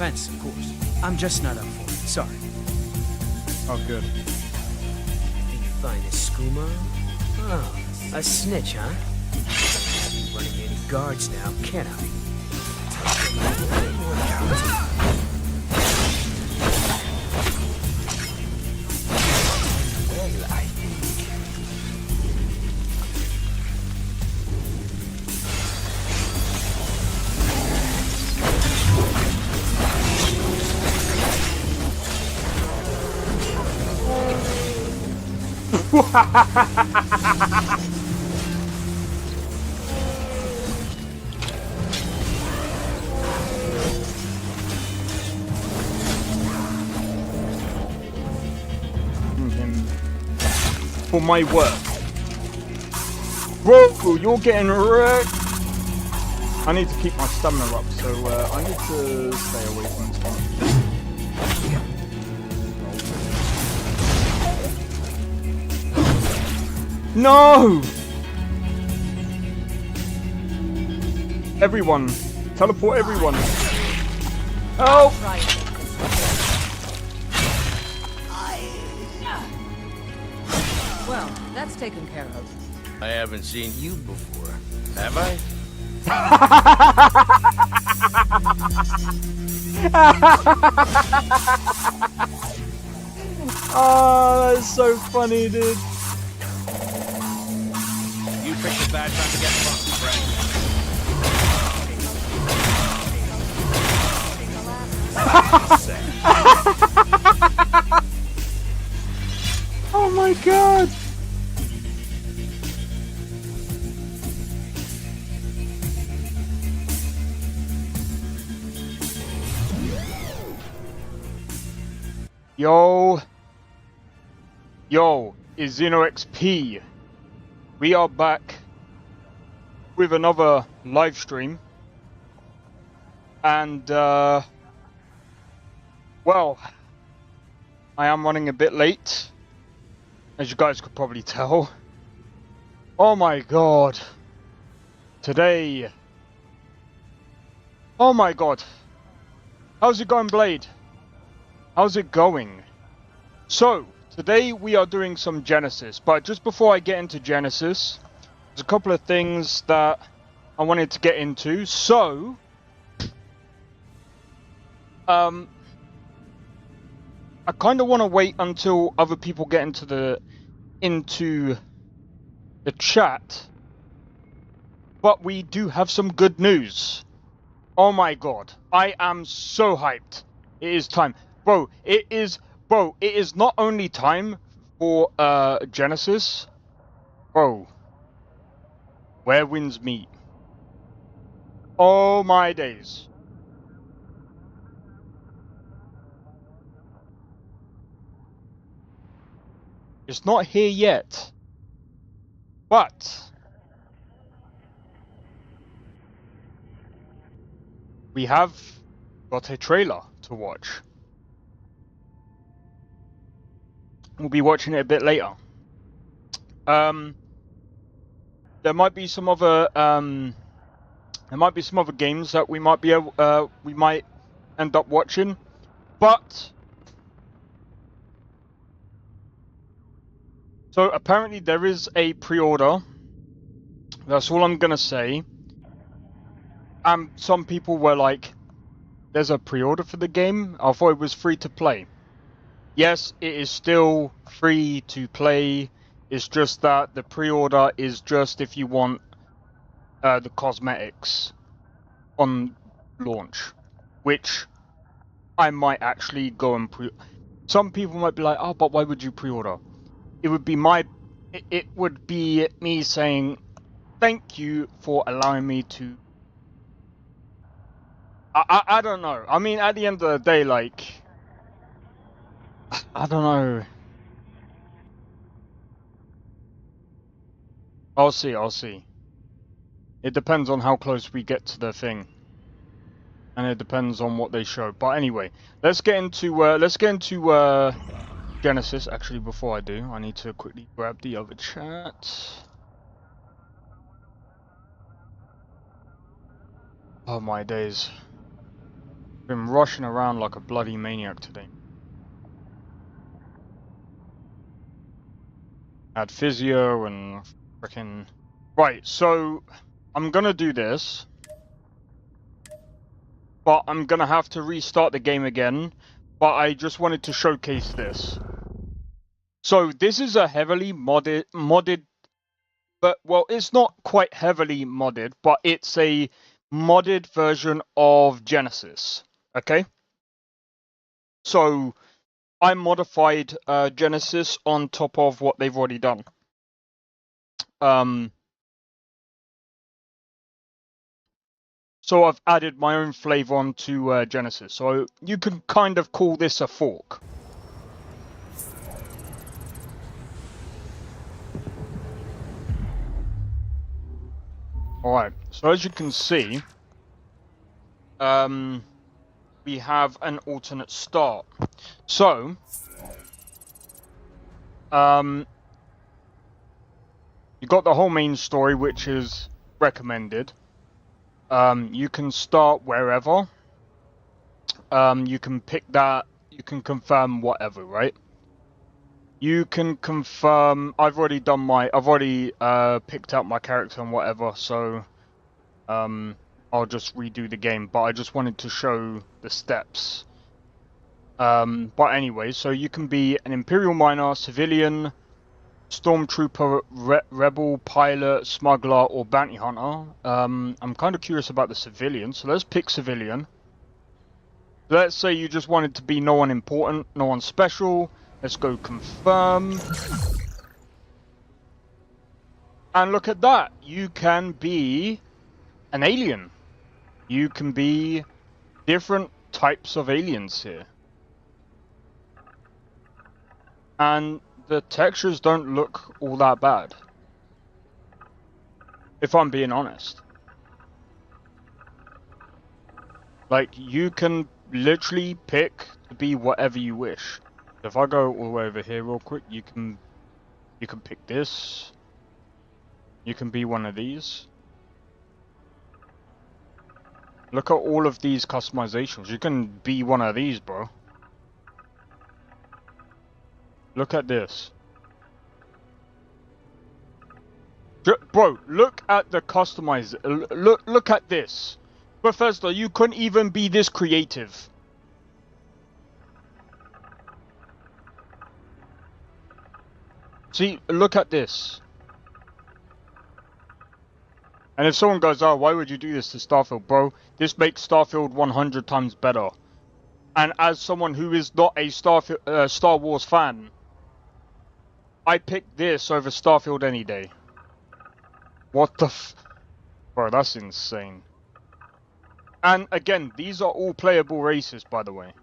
offense, of course. I'm just not up for it. Sorry. Oh, good. You find a skooma? Oh, a snitch, huh? Can't be running any guards now, can I? Well, I think... For my work. Bro, you're getting wrecked. I need to keep my stamina up, so I need to stay away from this one. No! Everyone. Teleport everyone. Help! Well, that's taken care of. I haven't seen you before, have I? Oh, that's so funny, dude. You picked a bad time to get fucked, friend. Oh my god! Yo, is XP. We are back with another live stream. And, well, I am running a bit late, as you guys could probably tell. Oh my god. Today. Oh my god. How's it going, Blade? How's it going? So, today we are doing some Genesis, but just before I get into Genesis, there's a couple of things that I wanted to get into. So, I kind of want to wait until other people get into the chat, but we do have some good news. Oh my god, I am so hyped. It is time. Bro, it is not only time for Genesis. Bro, where winds meet. Oh my days. It's not here yet, but we have got a trailer to watch. We'll be watching it a bit later. There might be some other games that we might be able, we might end up watching, but so apparently there is a pre-order. That's all I'm gonna say. Some people were like, "There's a pre-order for the game? I thought it was free to play." Yes, it is still free to play. It's just that the pre-order is just if you want the cosmetics on launch, which I might actually go and Some people might be like, "Oh, but why would you pre-order?" It would be it would be me saying, "Thank you for allowing me to." I don't know. I mean, at the end of the day, like, I don't know. I'll see. It depends on how close we get to the thing. And it depends on what they show. But anyway, let's get into Genesis. Actually, before I do, I need to quickly grab the other chat. Oh my days. Been rushing around like a bloody maniac today. Had physio and freaking... Right, so I'm gonna do this. But I'm gonna have to restart the game again. But I just wanted to showcase this. So this is a heavily modded, but well, it's not quite heavily modded, but it's a modded version of Genesis. Okay. So I modified Genesis on top of what they've already done. So I've added my own flavor onto Genesis. So you can kind of call this a fork. Alright, so as you can see, we have an alternate start. So, you got the whole main story, which is recommended. You can start wherever. You can pick that. You can confirm whatever, right? You can confirm. I've already picked out my character and whatever. So, I'll just redo the game. But I just wanted to show the steps. But anyway, so you can be an Imperial miner, civilian, stormtrooper, rebel, pilot, smuggler, or bounty hunter. I'm kind of curious about the civilian, so let's pick civilian. Let's say you just wanted to be no one important, no one special. Let's go confirm. And look at that. You can be an alien. You can be different types of aliens here. And the textures don't look all that bad, if I'm being honest. Like, you can literally pick to be whatever you wish. If I go all the way over here real quick, you can pick this. You can be one of these. Look at all of these customizations. You can be one of these, bro. Look at this. Bro, look at the customize. Look at this. Bethesda, you couldn't even be this creative. See, look at this. And if someone goes, oh, why would you do this to Starfield, bro? This makes Starfield 100 times better. And as someone who is not a Star Wars fan, I pick this over Starfield any day. What the Bro, that's insane. And again, these are all playable races, by the way.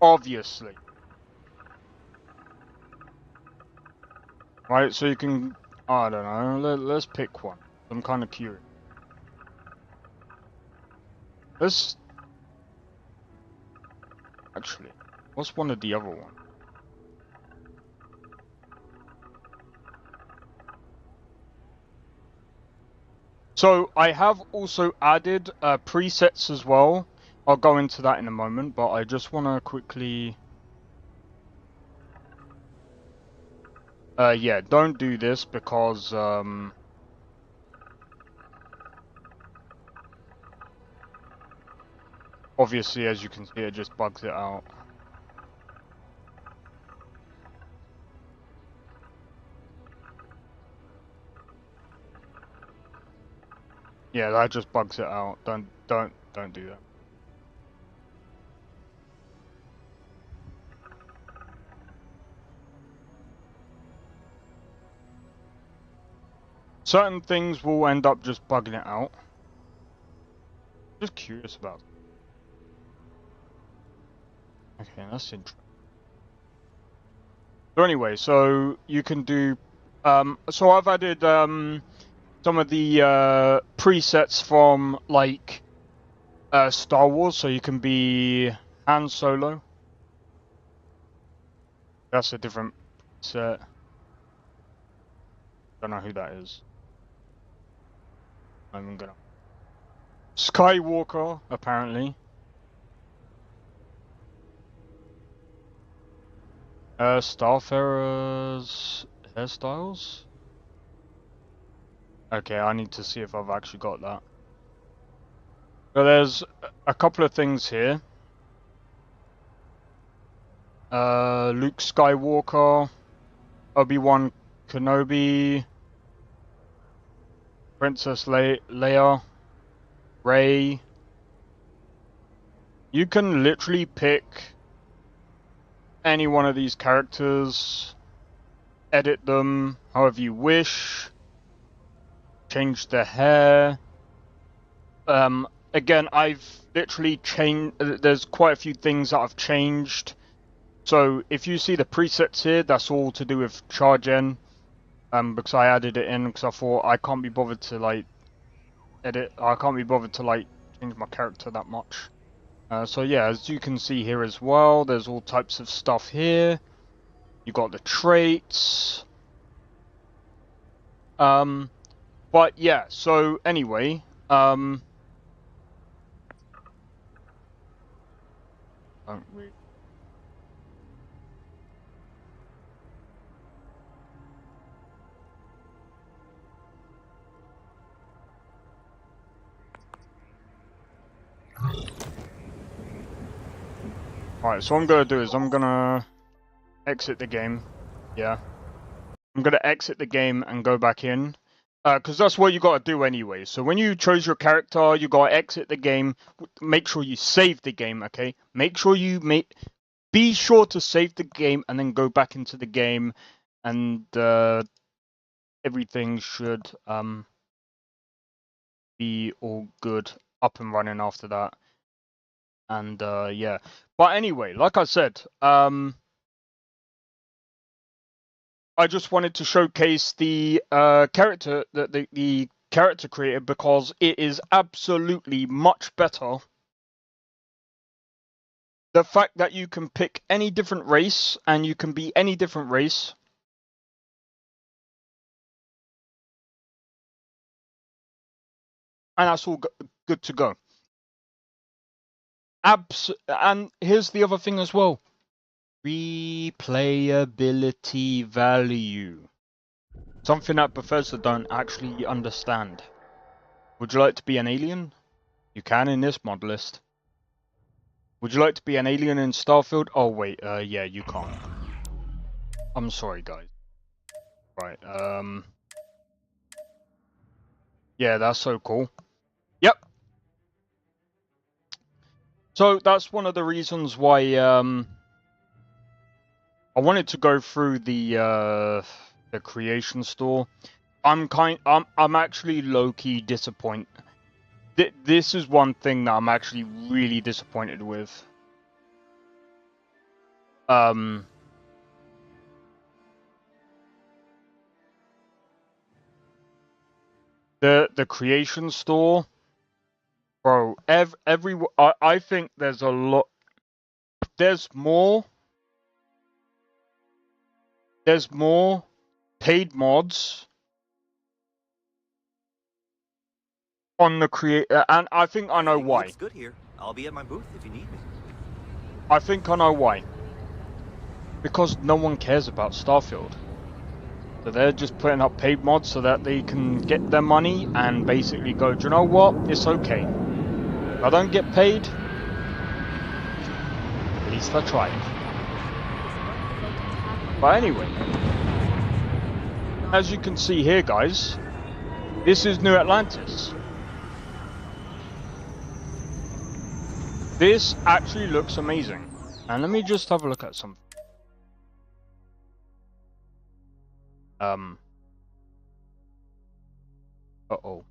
Obviously. Right, so you can... I don't know, let's pick one. I'm kind of curious. Let's... Actually, what's one of the other ones? So, I have also added presets as well. I'll go into that in a moment, but I just want to quickly... yeah, don't do this because... obviously, as you can see, it just bugs it out. Yeah, that just bugs it out. Don't do that. Certain things will end up just bugging it out. Just curious about it. Okay, that's interesting. So anyway, so you can do... so I've added some of the presets from, like, Star Wars, so you can be Han Solo. That's a different set. Don't know who that is. I'm gonna... Skywalker, apparently. Starfarers hairstyles? Okay, I need to see if I've actually got that. So there's a couple of things here. Luke Skywalker, Obi-Wan Kenobi, Princess Leia, Rey. You can literally pick any one of these characters, edit them however you wish, change their hair. Again, I've literally changed, there's quite a few things that I've changed. So if you see the presets here, that's all to do with CharGen, because I added it in because I thought I can't be bothered to like edit, I can't be bothered to like change my character that much. So yeah, as you can see here as well, there's all types of stuff here. You got the traits. But yeah, so anyway, don't really. Alright, so what I'm gonna do is I'm gonna exit the game. Yeah. I'm gonna exit the game and go back in. Because that's what you gotta do anyway. So when you chose your character, you gotta exit the game. Make sure you save the game, okay? Make sure you be sure to save the game and then go back into the game, and everything should be all good, up and running after that. And yeah. But anyway, like I said, I just wanted to showcase the character, the character creator, because it is absolutely much better. The fact that you can pick any different race and you can be any different race. And that's all good to go. And here's the other thing as well. Replayability value. Something that Bethesda don't actually understand. Would you like to be an alien? You can in this mod list. Would you like to be an alien in Starfield? Oh wait, yeah, you can't. I'm sorry, guys. Right, yeah, that's so cool. Yep. So that's one of the reasons why I wanted to go through the creation store. I'm actually low-key disappointed. This is one thing that I'm actually really disappointed with. The creation store, bro. I think there's a lot. There's more paid mods on the and I think I know why. It's good here. I'll be at my booth if you need me. I think I know why. Because no one cares about Starfield. So they're just putting up paid mods so that they can get their money and basically go, do you know what? It's okay. If I don't get paid, at least I tried. But anyway, as you can see here, guys, this is New Atlantis. This actually looks amazing. And let me just have a look at something. Uh-oh.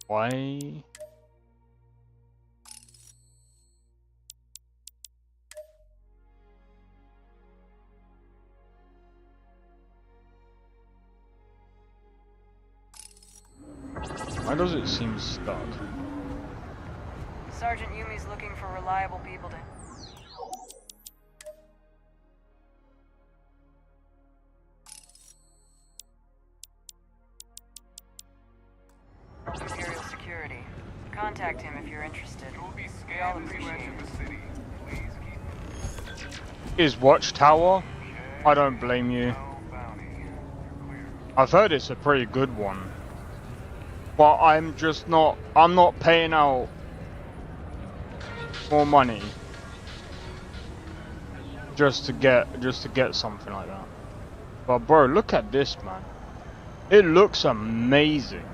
Why? Why does it seem stuck? Sergeant Yumi's looking for reliable people to... contact him if you're interested. We all appreciate it. Is Watchtower? I don't blame you. I've heard it's a pretty good one. But I'm not paying out more money just to get something like that. But bro, look at this, man. It looks amazing.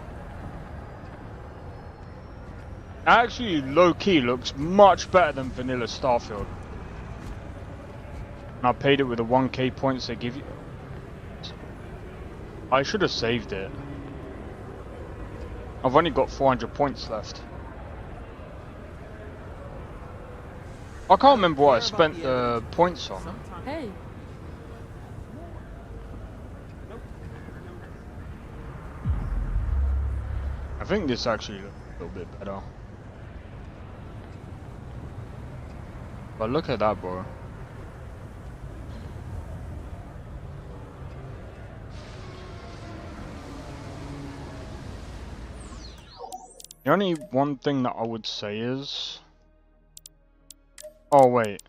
Actually, low-key looks much better than vanilla Starfield. And I paid it with the 1k points they give you. I should have saved it. I've only got 400 points left. I can't remember what I spent the points on. Hey. I think this actually looks a little bit better. But look at that, bro. The only one thing that I would say is... Oh, wait.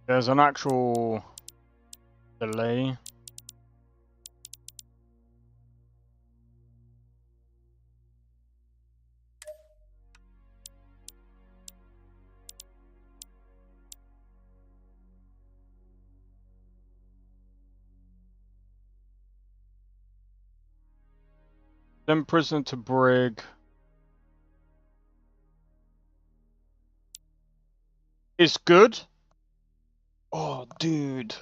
There's an actual delay. Then prisoner to brig. It's good. Oh, dude.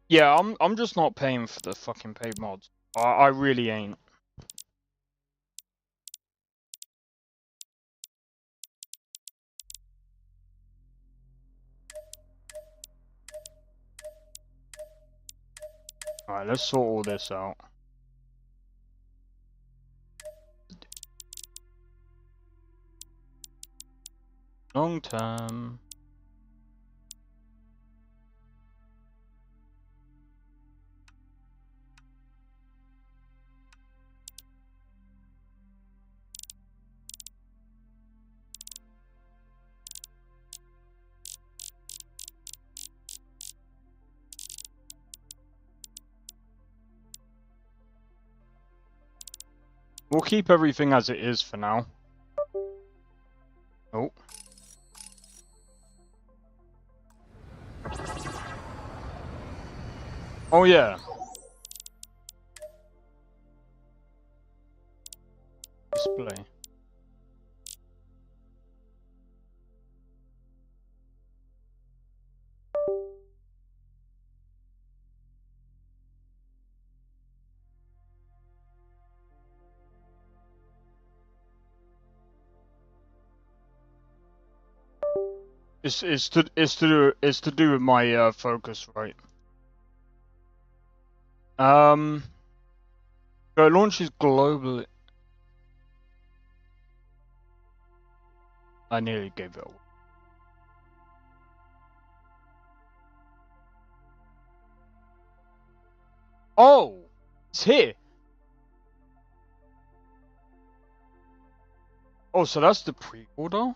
Yeah, I'm just not paying for the fucking paid mods. I really ain't. Alright, let's sort all this out. Long term. We'll keep everything as it is for now. Oh. Oh yeah. Display. It's to do with my focus, right? So it launches globally. I nearly gave it away. Oh, it's here. Oh, so that's the pre-order?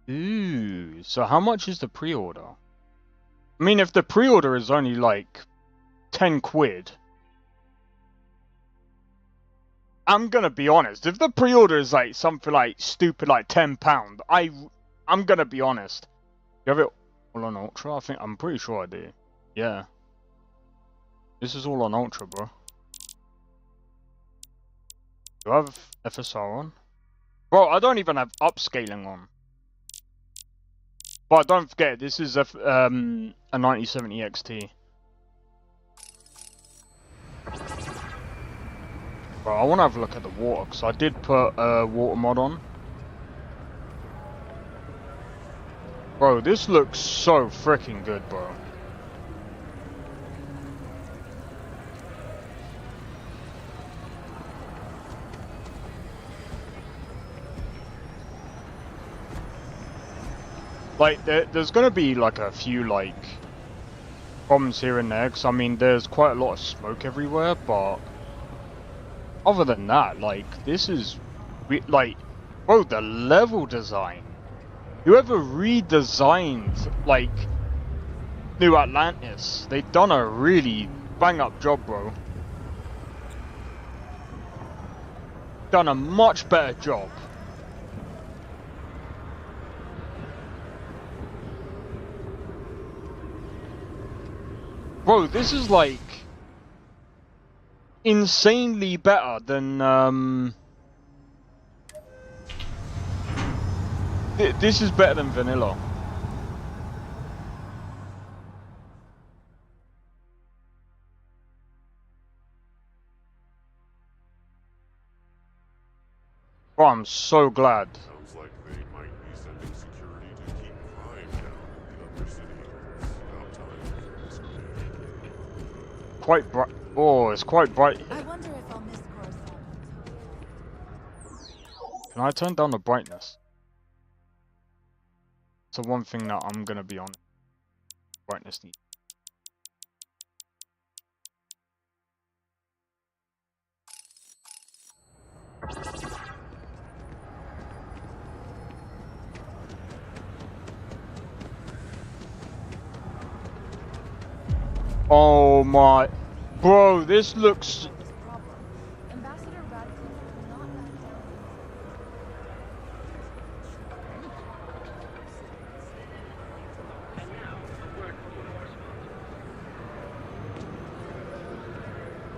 Ooh, so how much is the pre-order? I mean, if the pre-order is only like 10 quid, I'm gonna be honest. If the pre-order is like something like stupid like £10, I'm gonna be honest. You have it all on Ultra? I'm pretty sure I do. Yeah. This is all on Ultra, bro. Do I have FSR on? Bro, I don't even have upscaling on. But don't forget, this is a 9070 XT. Bro, I want to have a look at the water, because I did put a water mod on. Bro, this looks so freaking good, bro. Like, there's gonna be like a few like problems here and there, 'cause I mean, there's quite a lot of smoke everywhere, but other than that, like, this is like, bro, the level design. Whoever redesigned like New Atlantis, they done a really bang up job, bro. Done a much better job. Bro, this is like insanely better than this is better than vanilla. Bro, I'm so glad. Sounds like they might be sending security to keep crime down in the upper city. About time for this grenade. Quite bright. Oh, it's quite bright. I wonder if I'll miss correspondence. Can I turn down the brightness? It's the one thing that I'm gonna be on. Brightness needs. Oh my, bro, this looks. Ambassador Radcliffe will not back down.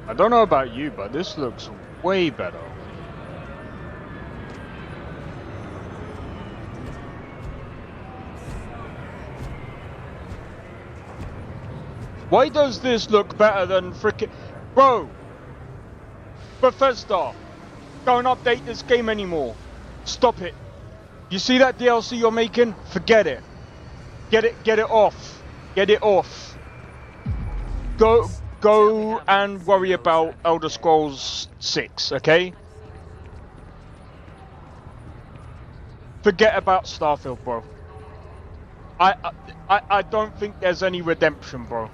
I don't know about you, but this looks way better. Why does this look better than frickin'... Bro! Bethesda! Don't update this game anymore. Stop it. You see that DLC you're making? Forget it. Get it off. Get it off. Go and worry about Elder Scrolls 6, okay? Forget about Starfield, bro. I don't think there's any redemption, bro.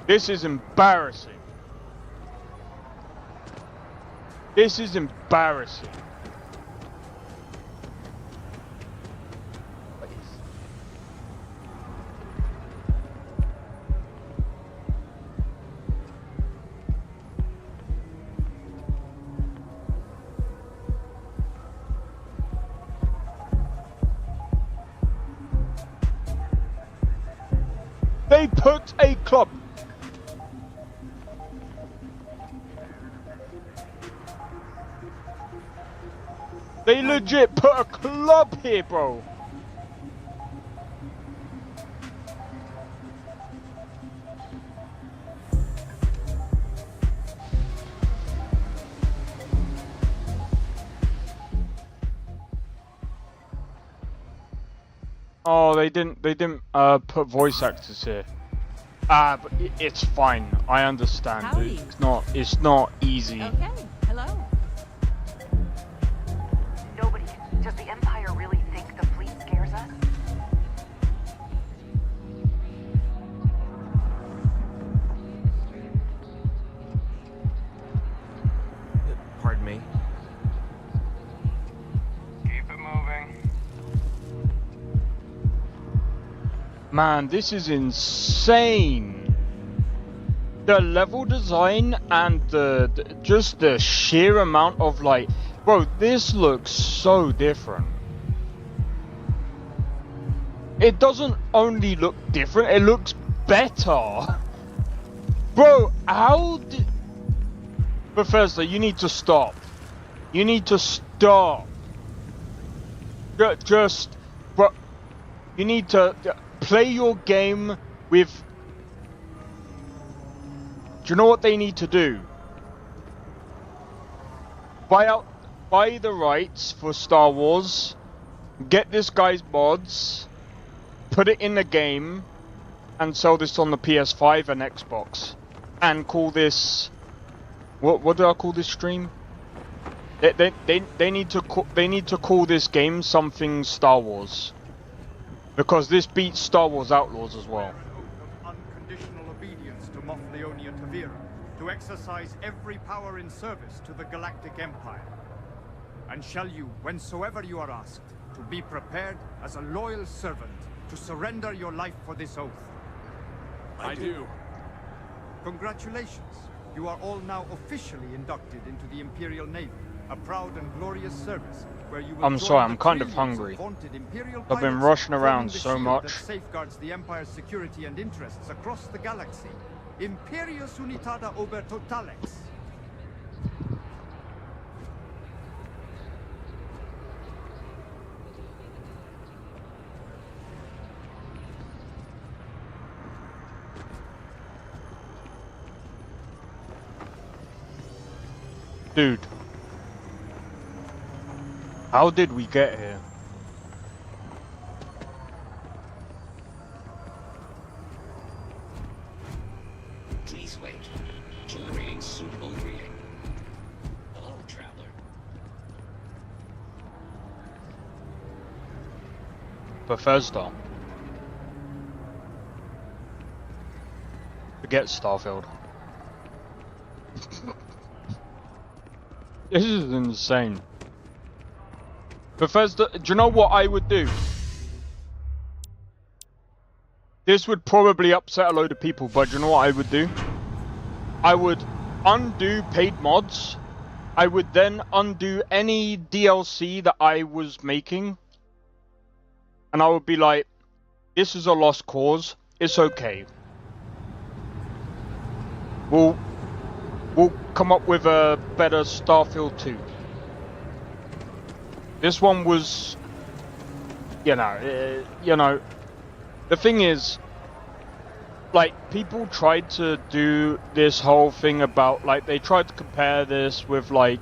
This is embarrassing. This is embarrassing. They put a club. They legit put a club here, bro. Oh, they didn't put voice actors here. But it's fine. I understand. Howdy. It's not easy. Okay, hello. Nobody. Does the Empire really think the fleet scares us? Pardon me. Keep it moving. Man, this is insane. The level design and just the sheer amount of like, bro, this looks so different. It doesn't only look different, it looks better. Bro, how did... Bethesda, you need to stop. You need to stop. Just, bro, you need to play your game with... Do you know what they need to do? Buy the rights for Star Wars, get this guy's mods, put it in the game, and sell this on the PS5 and Xbox. And call this... What do I call this stream? They need to call this game something Star Wars, because this beats Star Wars Outlaws as well. An oath of unconditional obedience to Moff Leonia Tavira, to exercise every power in service to the Galactic Empire. And shall you, whensoever you are asked, to be prepared as a loyal servant to surrender your life for this oath? I do. Congratulations. You are all now officially inducted into the Imperial Navy, a proud and glorious service where you will I'm join sorry, the I'm kind of trillions hungry. vaunted Imperial I've been pilots rushing forming around the so shield much. that safeguards the Empire's security and interests across the galaxy. Imperius Unitada Ober Totalex. Dude. How did we get here? Please wait. Generating suitable reading. Hello, traveler. Bethesda. Forget Starfield. This is insane. Bethesda, do you know what I would do? This would probably upset a load of people, but do you know what I would do? I would undo paid mods. I would then undo any DLC that I was making. And I would be like, this is a lost cause. It's okay. We'll come up with a better Starfield 2. This one was, you know, the thing is, like, people tried to do this whole thing about, like, they tried to compare this with, like,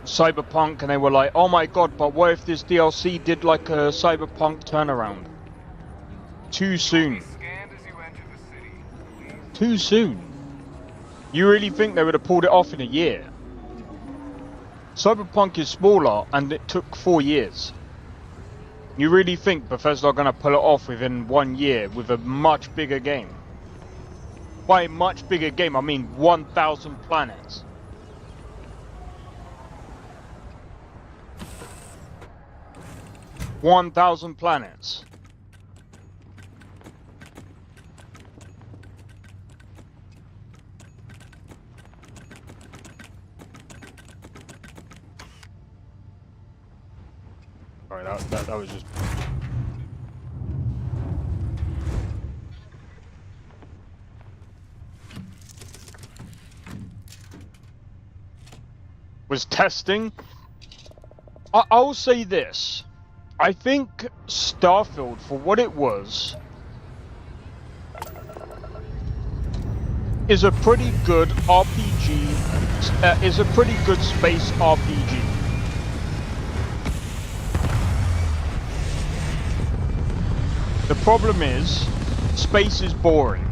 Cyberpunk, and they were like, oh my god, but what if this DLC did, like, a Cyberpunk turnaround? Too soon. Scanned as you enter the city. Too soon. You really think they would have pulled it off in a year? Cyberpunk is smaller and it took 4 years. You really think Bethesda are going to pull it off within 1 year with a much bigger game? By much bigger game, I mean 1,000 planets. $1,000 planets. Sorry, that was just... Was testing? I'll say this. I think Starfield, for what it was, is a pretty good RPG, is a pretty good space RPG. The problem is, space is boring.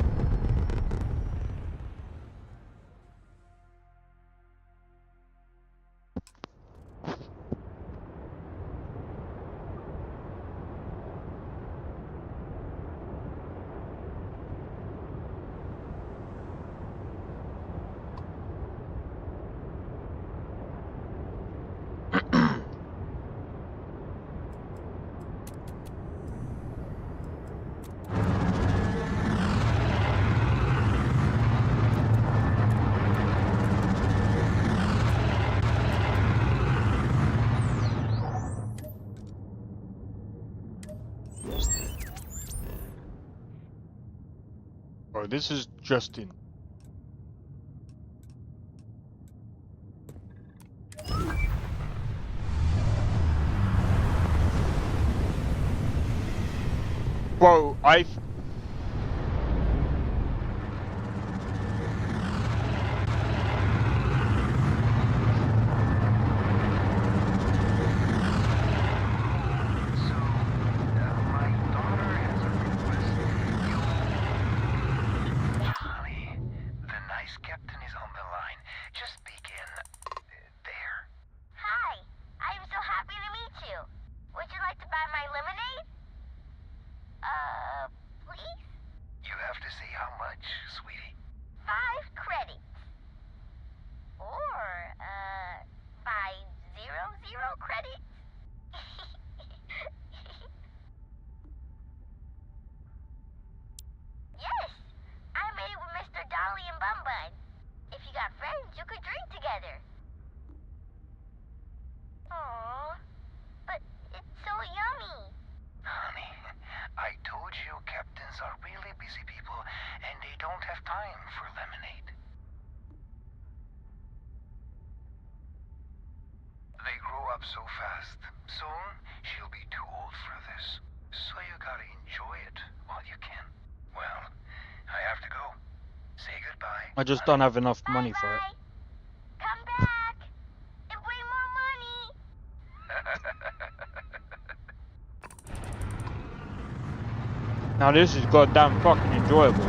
Bro, this is just in. Bro, Captain is on the line. Just begin. I just don't have enough money for it. Come back and bring more money. Now this is goddamn fucking enjoyable.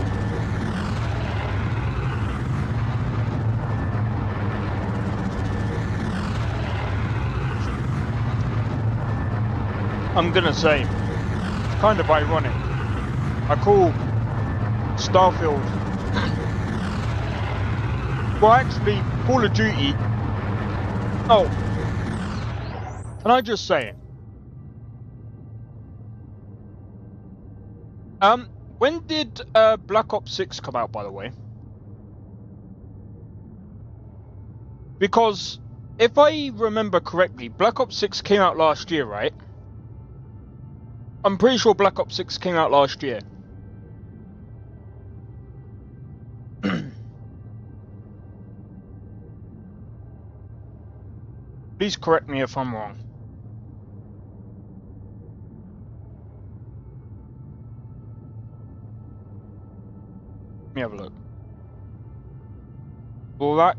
I'm gonna say, kind of ironic. I call Starfield, well actually, Call of Duty. Oh, can I just say, when did Black Ops 6 come out, by the way? Because if I remember correctly, Black Ops 6 came out last year, right? I'm pretty sure Black Ops 6 came out last year. Please correct me if I'm wrong. Let me have a look. Black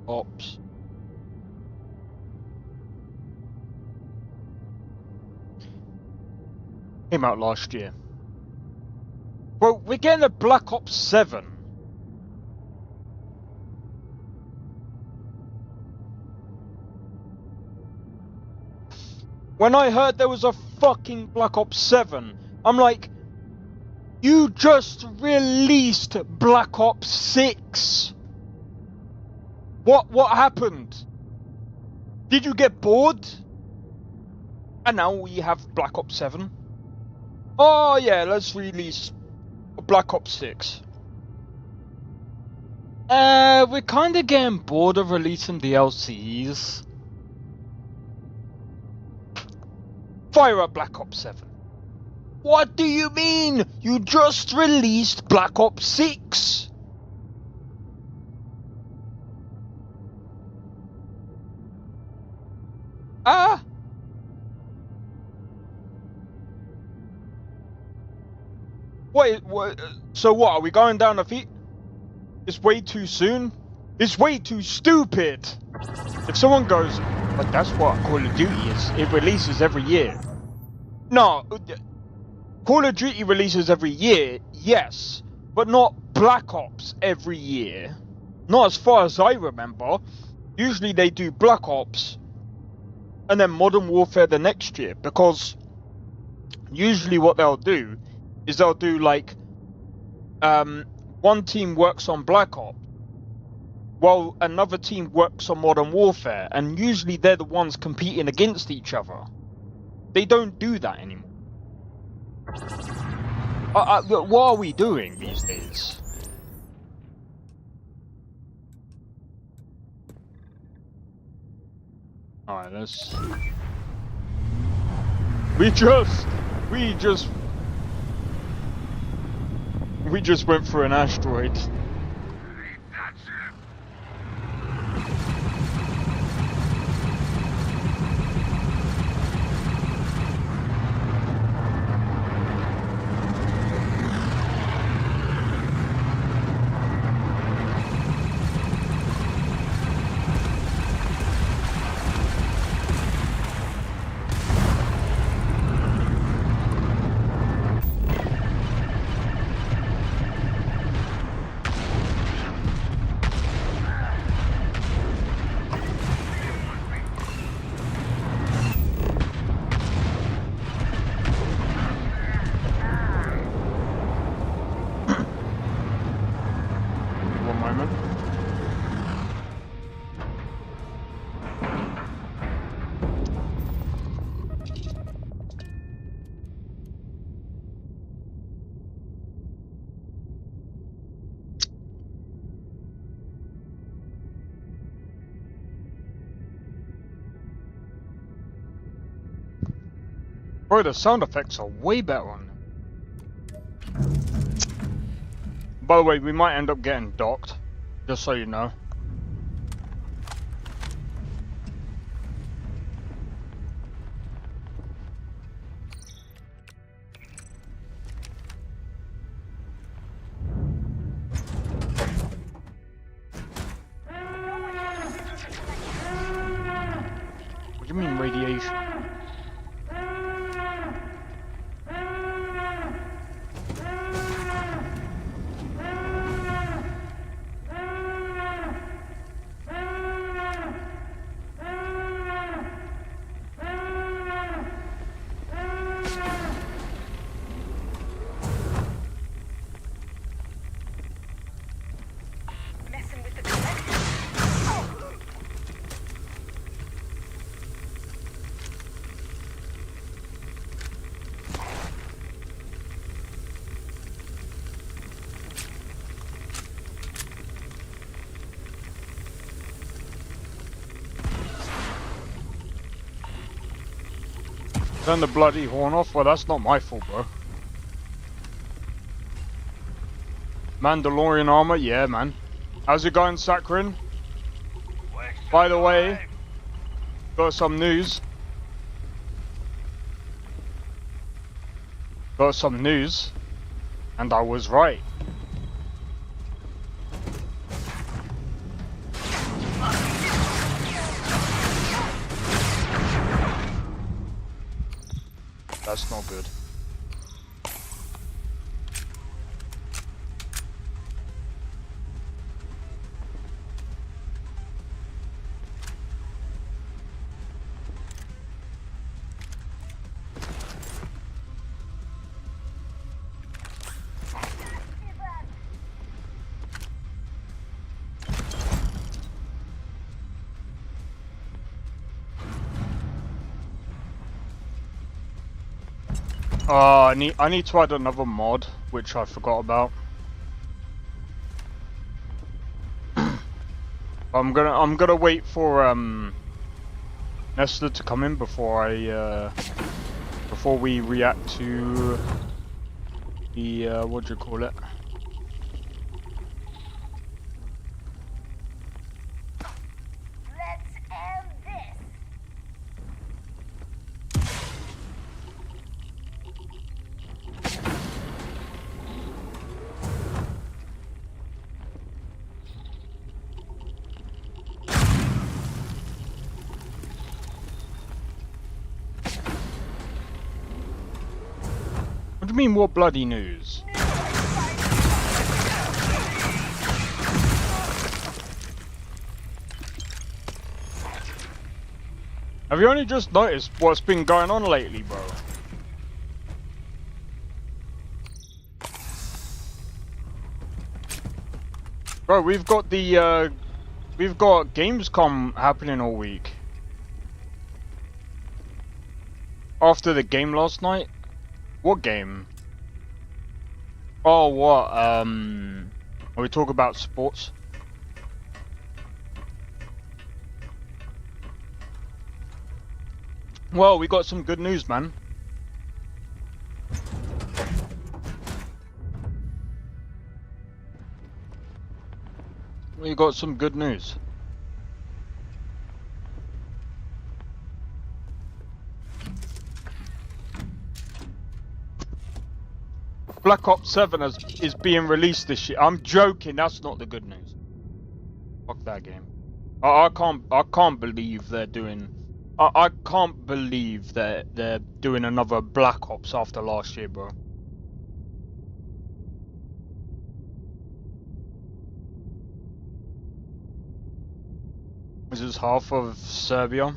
Ops. Came out last year. Well, we're getting a Black Ops 7. When I heard there was a fucking Black Ops 7, I'm like, you just released Black Ops 6. What happened? Did you get bored? And now we have Black Ops 7. Oh yeah, let's release Black Ops 6. We're kind of getting bored of releasing DLCs. Fire up Black Ops 7. What do you mean? You just released Black Ops 6. Ah. Wait, what? So what, are we going down the feet? It's way too soon? It's way too stupid! If someone goes, but that's what Call of Duty is, it releases every year. No, Call of Duty releases every year, yes, but not Black Ops every year. Not as far as I remember. Usually they do Black Ops and then Modern Warfare the next year, because usually what they'll do is they'll do like one team works on Black Ops while another team works on Modern Warfare, and usually they're the ones competing against each other. They don't do that anymore. What are we doing these days? Alright, let's... We just went for an asteroid. Bro, the sound effects are way better on them. By the way, we might end up getting docked, just so you know. do you mean radiation? Messing with the collector. Turn the bloody horn off? Well, that's not my fault, bro. Mandalorian armor? Yeah, man. How's it going, Sakharin? By the way, got some news. Got some news. And I was right. That's not good. I need to add another mod, which I forgot about. I'm gonna wait for Nesta to come in before before we react to the what do you call it? Let's end this. What do you mean, what bloody news? Have you only just noticed what's been going on lately, bro? Bro, we've got Gamescom happening all week. After the game last night? What game? Oh, what? Are we talking about sports? Well, we got some good news, man. We got some good news. Black Ops 7 is being released this year. I'm joking, that's not the good news. Fuck that game. I can't believe they're doing... I can't believe they're doing another Black Ops after last year, bro. This is half of Serbia.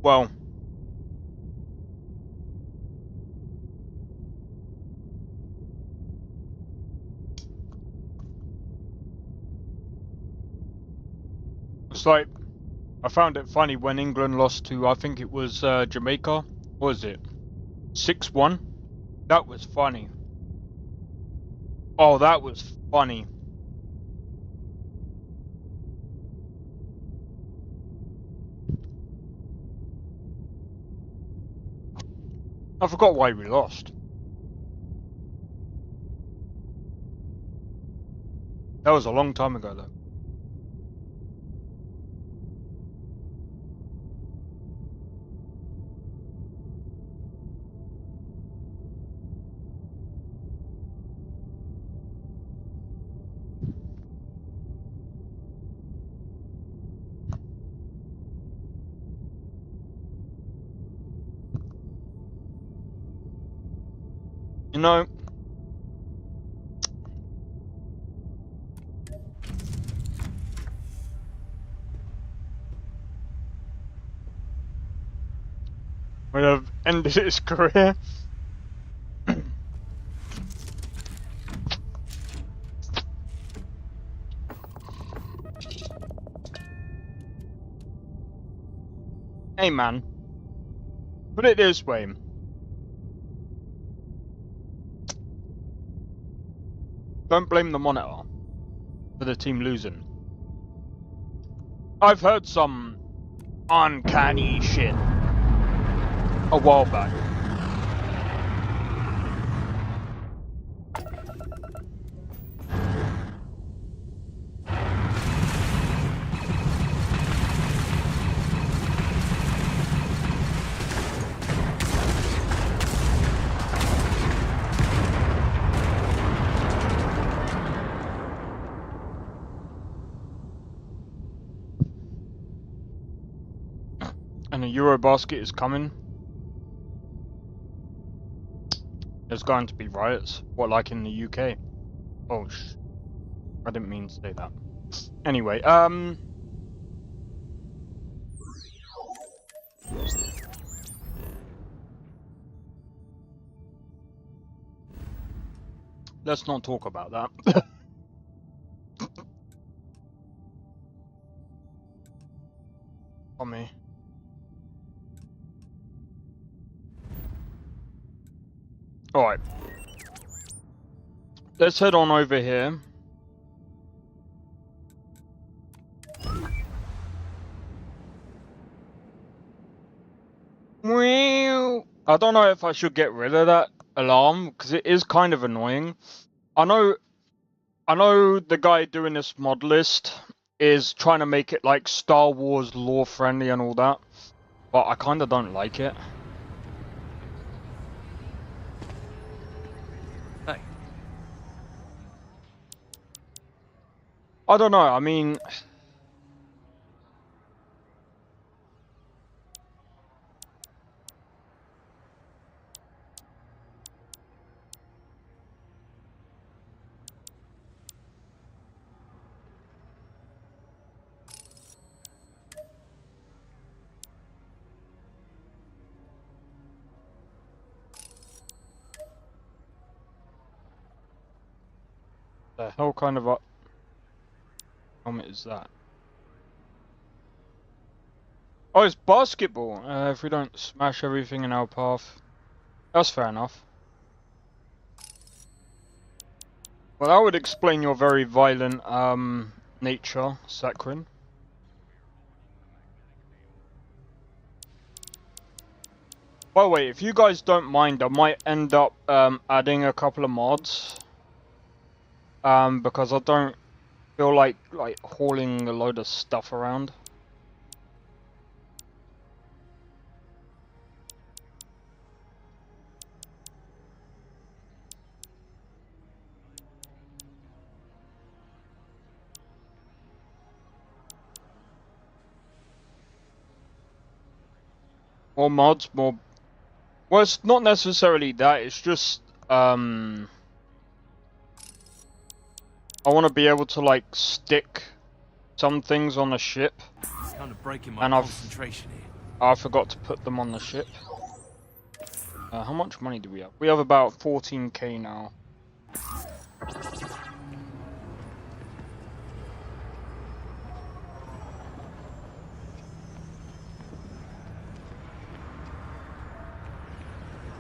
Well, it's like, I found it funny when England lost to, I think it was Jamaica. What was it? 6-1? That was funny. Oh, that was funny. I forgot why we lost. That was a long time ago, though. You know, would have ended his career. Hey man, put it this way. Don't blame the monitor for the team losing. I've heard some uncanny shit a while back. And a Eurobasket is coming. There's going to be riots. What, like in the UK? Oh, I didn't mean to say that. Anyway, let's not talk about that. On me. Alright. Let's head on over here. Well, I don't know if I should get rid of that alarm, because it is kind of annoying. I know the guy doing this mod list is trying to make it like Star Wars lore friendly and all that, but I kind of don't like it. Hey. I don't know, I mean... The hell kind of helmet is that? Oh, it's basketball. If we don't smash everything in our path, that's fair enough. Well, that would explain your very violent nature, Sakrin. By the way, if you guys don't mind, I might end up adding a couple of mods. Because I don't feel like hauling a load of stuff around. More mods, more... Well, it's not necessarily that, it's just, I want to be able to, like, stick some things on the ship. It's kind of breaking my And concentration here. I forgot to put them on the ship. How much money do we have? We have about 14k now.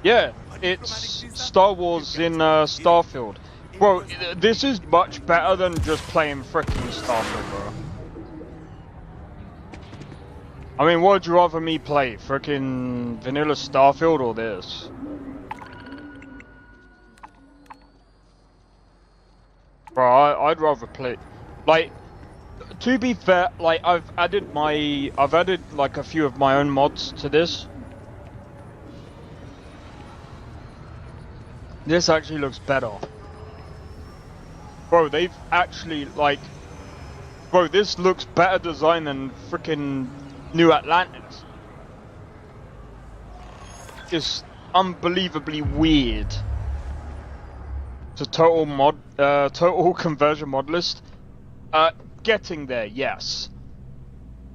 Yeah, it's Star Wars in Starfield. Bro, this is much better than just playing frickin' Starfield, bro. I mean, what would you rather me play? Frickin' vanilla Starfield or this? Bro, I'd rather play... Like, to be fair, like, I've added like a few of my own mods to this. This actually looks better. Bro, they've actually, like... Bro, this looks better design than frickin' New Atlantis. It's unbelievably weird. to total conversion mod list. Getting there, yes.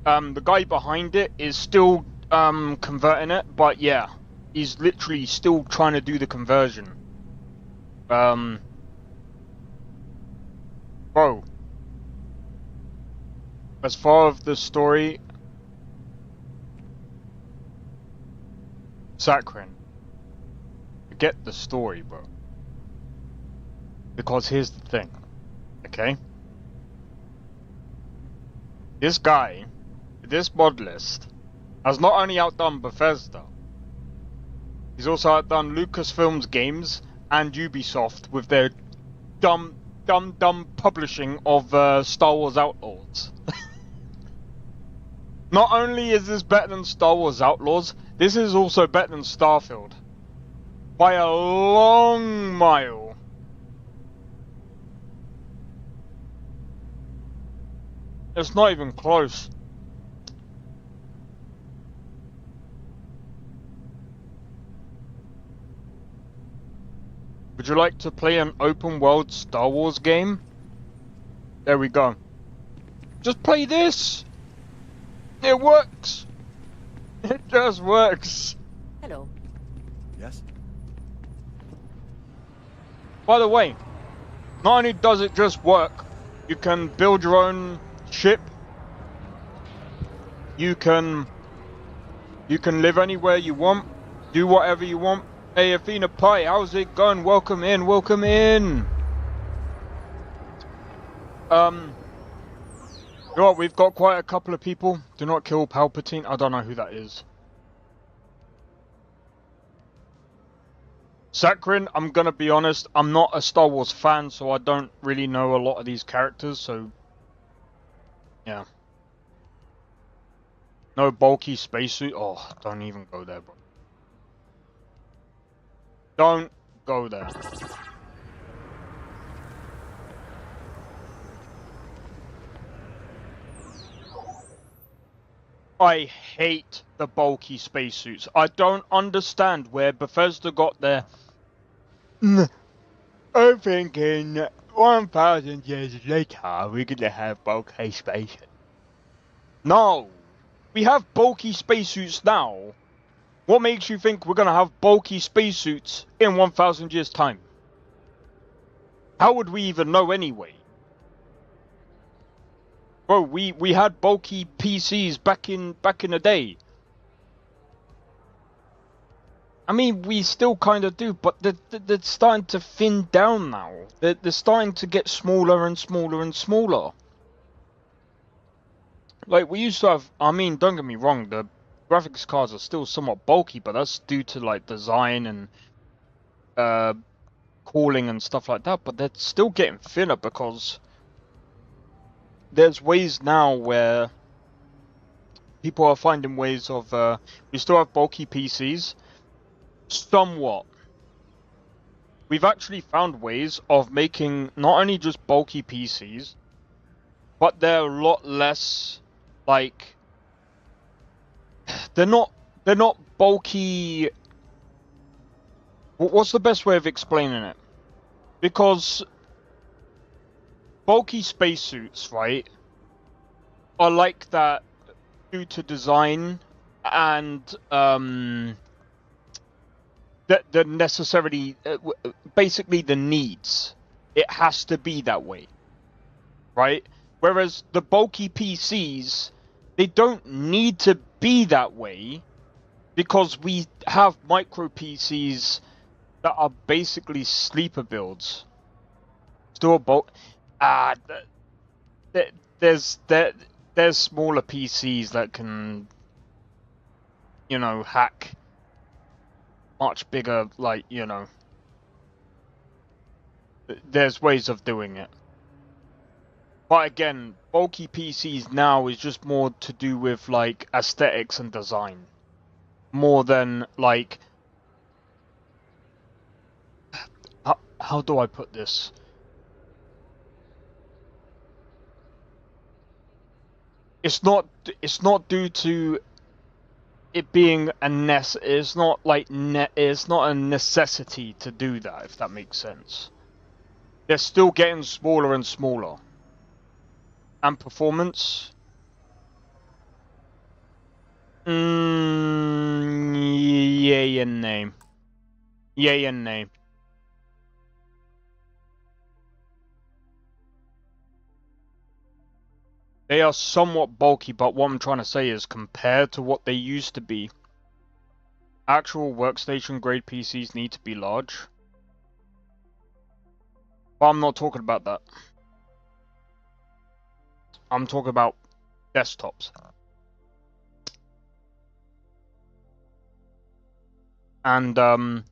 The guy behind it is still converting it, but yeah, he's literally still trying to do the conversion. Bro, as far as the story, Sakrin, forget the story, bro. Because here's the thing, okay? This guy, this mod list, has not only outdone Bethesda, he's also outdone Lucasfilm's games and Ubisoft with their dumb publishing of Star Wars Outlaws. Not only is this better than Star Wars Outlaws, this is also better than Starfield. By a long mile. It's not even close. Would you like to play an open world Star Wars game? There we go. Just play this! It works! It just works! Hello. Yes? By the way, not only does it just work, you can build your own ship. You can live anywhere you want, do whatever you want. Hey Athena Pie, how's it going? Welcome in, welcome in! You know what, we've got quite a couple of people. Do not kill Palpatine. I don't know who that is. Sakrin, I'm gonna be honest, I'm not a Star Wars fan, so I don't really know a lot of these characters, so... yeah. No bulky spacesuit. Oh, don't even go there, bro. Don't go there. I hate the bulky spacesuits. I don't understand where Bethesda got their... I'm thinking 1,000 years later we're gonna have bulky spacesuits. No! We have bulky spacesuits now. What makes you think we're gonna have bulky spacesuits in 1,000 years' time? How would we even know anyway? Bro, we had bulky PCs back in the day. I mean, we still kind of do, but they're starting to thin down now. They're starting to get smaller and smaller and smaller. Like, we used to have, I mean, don't get me wrong, the graphics cards are still somewhat bulky, but that's due to, like, design and cooling and stuff like that, but they're still getting thinner because there's ways now where people are finding ways of, we still have bulky PCs, somewhat. We've actually found ways of making not only just bulky PCs, but they're a lot less, like, they're not bulky. What's the best way of explaining it? Because bulky spacesuits, right, are like that due to design and the necessarily basically the needs. It has to be that way, right? Whereas the bulky PCs, they don't need to be that way because we have micro PCs that are basically sleeper builds. Still bulk. There's smaller PCs that can, you know, hack much bigger, like, you know. There's ways of doing it. But again, bulky PCs now is just more to do with, like, aesthetics and design. More than, like... How do I put this? It's not due to it being it's not like it's not a necessity to do that, if that makes sense. they're still getting smaller and smaller. And performance? Yay and nay. Yay and nay. They are somewhat bulky, but what I'm trying to say is compared to what they used to be, actual workstation grade PCs need to be large. But I'm not talking about that. I'm talking about desktops. And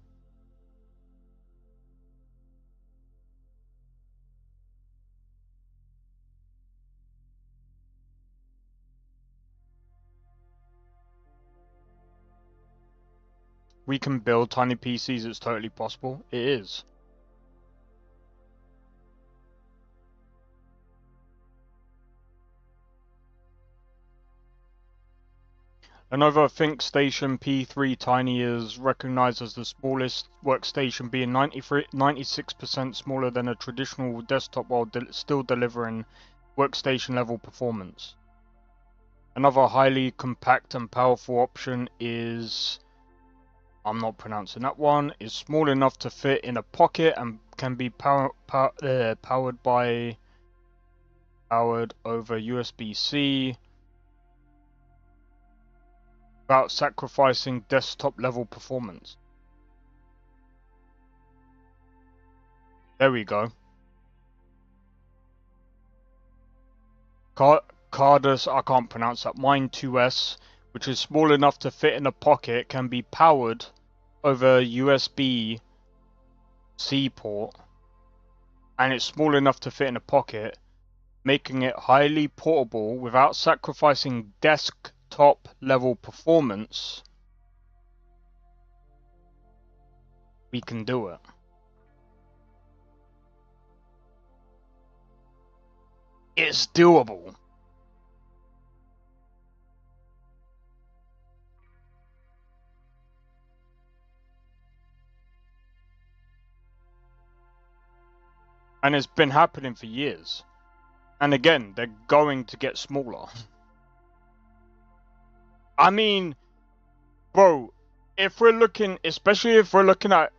we can build tiny PCs, it's totally possible. It is. Another ThinkStation P3 Tiny is recognized as the smallest workstation, being 96% smaller than a traditional desktop while still delivering workstation level performance. Another highly compact and powerful option is, I'm not pronouncing that one, is small enough to fit in a pocket and can be powered over USB-C. Without sacrificing desktop level performance. There we go. Cardus, I can't pronounce that. Mine 2S, which is small enough to fit in a pocket, can be powered over USB-C port, and it's small enough to fit in a pocket, making it highly portable without sacrificing desktop level performance. We can do it. It's doable. And it's been happening for years. And again, they're going to get smaller. I mean, bro, if we're looking, especially if we're looking at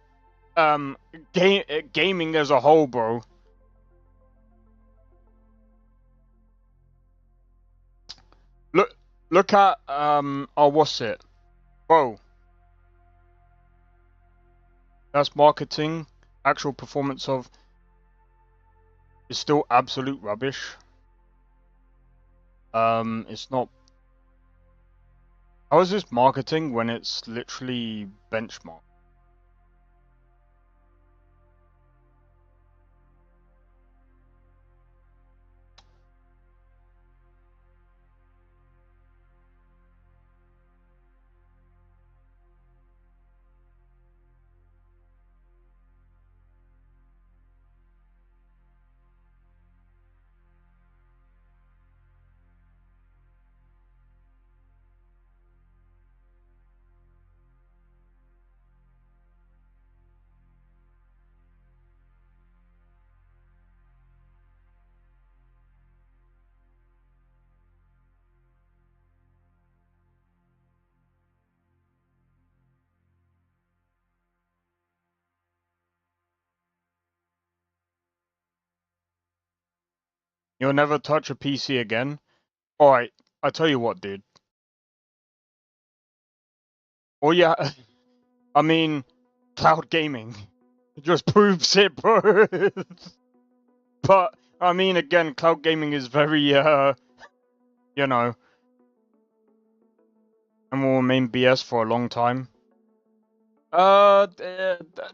gaming as a whole, bro. Look at oh, what's it, bro? That's marketing. Actual performance of is still absolute rubbish. It's not. How is this marketing when it's literally benchmark? You'll never touch a PC again? Alright, I tell you what, dude. Oh yeah, I mean, cloud gaming. It just proves it, bro. But, I mean, again, cloud gaming is very, you know, and will remain BS for a long time.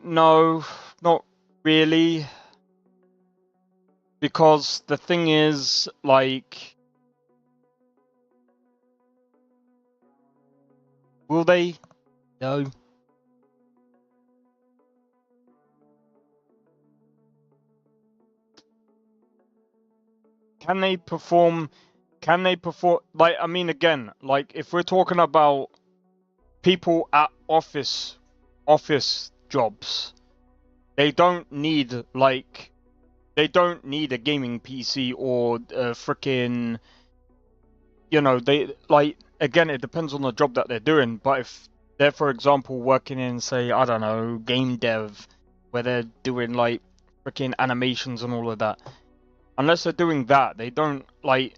No, not really. Because the thing is, like, will they? No. Can they perform? Can they perform? Like, I mean, again, like, if we're talking about people at office jobs, they don't need, like, They don't need a gaming PC or a freaking, you know, they like, again, it depends on the job that they're doing. But if they're, for example, working in, say, I don't know, game dev, where they're doing like freaking animations and all of that, unless they're doing that, they don't like,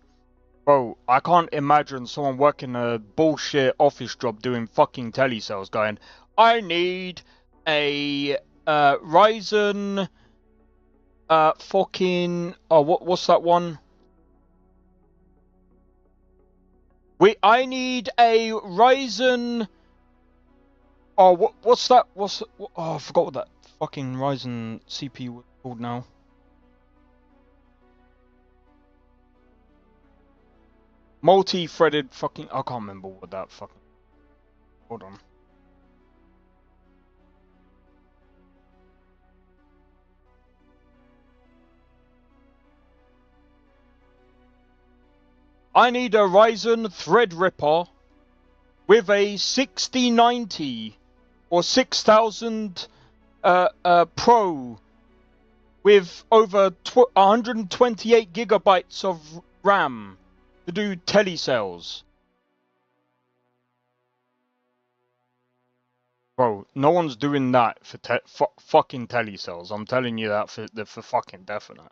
bro, I can't imagine someone working a bullshit office job doing fucking telesales going, I need a Ryzen fucking, oh, what's that one? I need a Ryzen. Oh, what's that? Oh, I forgot what that fucking Ryzen CPU was called now. Multi-threaded fucking. I can't remember what that fucking. Hold on. I need a Ryzen Threadripper with a 6090 or 6000 Pro with over 128 gigabytes of RAM to do telesales. Bro, no one's doing that for fucking telesales. I'm telling you that for fucking definite.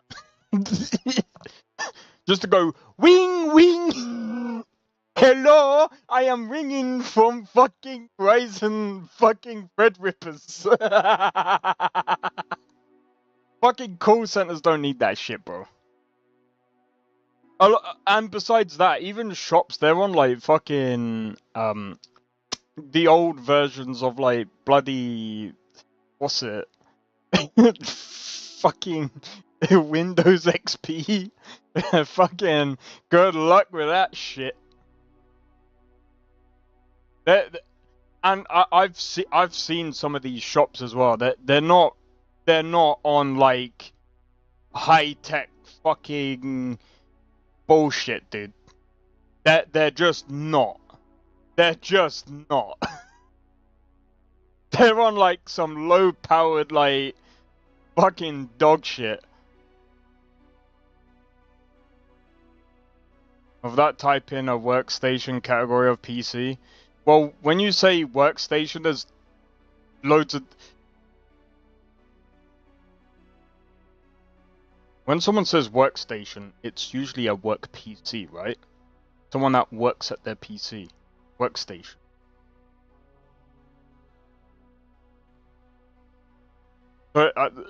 Just to go, wing, wing! Hello, I am ringing from fucking Ryzen fucking Threadrippers. Fucking call centers don't need that shit, bro. And besides that, even shops, they're on like fucking the old versions of like bloody, what's it? Fucking Windows XP. Fucking good luck with that shit. And I've seen some of these shops as well. They're not on like high tech fucking bullshit, dude. They're just not. They're just not. They're on like some low powered like fucking dog shit. Of that, type in a workstation category of PC. Well, when you say workstation, there's loads of... When someone says workstation, it's usually a work PC, right? Someone that works at their PC. Workstation.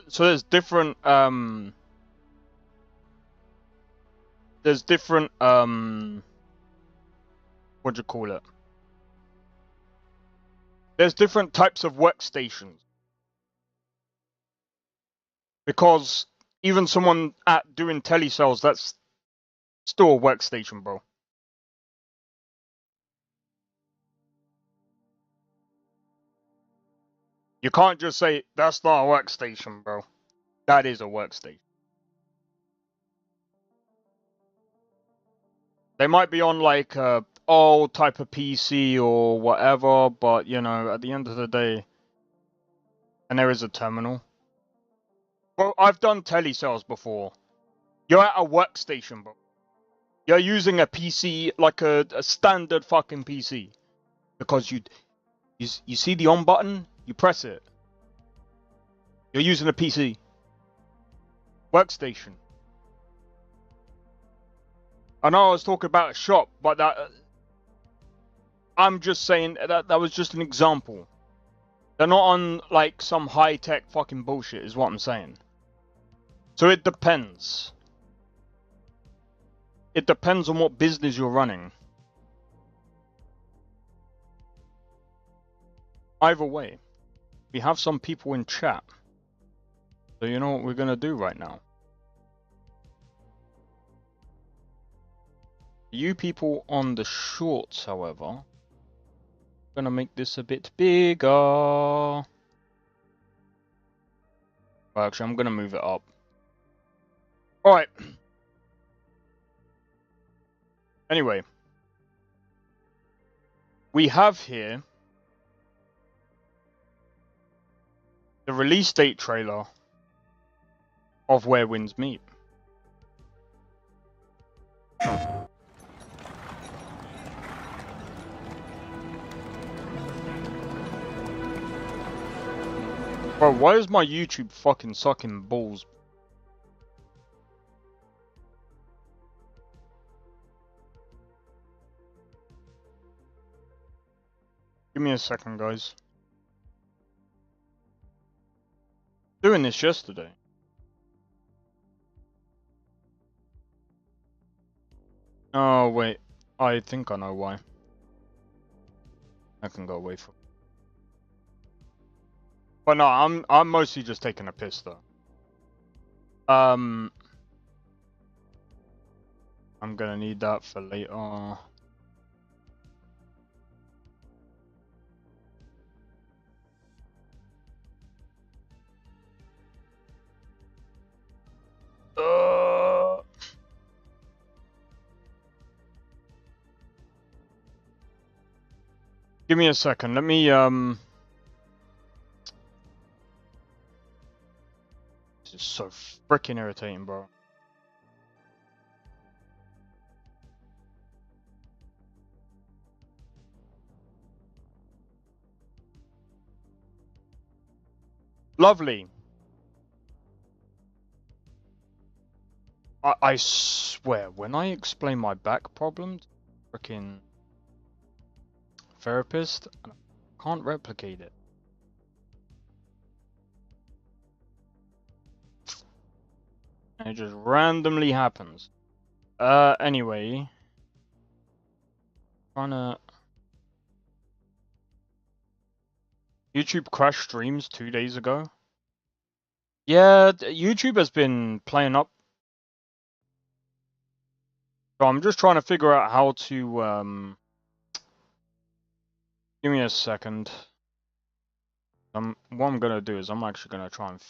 So there's different what do you call it? There's different types of workstations. Because even someone doing telesales, that's still a workstation, bro. You can't just say, that's not a workstation, bro. That is a workstation. They might be on like a old type of PC or whatever, but you know, at the end of the day, and there is a terminal. Well, I've done telesales before. You're at a workstation, bro. You're using a PC like a standard fucking PC, because you see the on button, you press it. You're using a PC. Workstation. I know I was talking about a shop, but I'm just saying that was just an example. They're not on like some high-tech fucking bullshit, is what I'm saying. So it depends. It depends on what business you're running. Either way, we have some people in chat. So you know what we're gonna do right now? You people on the shorts, however, I'm gonna make this a bit bigger. Well, actually, I'm gonna move it up. Alright. Anyway. We have here the release date trailer of where winds meet. Bro, why is my YouTube fucking sucking balls? Give me a second, guys. Doing this yesterday. Oh wait, I think I know why. I can go away from. But no, I'm mostly just taking a piss though. I'm gonna need that for later. Give me a second. Let me This is so freaking irritating, bro. Lovely. I swear, when I explain my back problem to freaking therapist, I can't replicate it. And it just randomly happens. Anyway. Trying to... YouTube crashed streams 2 days ago. Yeah, YouTube has been playing up. So I'm just trying to figure out how to, Give me a second. What I'm gonna do is I'm actually gonna try and...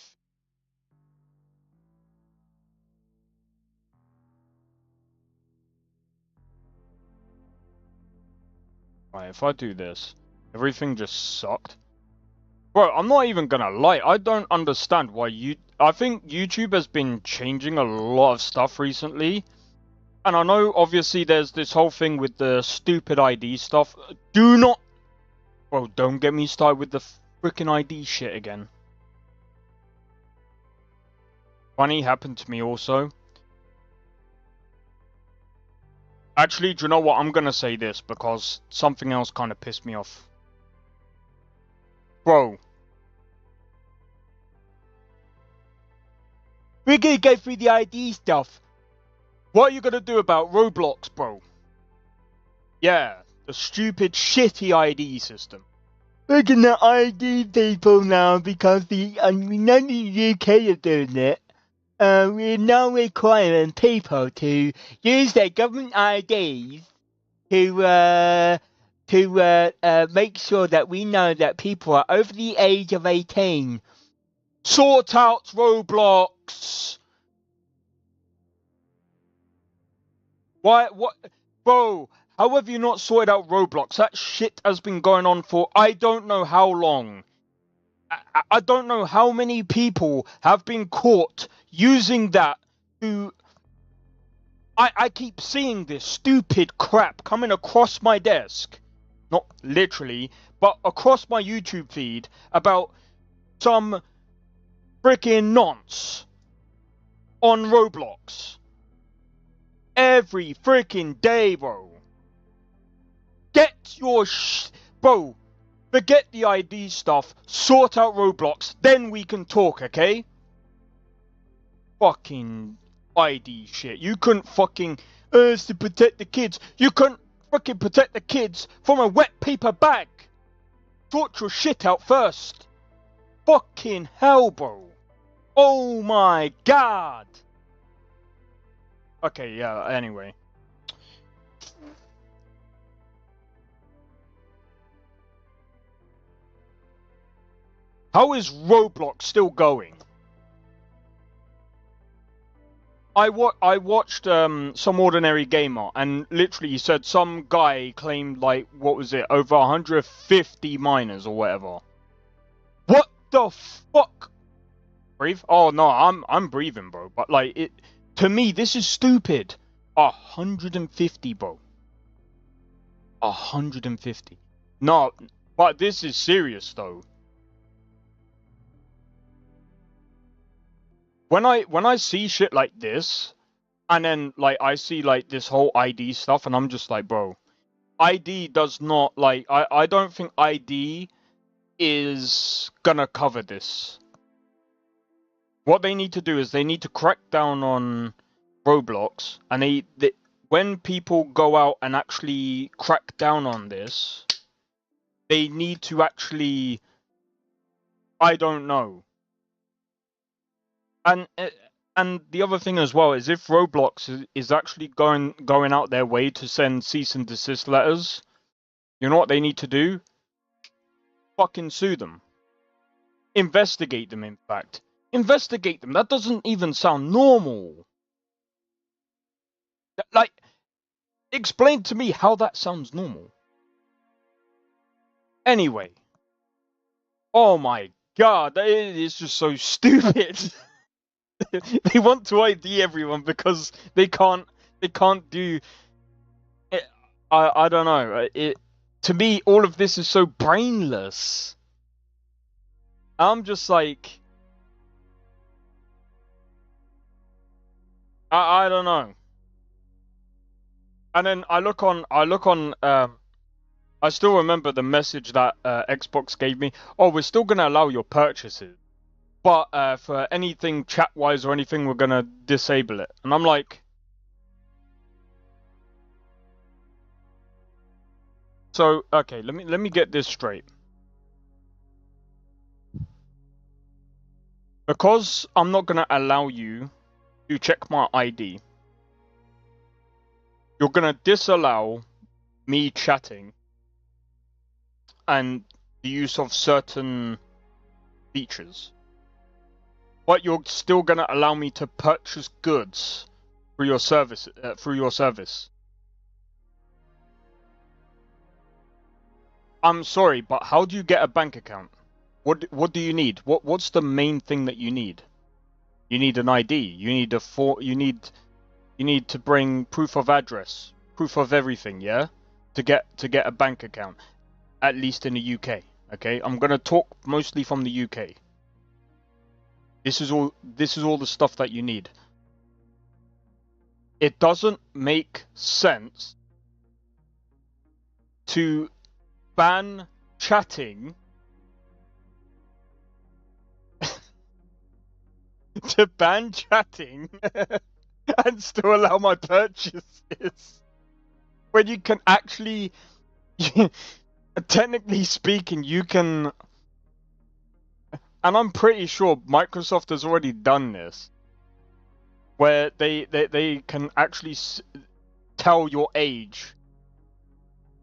Right, if I do this, everything just sucked. Bro, I'm not even gonna lie, I don't understand why I think YouTube has been changing a lot of stuff recently. And I know, obviously, there's this whole thing with the stupid ID stuff. Do not... Bro, don't get me started with the freaking ID shit again. Funny happened to me also. Actually, do you know what? I'm gonna say this because something else kind of pissed me off. Bro. We're gonna go through the ID stuff. What are you gonna do about Roblox, bro? Yeah, the stupid, shitty ID system. We're gonna ID people now because we know the UK are doing it. We're now requiring people to use their government IDs to make sure that we know that people are over the age of 18. Sort out Roblox. Why? What? Bro, how have you not sorted out Roblox? That shit has been going on for I don't know how long. I don't know how many people have been caught using that to... I keep seeing this stupid crap coming across my desk. Not literally, but across my YouTube feed about some freaking nonce on Roblox. Every freaking day, bro. Get your bro, forget the ID stuff, sort out Roblox, then we can talk, okay? Fucking ID shit. You couldn't fucking, it's to protect the kids. You couldn't fucking protect the kids from a wet paper bag. Sort your shit out first. Fucking hell, bro. Oh my god. Okay, yeah, anyway. How is Roblox still going? I watched some ordinary gamer, and literally he said some guy claimed, like, what was it, over 150 miners or whatever. What the fuck? breathe? Oh no, I'm breathing, bro. But like it, to me, this is stupid. 150, bro. 150. No, but this is serious though. When I see shit like this, and then like I see like this whole ID stuff, and I'm just like, bro, ID does not like I don't think ID is gonna cover this. What they need to do is they need to crack down on Roblox, and they when people go out and actually crack down on this, they need to actually, I don't know. And the other thing as well is if Roblox is actually going out their way to send cease and desist letters, you know what they need to do? Fucking sue them. Investigate them, in fact. Investigate them. That doesn't even sound normal. Like, explain to me how that sounds normal. Anyway. Oh my god, it is just so stupid. They want to ID everyone because they can't do it. I don't know. To me, all of this is so brainless. I'm just like, I don't know. And then I look on I still remember the message that Xbox gave me. Oh, we're still gonna allow your purchases, but for anything chat-wise or anything, we're gonna disable it. And I'm like, so okay, let me get this straight. Because I'm not gonna allow you to check my ID, you're gonna disallow me chatting and the use of certain features. But you're still gonna allow me to purchase goods through your service. I'm sorry, but how do you get a bank account? What do you need? What's the main thing that you need? You need an ID. You need to bring proof of address, proof of everything, yeah, to get a bank account, at least in the UK. Okay, I'm gonna talk mostly from the UK. This is all the stuff that you need. It doesn't make sense to ban chatting to ban chatting and still allow my purchases when you can actually technically speaking you can, and I'm pretty sure Microsoft has already done this, where they can actually tell your age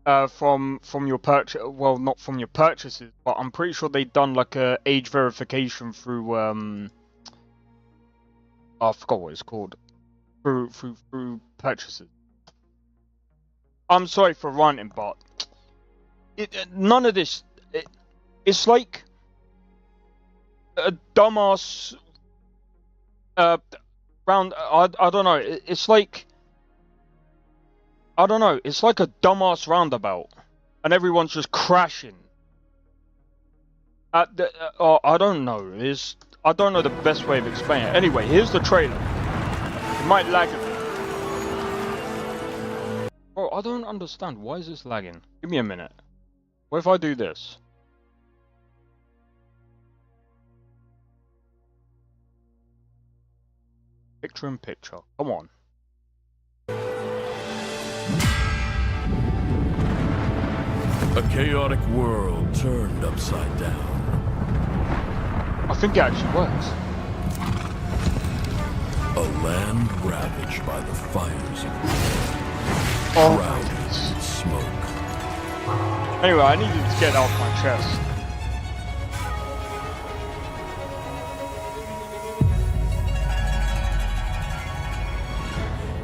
from your purchase. Well, not from your purchases, but I'm pretty sure they've done like a age verification through I forgot what it's called. Through purchases. I'm sorry for ranting, but none of this. It's like a dumbass round. I don't know. It's like, I don't know. It's like a dumbass roundabout, and everyone's just crashing. I don't know. I don't know the best way of explaining it. Anyway, here's the trailer. It might lag a bit. Oh, I don't understand. Why is this lagging? Give me a minute. What if I do this? Picture in picture. Come on. A chaotic world turned upside down. I think it actually works. A land ravaged by the fires of Oh. shrouded in smoke. Anyway, I needed to get it off my chest.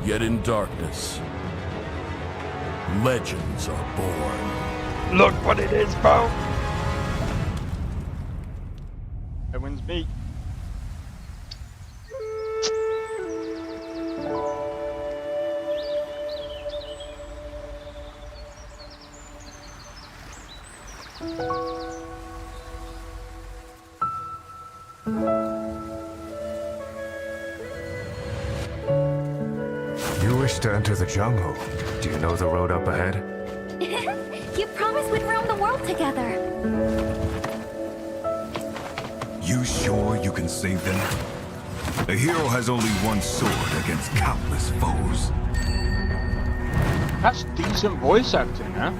Yet in darkness, legends are born. Look what it is, bro. That wins me. You wish to enter the jungle. Do you know the road up ahead? You promised we'd roam the world together. You sure you can save them? A hero has only one sword against countless foes. That's decent voice acting, huh?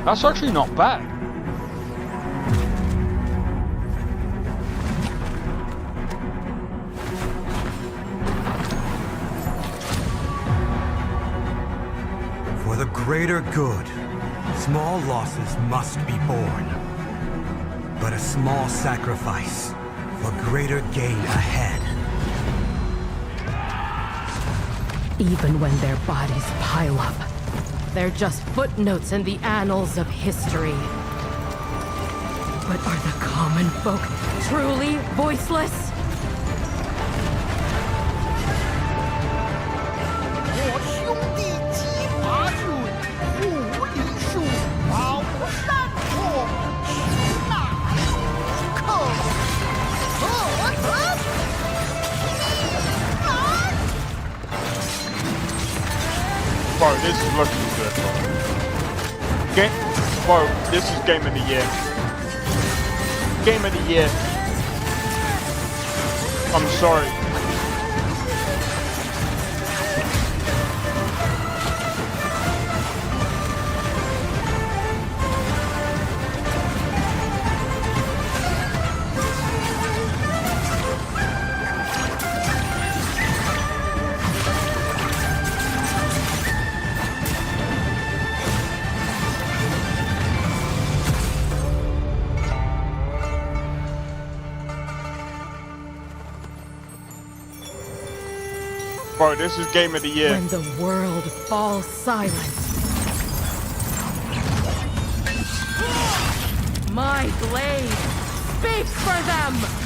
That's actually not bad. For the greater good, small losses must be borne. But a small sacrifice for greater gain ahead. Even when their bodies pile up, they're just footnotes in the annals of history. But are the common folk truly voiceless? Bro, this is looking good, bro. This is game of the year. Game of the year. I'm sorry. Bro, this is game of the year. When the world falls silent, my blade speaks for them!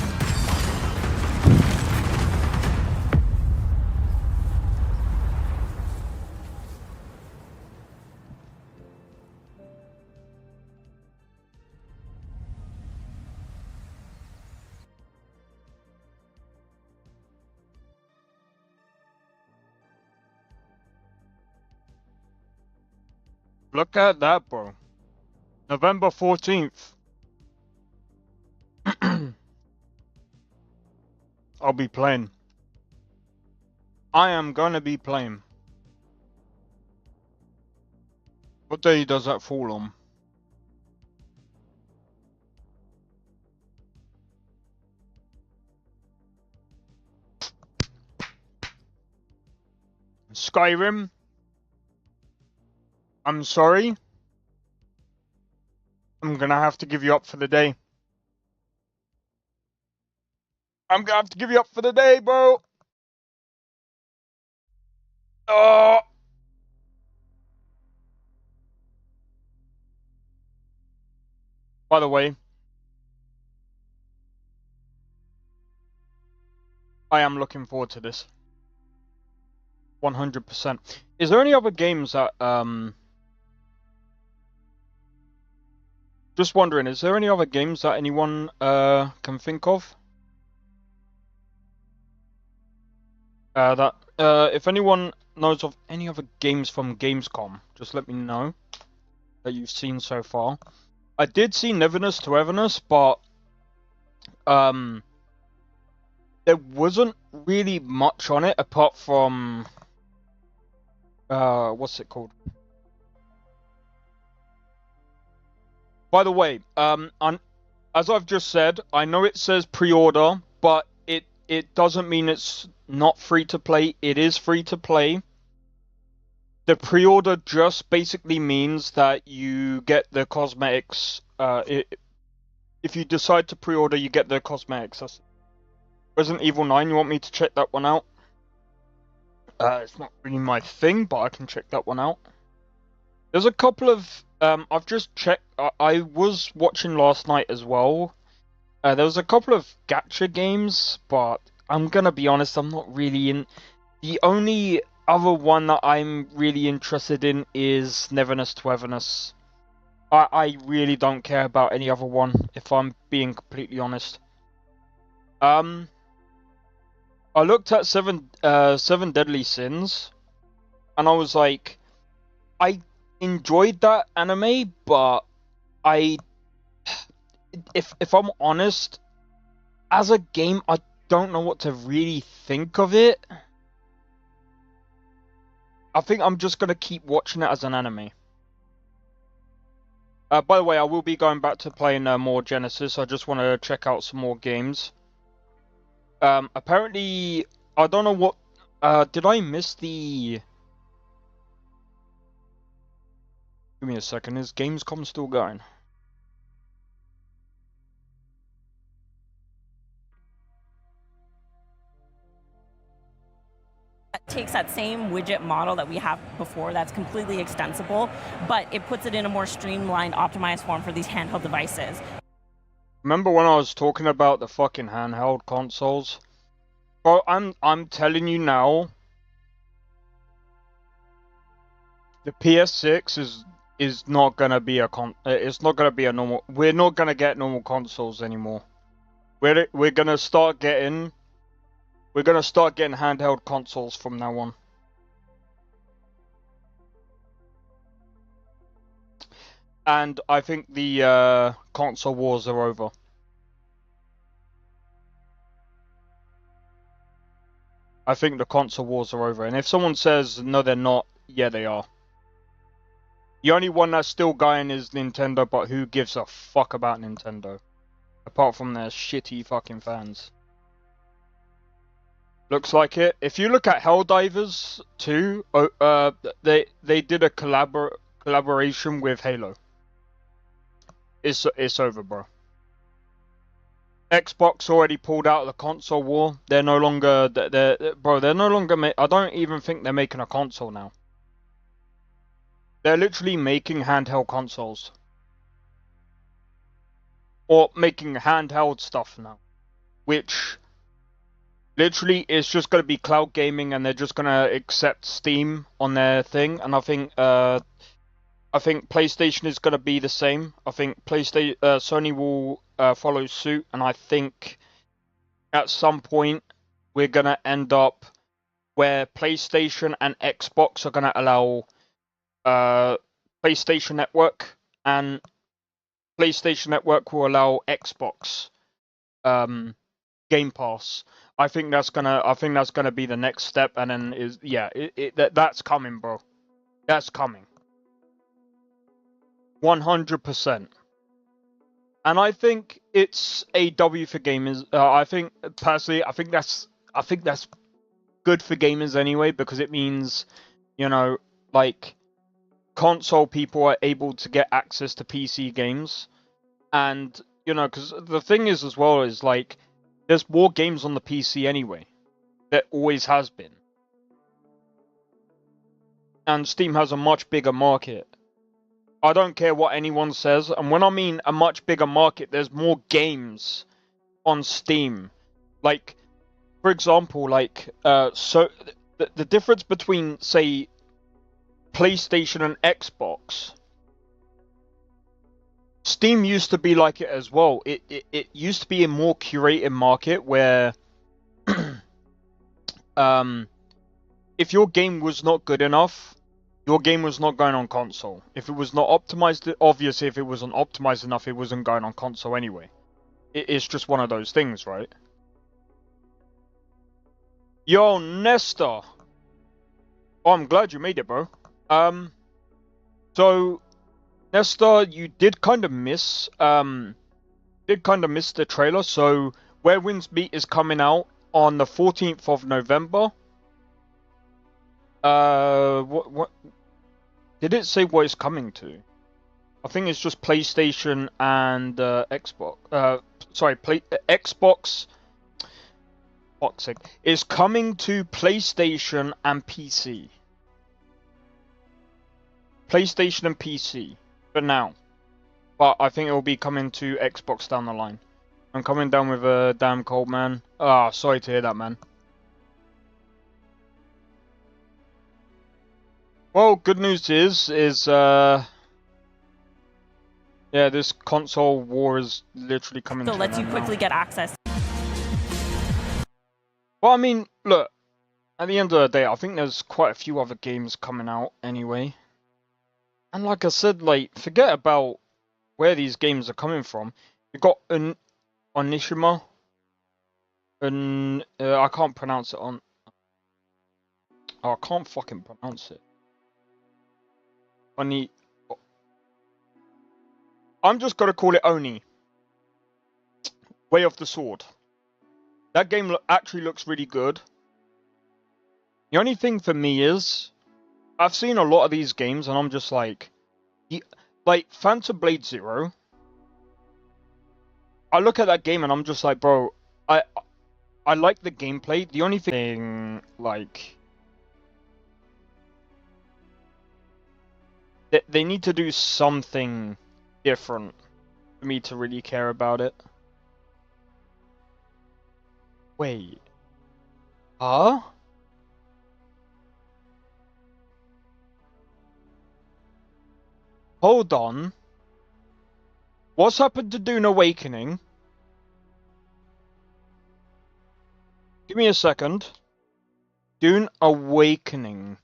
Look at that, bro. November 14th. I'll be playing. I am gonna be playing. What day does that fall on? Skyrim? I'm sorry. I'm gonna have to give you up for the day. I'm gonna have to give you up for the day, bro. Oh. By the way, I am looking forward to this. 100%. Is there any other games that, just wondering, is there any other games that anyone can think of? If anyone knows of any other games from Gamescom, just let me know that you've seen so far. I did see Neverness to Everness, but there wasn't really much on it apart from what's it called? By the way, as I've just said, I know it says pre-order, but it doesn't mean it's not free to play. It is free to play. The pre-order just basically means that you get the cosmetics. If you decide to pre-order, you get the cosmetics. That's Resident Evil 9. You want me to check that one out? It's not really my thing, but I can check that one out. There's a couple of I've just checked. I was watching last night as well. There was a couple of gacha games, but I'm gonna be honest, I'm not really in. The only other one that I'm really interested in is Neverness to Everness. I really don't care about any other one, if I'm being completely honest. I looked at Seven Deadly Sins, and I was like, I enjoyed that anime, but if I'm honest, as a game, I don't know what to really think of it. I think I'm just gonna keep watching it as an anime. By the way, I will be going back to playing more Genesis. I just want to check out some more games. Apparently, I don't know what. Did I miss the? Give me a second. Is Gamescom still going? Takes that same widget model that we have before that's completely extensible, but it puts it in a more streamlined, optimized form for these handheld devices. Remember when I was talking about the fucking handheld consoles? Bro, I'm telling you now, the PS6 is not gonna be it's not gonna be a normal. We're not gonna get normal consoles anymore. We're gonna start getting handheld consoles from now on. And I think the console wars are over. I think the console wars are over. And if someone says no, they're not, yeah, they are. The only one that's still going is Nintendo, but who gives a fuck about Nintendo? Apart from their shitty fucking fans. Looks like it. If you look at Helldivers 2, they did a collaboration with Halo. It's over, bro. Xbox already pulled out of the console war. They're no longer they're no longer I don't even think they're making a console now. They're literally making handheld consoles. Or making handheld stuff now. Which literally is just going to be cloud gaming, and they're just going to accept Steam on their thing. And I think PlayStation is going to be the same. I think Sony will follow suit, and I think at some point we're going to end up where PlayStation and Xbox are going to allow PlayStation Network, and PlayStation Network will allow Xbox Game Pass. I think that's gonna be the next step, and then that's coming, bro. That's coming. 100%. And I think it's a W for gamers. I think personally, I think that's good for gamers anyway, because it means, you know, like, console people are able to get access to PC games, and you know, because the thing is as well is like, there's more games on the PC anyway. There always has been. And Steam has a much bigger market. I don't care what anyone says, and when I mean a much bigger market, there's more games on Steam. Like, for example, like, so the difference between, say, PlayStation and Xbox, Steam used to be like it as well. It used to be a more curated market where if your game was not good enough, your game was not going on console. If it was not optimized, obviously if it wasn't optimized enough, it wasn't going on console anyway. It's just one of those things, right? Yo, Nestor! Oh, I'm glad you made it, bro. So, Nestor, you did kind of miss the trailer. So, Where Winds Meet is coming out on the 14th of November. What did it say what it's coming to? I think it's just PlayStation and Xbox. Xbox. Fuck's sake. Is coming to PlayStation and PC. PlayStation and PC for now, but I think it will be coming to Xbox down the line. I'm coming down with a damn cold, man. Ah, sorry to hear that, man. Well, good news is Yeah, this console war is literally coming So to it lets an you end now. quickly get access. Well, I mean, look, at the end of the day, I think there's quite a few other games coming out anyway. And like I said, like, forget about where these games are coming from. You've got Onishima, and I can't pronounce it on. Oh, I can't fucking pronounce it. I'm just gonna call it Oni. Way of the Sword. That game actually looks really good. The only thing for me is, I've seen a lot of these games and I'm just like Phantom Blade Zero. I look at that game and I'm just like, bro, I like the gameplay. The only thing, like, they need to do something different for me to really care about it. Wait. Huh? Hold on. What's happened to Dune Awakening? Give me a second. Dune Awakening.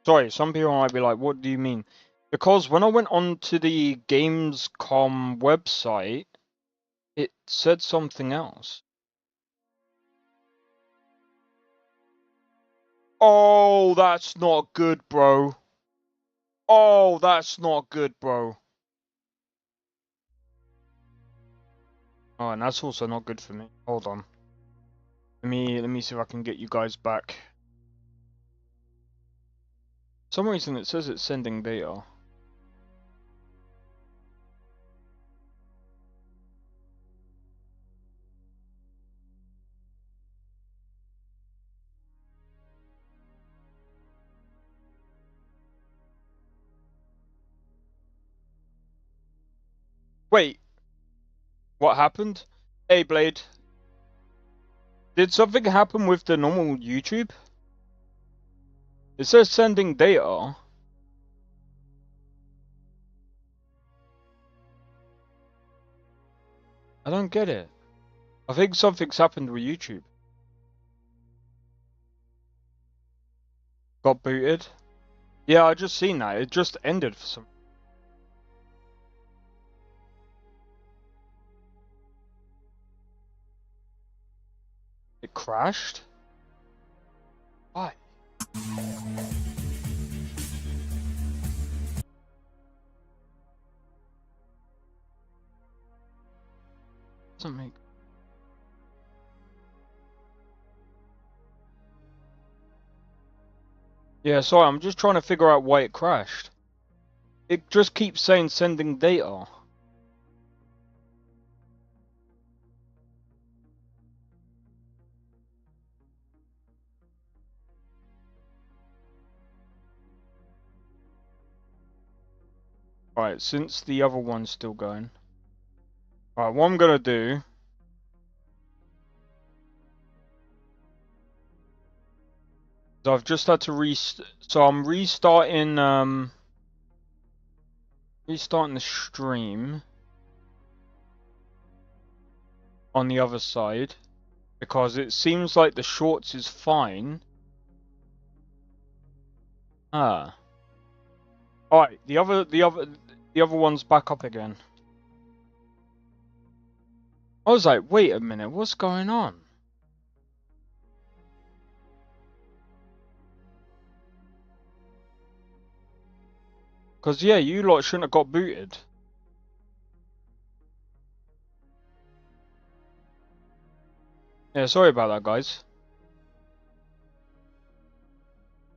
Sorry, some people might be like, what do you mean? Because when I went on to the Gamescom website, it said something else. Oh, that's not good, bro. Oh, that's not good, bro. Oh, and that's also not good for me. Hold on. Let me see if I can get you guys back. For some reason it says it's sending data. Wait. What happened? Hey, Blade. Did something happen with the normal YouTube? It says sending data. I don't get it. I think something's happened with YouTube. Got booted? Yeah, I just seen that. It just ended for some. It crashed? Why? Doesn't make. Yeah, sorry, I'm just trying to figure out why it crashed. It just keeps saying sending data. Alright, since the other one's still going. Alright, what I'm gonna do. So I've just had to so I'm restarting the stream on the other side because it seems like the shorts is fine. Ah. Alright, the other one's back up again. I was like, wait a minute, what's going on? Because, yeah, you lot shouldn't have got booted. Yeah, sorry about that, guys.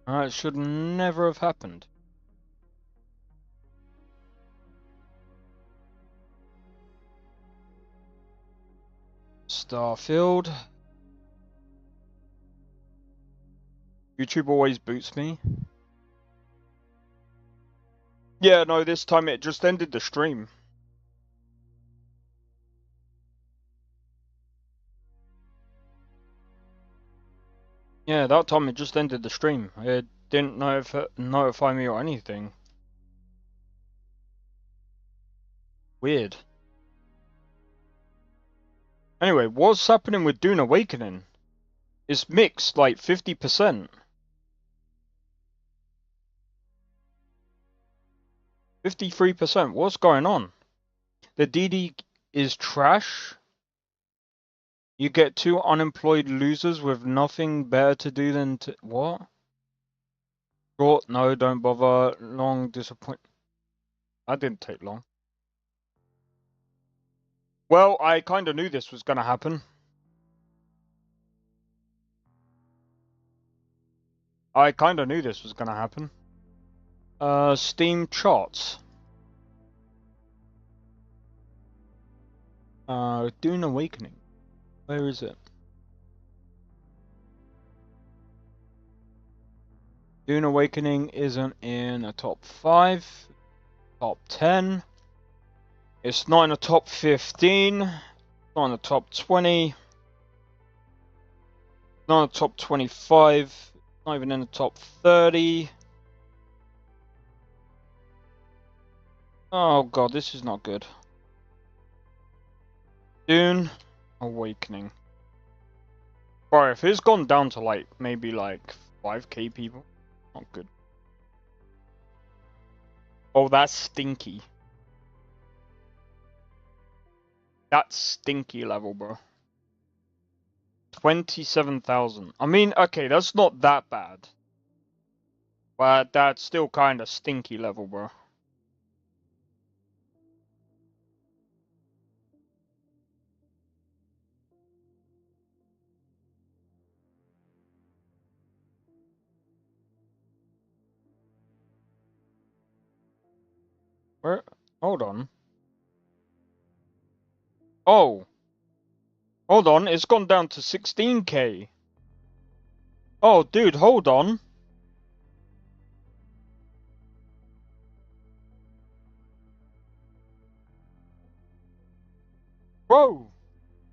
It should never have happened. Starfield. YouTube always boots me. Yeah, no, this time it just ended the stream. Yeah, that time it just ended the stream. It didn't notify me or anything. Weird. Anyway, what's happening with Dune Awakening? It's mixed, like 50%. 53%. What's going on? The DD is trash. You get 2 unemployed losers with nothing better to do than to... What? Short, no, don't bother. Long, disappoint... That didn't take long. Well, I kind of knew this was going to happen. I kind of knew this was going to happen. Steam charts. Dune Awakening. Where is it? Dune Awakening isn't in a top 5, top 10. It's not in the top 15. Not in the top 20. Not in the top 25. Not even in the top 30. Oh god, this is not good. Dune Awakening. Alright, if it's gone down to like maybe like 5k people, not good. Oh, that's stinky. That's stinky level, bro. 27,000. I mean, okay, that's not that bad. But that's still kind of stinky level, bro. Where? Hold on. Oh. Hold on, it's gone down to 16k. Oh, dude, hold on. Bro,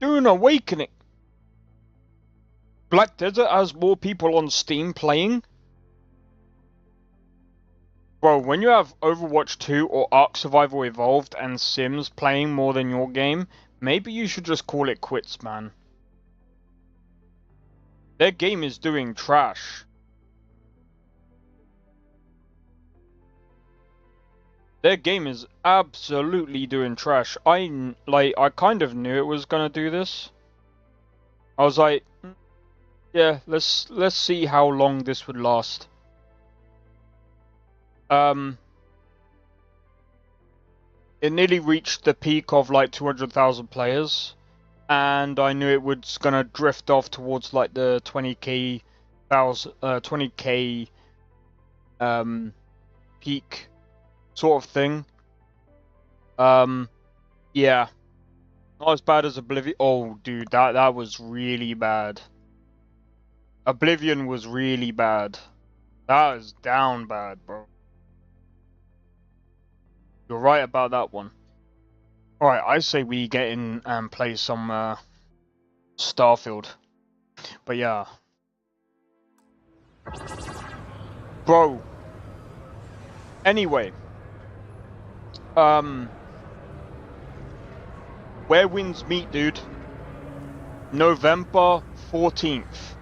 Dune Awakening. Black Desert has more people on Steam playing. Bro, when you have Overwatch 2 or Ark Survival Evolved and Sims playing more than your game, maybe you should just call it quits, man. Their game is doing trash. Their game is absolutely doing trash. I kind of knew it was gonna do this. I was like, yeah, let's see how long this would last. It nearly reached the peak of like 200,000 players, and I knew it was gonna drift off towards like the 20k peak sort of thing. Yeah, not as bad as Oblivion. Oh, dude, that was really bad. Oblivion was really bad. That is down bad, bro. You're right about that one. Alright, I say we get in and play some Starfield. But yeah. Bro. Anyway. Where winds meet, dude. November 14th.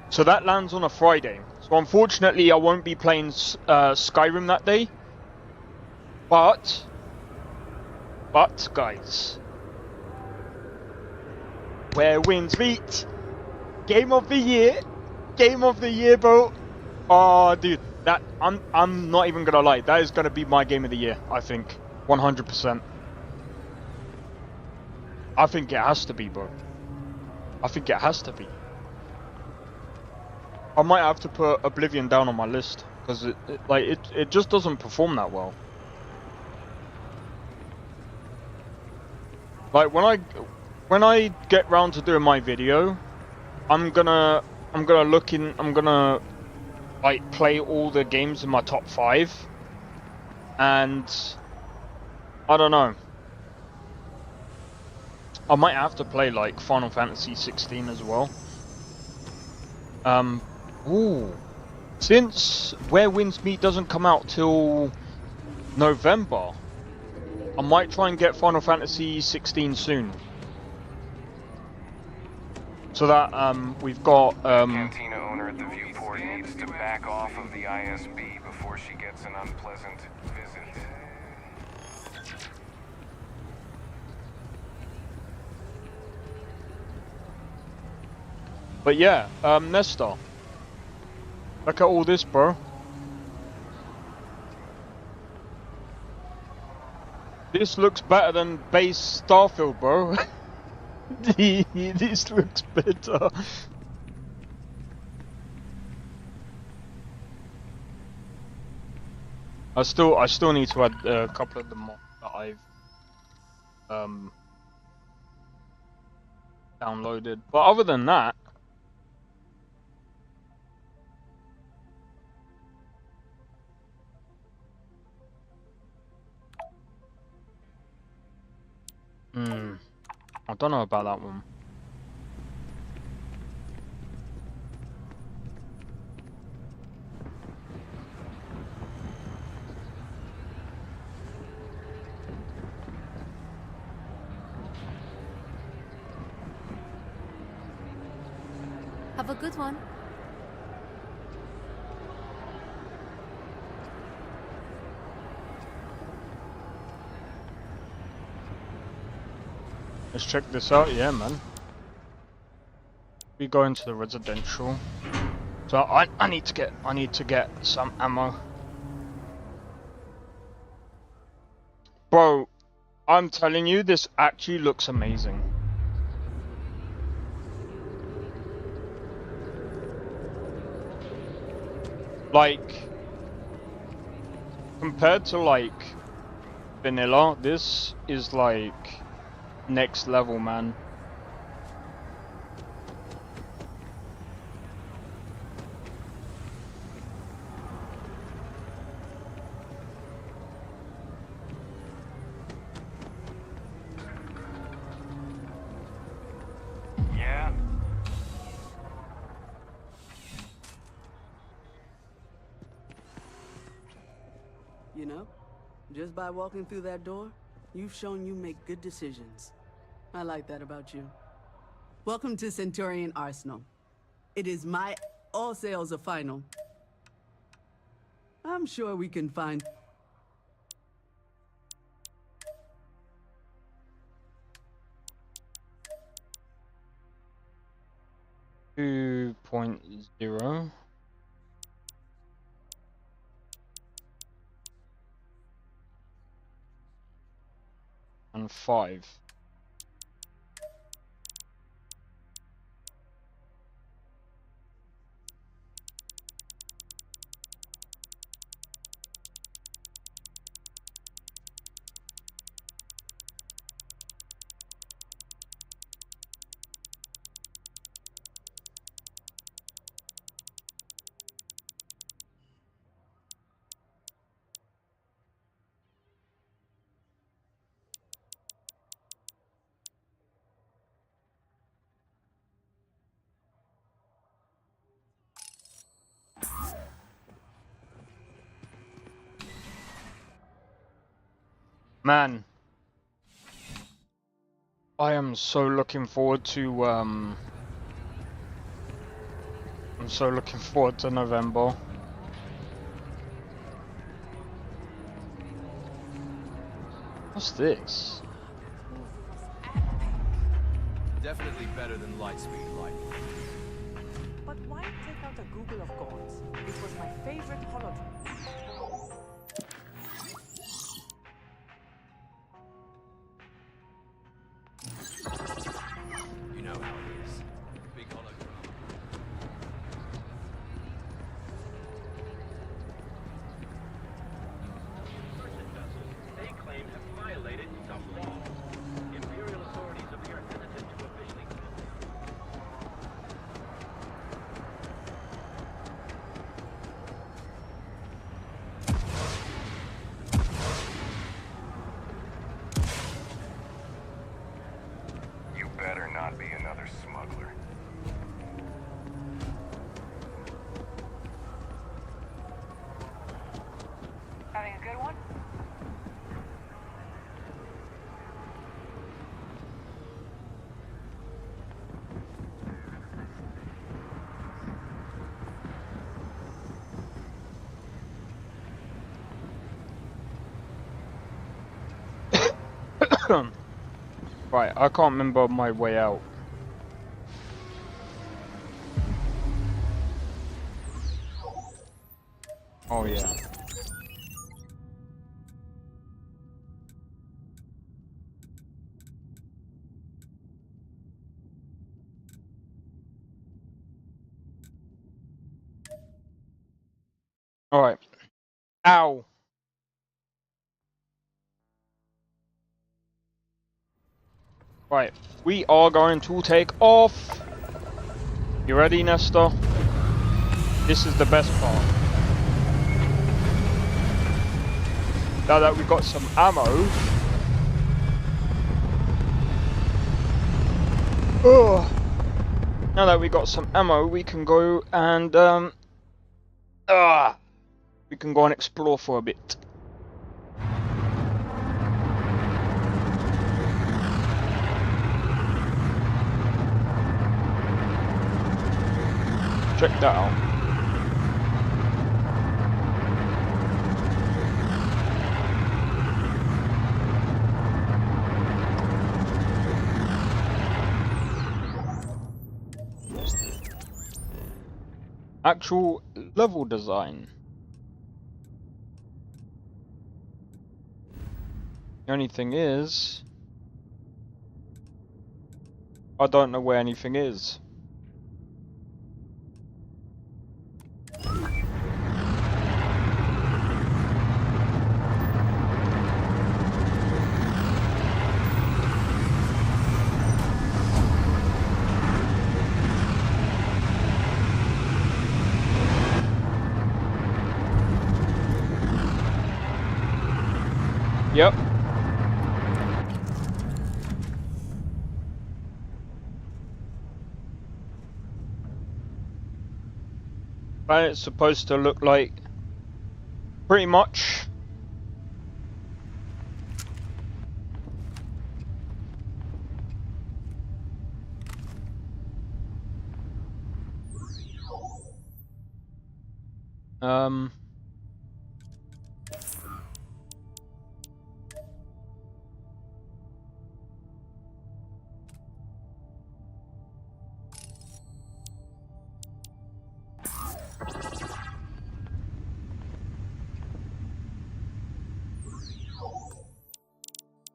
So that lands on a Friday. So unfortunately I won't be playing Skyrim that day. But guys, where winds meet, game of the year, bro. Oh, dude, that I'm not even gonna lie, that is gonna be my game of the year. I think 100%. I think it has to be, bro. I think it has to be. I might have to put Oblivion down on my list because it just doesn't perform that well. Like when I get round to doing my video, I'm gonna like play all the games in my top 5, and I don't know. I might have to play like Final Fantasy 16 as well. Ooh. Since Where Winds Meet doesn't come out till November, I might try and get Final Fantasy 16 soon. So that we've got Cantina owner at the viewport needs to back off of the ISB before she gets an unpleasant visit. But yeah, Nestor. Look at all this, bro. This looks better than base Starfield, bro. This looks better. I still need to add a couple of the mods that I've downloaded. But other than that, I don't know about that one. Have a good one. Let's check this out. Yeah, man. We go into the residential. So I need to get some ammo. Bro, I'm telling you, this actually looks amazing. Like, compared to like vanilla, this is like next level, man. Yeah? You know, just by walking through that door, you've shown you make good decisions. I like that about you. Welcome to Centurion Arsenal. It is my... all sales are final. I'm sure we can find... 2.0 and 5. Man, I am so looking forward to I'm so looking forward to November. What's this? Definitely better than Lightspeed Light. But why take out a Google of gods? It was my favorite hologram. You know how it is. Big hologram. They claim have violated some law. Imperial authorities appear hesitant to officially... You better not be another smuggler. Right, I can't remember my way out. Oh yeah. Alright. Ow! Right, we are going to take off! You ready, Nestor? This is the best part. Now that we've got some ammo... Ugh. Now that we got some ammo, we can go and we can go and explore for a bit. Check that out. Actual level design. The only thing is, I don't know where anything is. Yep. And it's supposed to look like pretty much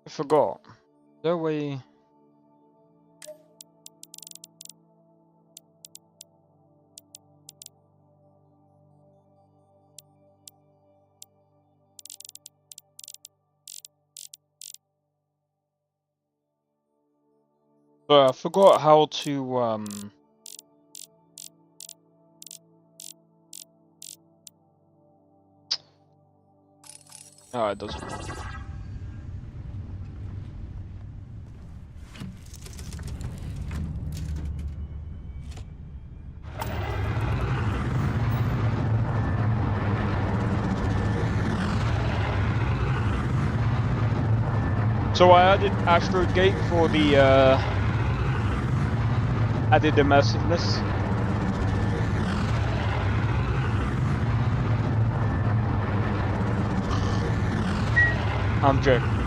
I forgot. Is there a way? I forgot how to oh, it doesn't. So I added Astro Gate for the added immersiveness. I'm joking.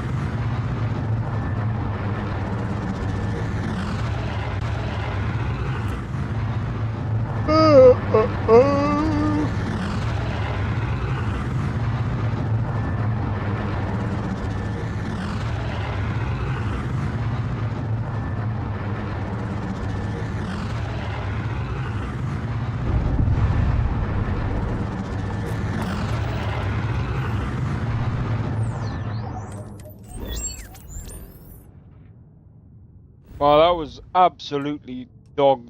Well, that was absolutely dog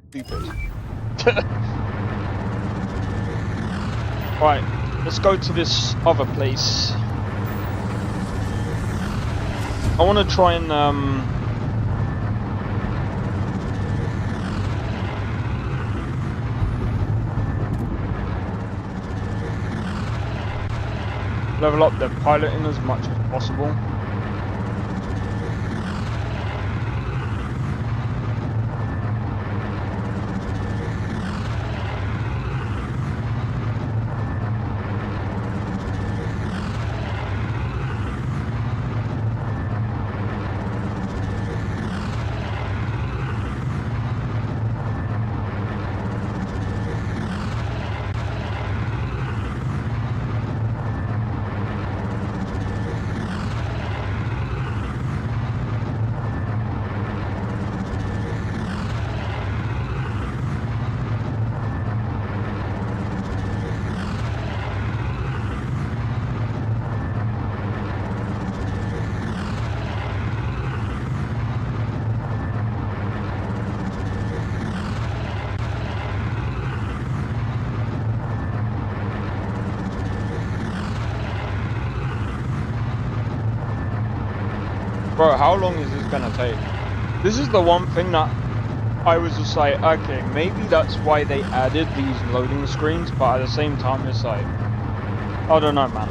stupid. Right, let's go to this other place. I want to try and level up the piloting as much as possible. Bro, how long is this gonna take? This is the one thing that I was just like, okay, maybe that's why they added these loading screens, but at the same time it's like, I don't know, man.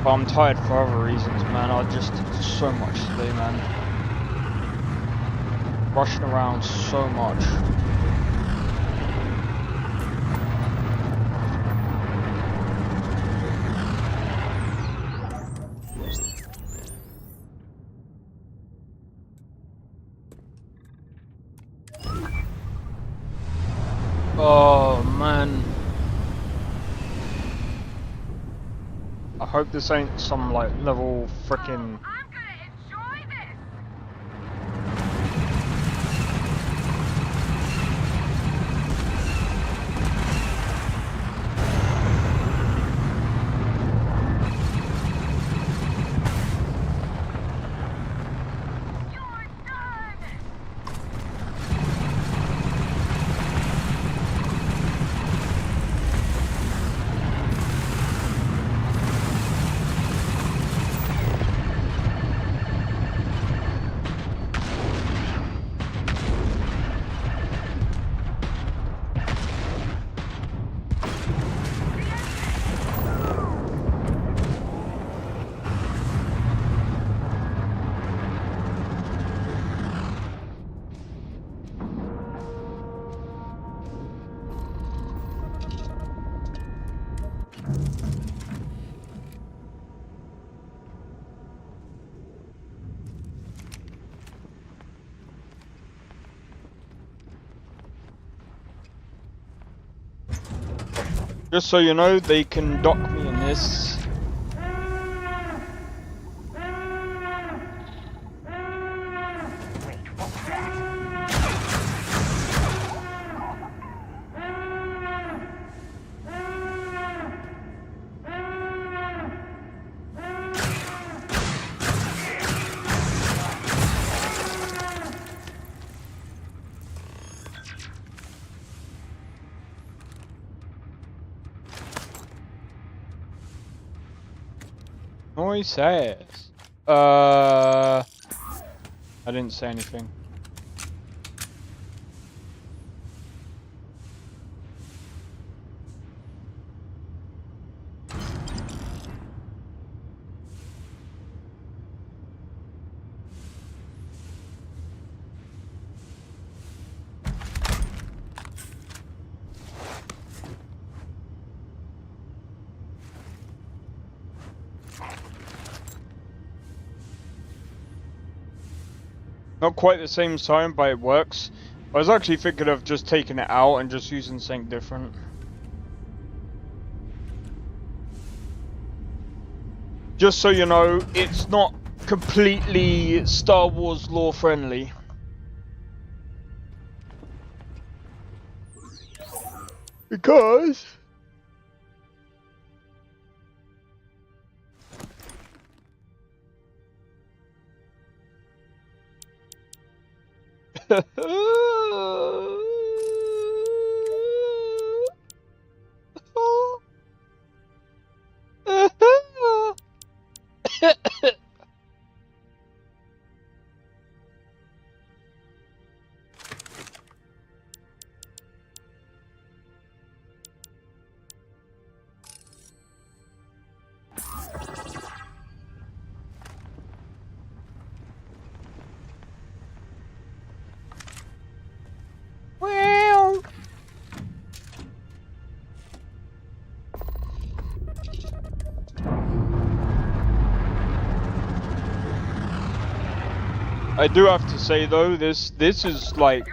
But I'm tired for other reasons, man. I just did so much today, man. Rushing around so much. Oh, man. I hope this ain't some, like, level frickin'... Just so you know, they can dock me in this. Noise says. I didn't say anything. Not quite the same time, but it works. I was actually thinking of just taking it out and just using something different. Just so you know, it's not completely Star Wars lore friendly. Because... I do have to say though, this is like...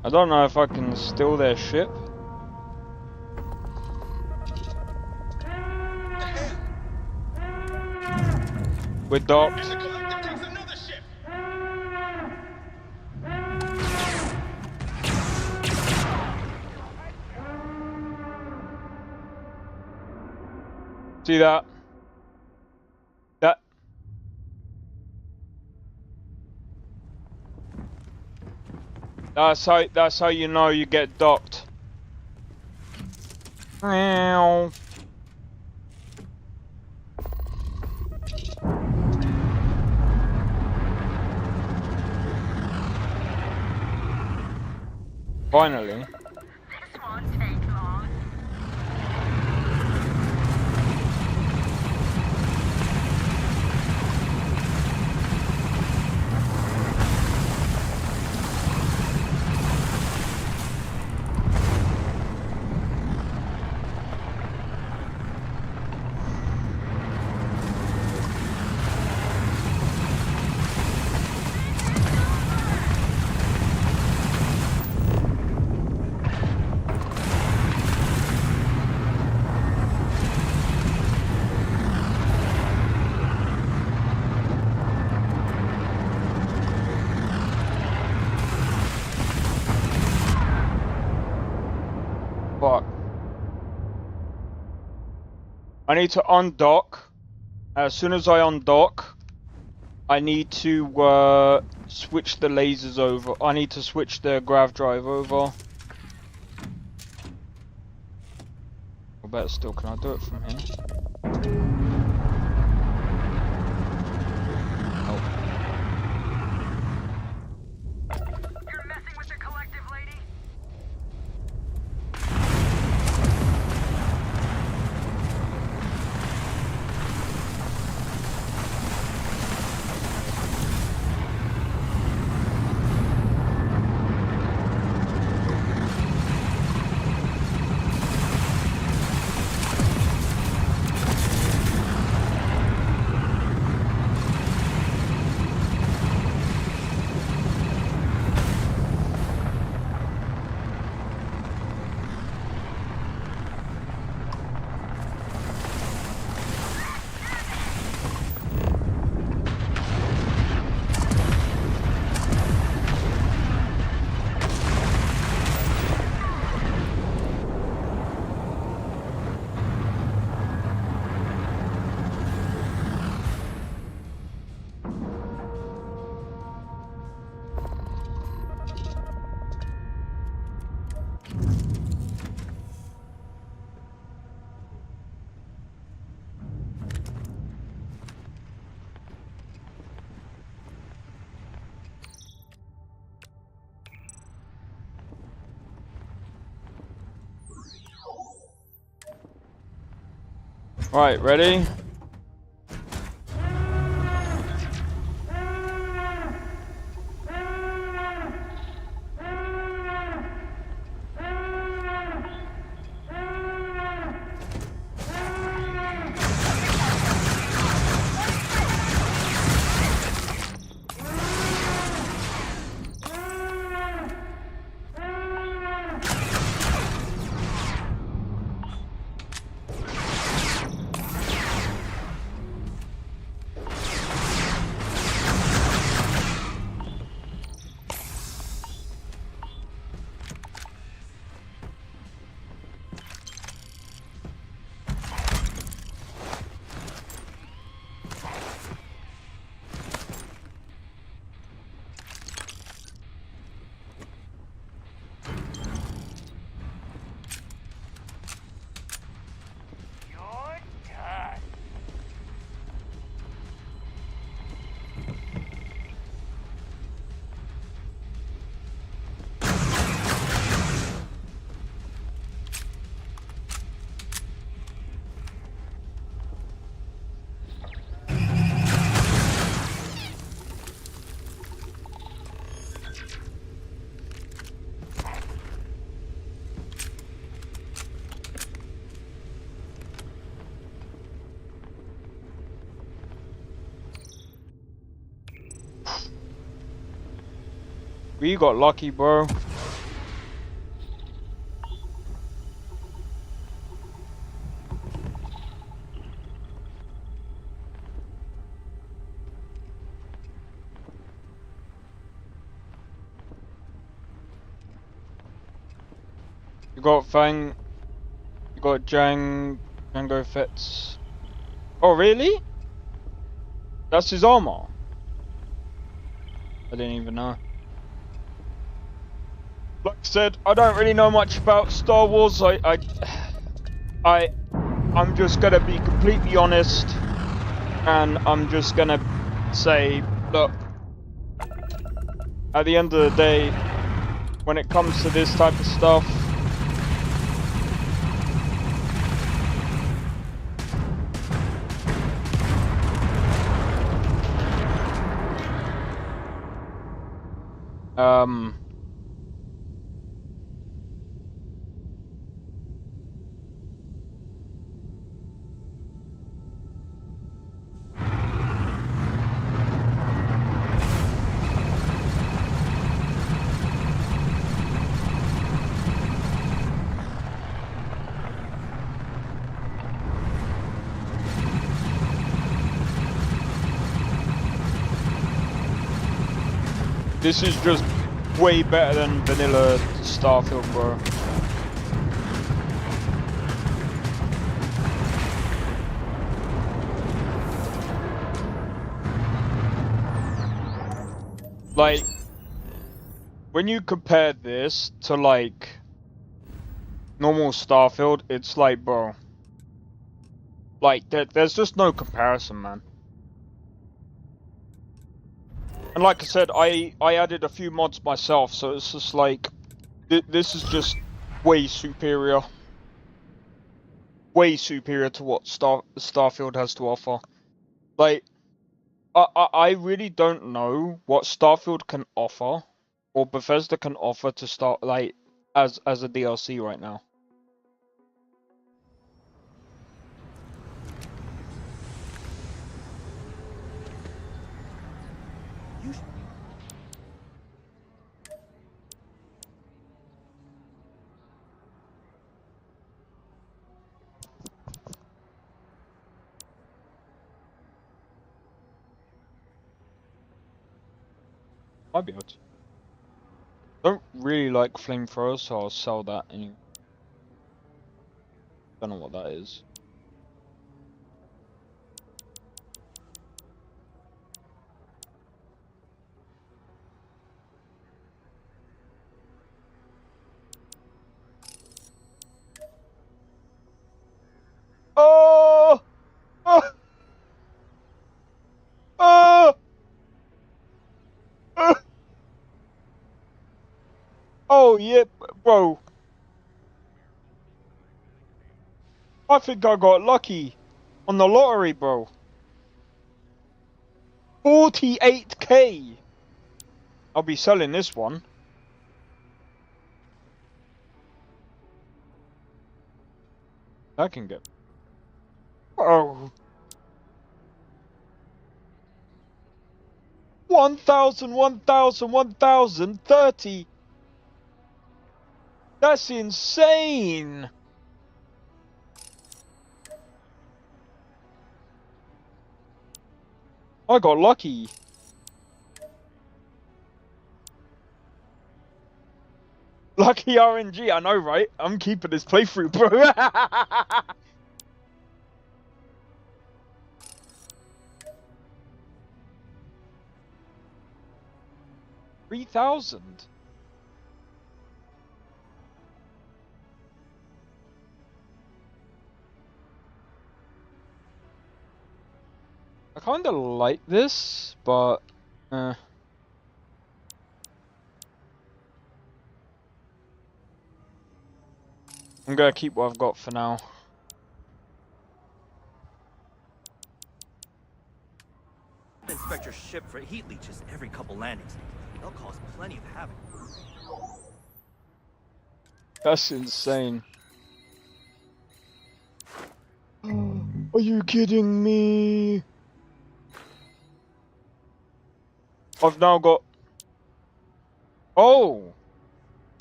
I don't know if I can steal their ship. We're docked. See that? That's how you know you get docked. Meow. Finally. Fuck. I need to undock. As soon as I undock, I need to switch the lasers over. I need to switch the grav drive over. Or better still, can I do it from here? Oh. Right, ready? We got lucky, bro. You got Fang. You got Django Fett's. Oh, really? That's his armor? I didn't even know. Like I said, I don't really know much about Star Wars. I'm just gonna be completely honest, and I'm just gonna say, look, at the end of the day, when it comes to this type of stuff, this is just way better than vanilla Starfield, bro. Like, when you compare this to, like, normal Starfield, it's like, bro, like, there's just no comparison, man. And like I said, I added a few mods myself, so it's just like, this is just way superior. Way superior to what Starfield has to offer. Like, I really don't know what Starfield can offer, or Bethesda can offer to start, like, as a DLC right now. Might be able to. Don't really like flamethrowers, so I'll sell that anyway. Don't know what that is. Oh! Oh! Oh! Oh! Oh, yeah, bro. I think I got lucky on the lottery, bro. 48k. I'll be selling this one. I can get. Oh. 1,000, 1,000, 1,000, 30. That's insane. I got lucky. Lucky RNG, I know, right? I'm keeping this playthrough, bro. 3,000. I kind of like this, but I'm gonna keep what I've got for now. Inspect your ship for heat leeches every couple landings. They'll cause plenty of havoc. That's insane. Are you kidding me? I've now got... Oh!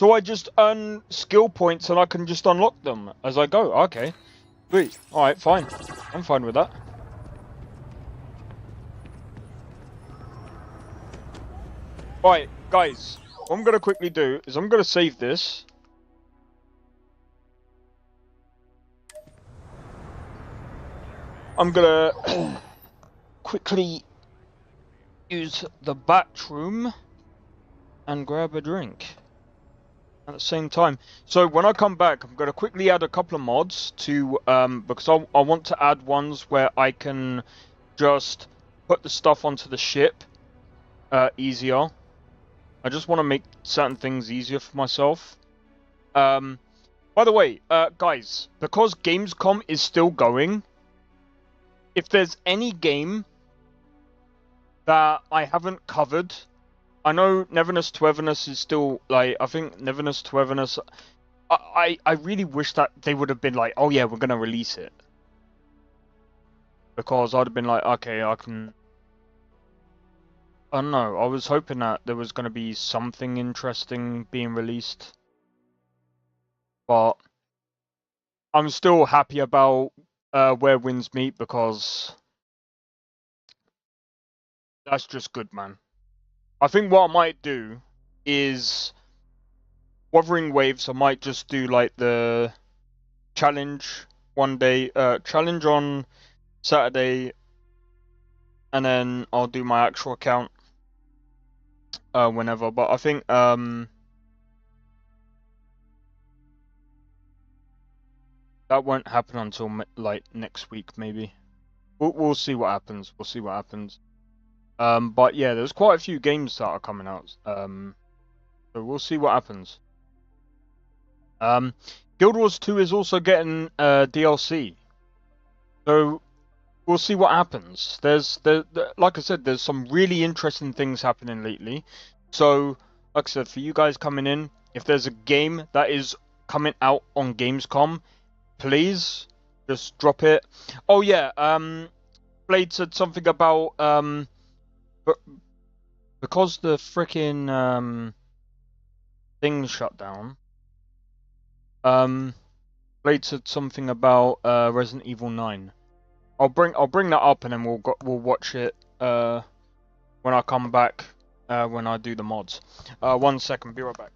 So I just earn skill points and I can just unlock them as I go. Okay. Sweet. Alright, fine. I'm fine with that. Alright, guys. What I'm going to quickly do is I'm going to save this. I'm gonna quickly use the bathroom and grab a drink at the same time. So when I come back, I'm gonna quickly add a couple of mods to because I want to add ones where I can just put the stuff onto the ship easier. I just want to make certain things easier for myself. By the way, guys, because Gamescom is still going, if there's any game that I haven't covered, I know Nevernus to Evernus is still, like, I think Nevernus to Evernus, I really wish that they would have been like, oh yeah, we're going to release it. Because I'd have been like, okay, I don't know, I was hoping that there was going to be something interesting being released. But I'm still happy about Where Winds Meet because that's just good, man. I think what I might do is Wuthering Waves. I might just do like the challenge one day, challenge on Saturday, and then I'll do my actual account whenever. But I think that won't happen until like next week, maybe. We'll see what happens. We'll see what happens. But yeah, there's quite a few games that are coming out. So we'll see what happens. Guild Wars 2 is also getting DLC. So we'll see what happens. Like I said, there's some really interesting things happening lately. So, like I said, for you guys coming in, if there's a game that is coming out on Gamescom, please just drop it. Oh yeah, Blade said something about because the freaking thing shut down. Blade said something about Resident Evil 9. I'll bring that up and then we'll watch it when I come back when I do the mods. 1 second, be right back.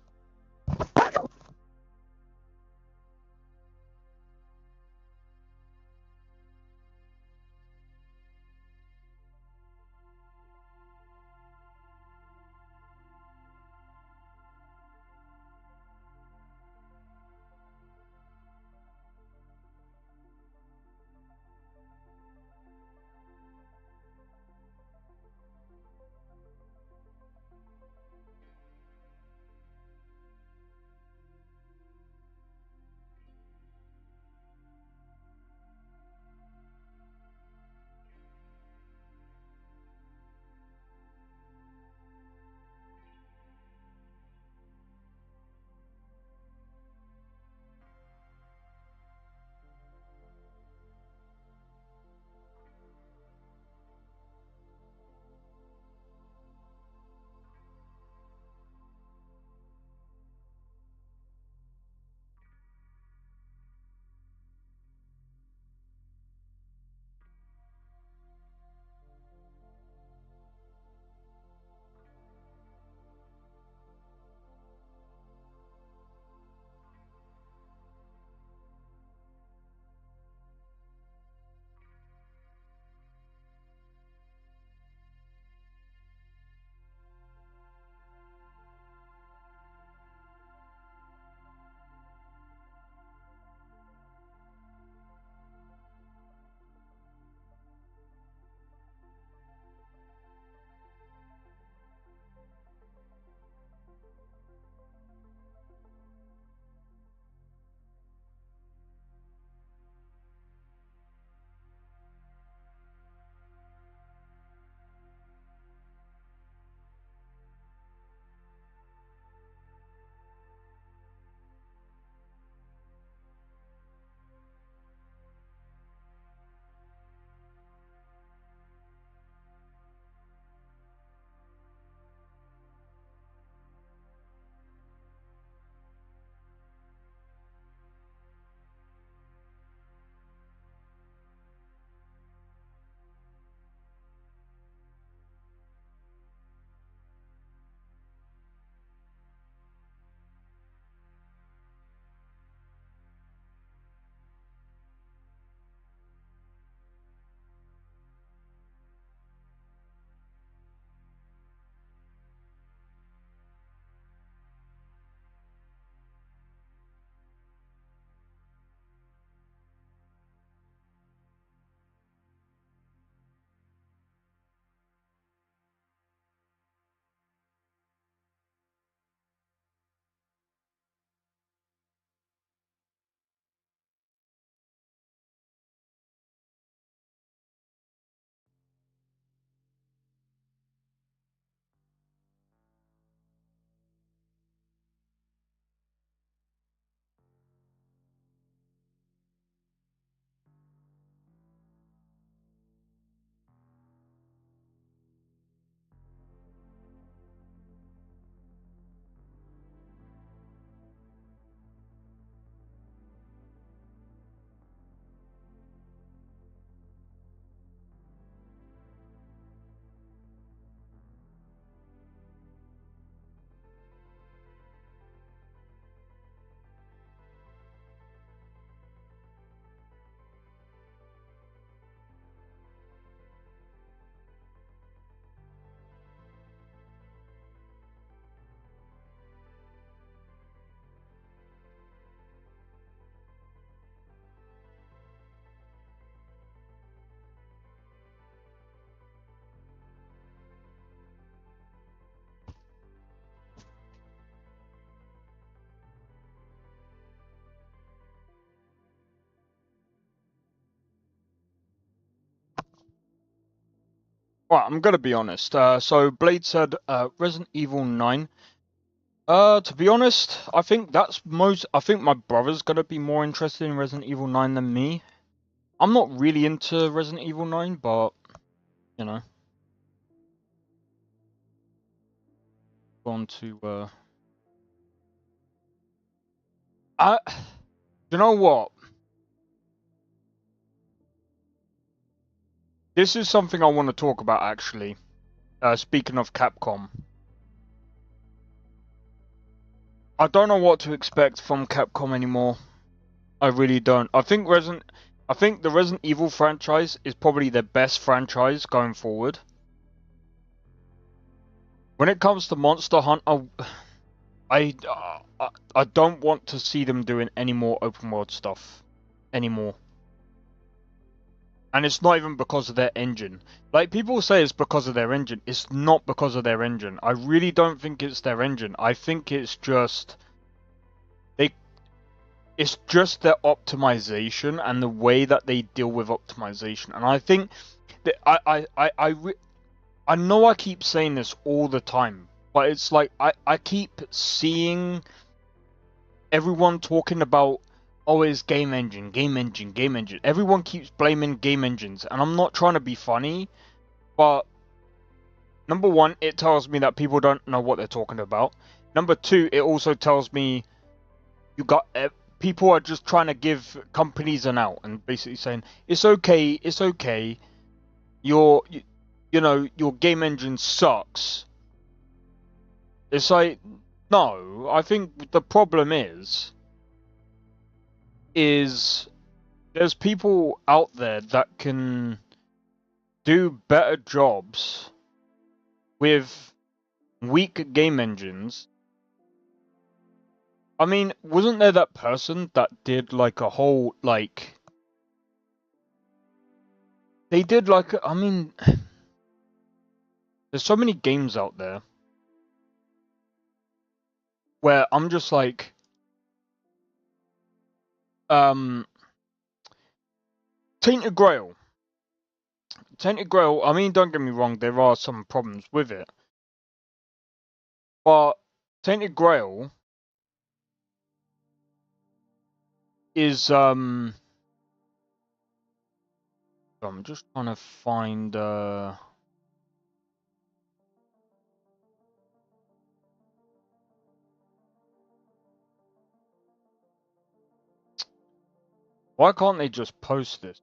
Well, I'm gonna be honest. So Blade said Resident Evil 9. To be honest, I think I think my brother's gonna be more interested in Resident Evil 9 than me. I'm not really into Resident Evil 9, but you know. Gone to you know what? This is something I want to talk about actually. Speaking of Capcom. I don't know what to expect from Capcom anymore. I really don't. I think the Resident Evil franchise is probably their best franchise going forward. When it comes to Monster Hunter, I don't want to see them doing any more open world stuff anymore. And it's not even because of their engine. Like, people say it's because of their engine. It's not because of their engine. I really don't think it's their engine. I think it's just it's just their optimization and the way that they deal with optimization. And I think that I know I keep saying this all the time, but it's like I keep seeing everyone talking about, oh, it's game engine, game engine, game engine. Everyone keeps blaming game engines, and I'm not trying to be funny, but number one, it tells me that people don't know what they're talking about. Number two, it also tells me people are just trying to give companies an out and basically saying, it's okay, your game engine sucks. It's like, no, I think the problem is there's people out there that can do better jobs with weak game engines. I mean, wasn't there that person that did like a whole, like, they did like, I mean, there's so many games out there where I'm just like, Tainted Grail, I mean, don't get me wrong, there are some problems with it, but Tainted Grail is, I'm just trying to find, why can't they just post this?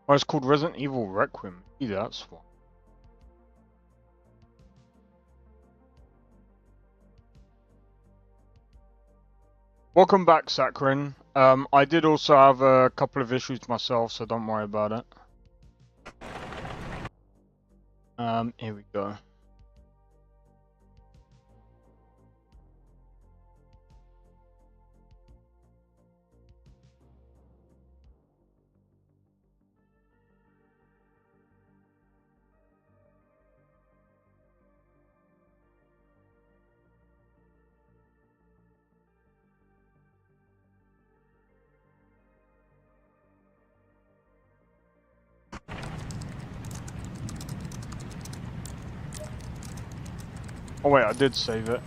Oh, it's called Resident Evil Requiem. Either that's what. Welcome back, Sakharin. I did also have a couple of issues myself, so don't worry about it. Here we go. Oh wait, I did save it.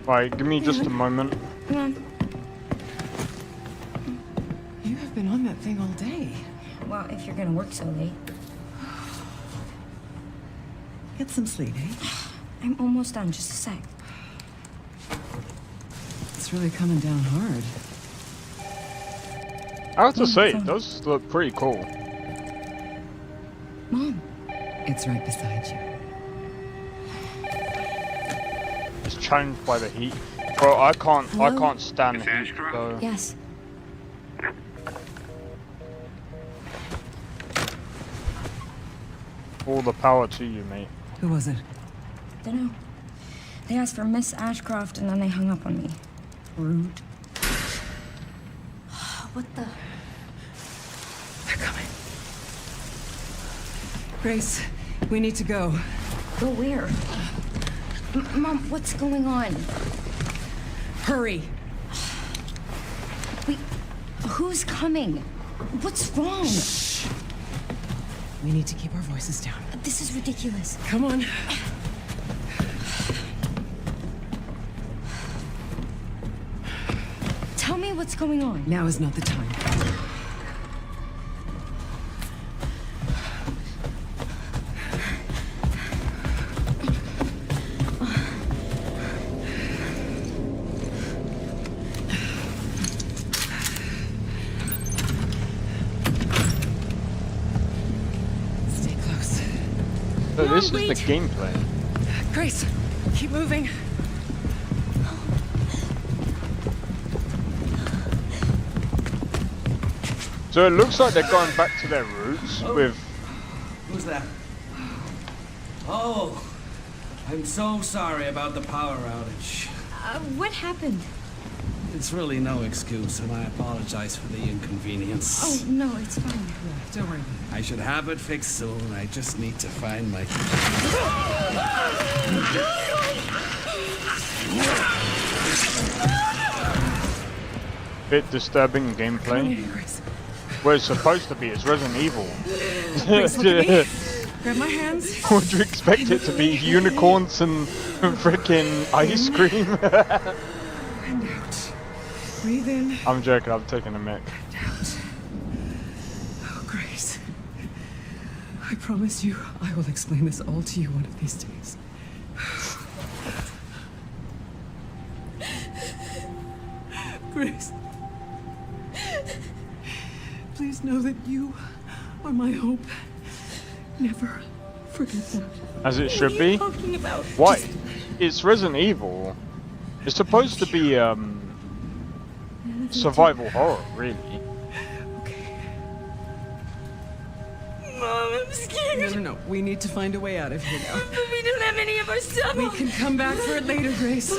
Right, give me just a moment. Come on. You have been on that thing all day. Well, if you're gonna work so late. Get some sleep, eh? I'm almost done, just a sec. It's really coming down hard. I have to say, it does look pretty cool. Mom. It's right beside you. It's challenged by the heat. Bro, I can't stand the heat, so... Yes. All the power to you, mate. Who was it? Dunno. They asked for Miss Ashcroft and then they hung up on me. Rude. What the? They're coming. Grace, we need to go. Go where? Mom, what's going on? Hurry. Wait, who's coming? What's wrong? Shh. We need to keep our voices down. This is ridiculous. Come on. Tell me what's going on. Now is not the time. Stay close. So this is the gameplay. Grace, keep moving. So it looks like they're going back to their roots with... Who's that? Oh, I'm so sorry about the power outage. What happened? It's really no excuse, and I apologize for the inconvenience. Oh, no, it's fine. Don't worry. I should have it fixed soon. I just need to find my... Bit disturbing gameplay. Where it's supposed to be, it's Resident Evil. Grace, look at me. Grab my hands. Would you expect it to be unicorns and freaking ice cream? And out. Breathe in. I'm joking, I'm taking a mic. And out. Oh, Grace. I promise you, I will explain this all to you one of these days. Grace. Please know that you are my hope. Never forget that. As it should be. What are you talking about? Why? It's Resident Evil. It's supposed to be survival horror, really. Mom, I'm scared. No. We need to find a way out of here now. But we don't have any of our stuff. We can come back for it later, Grace.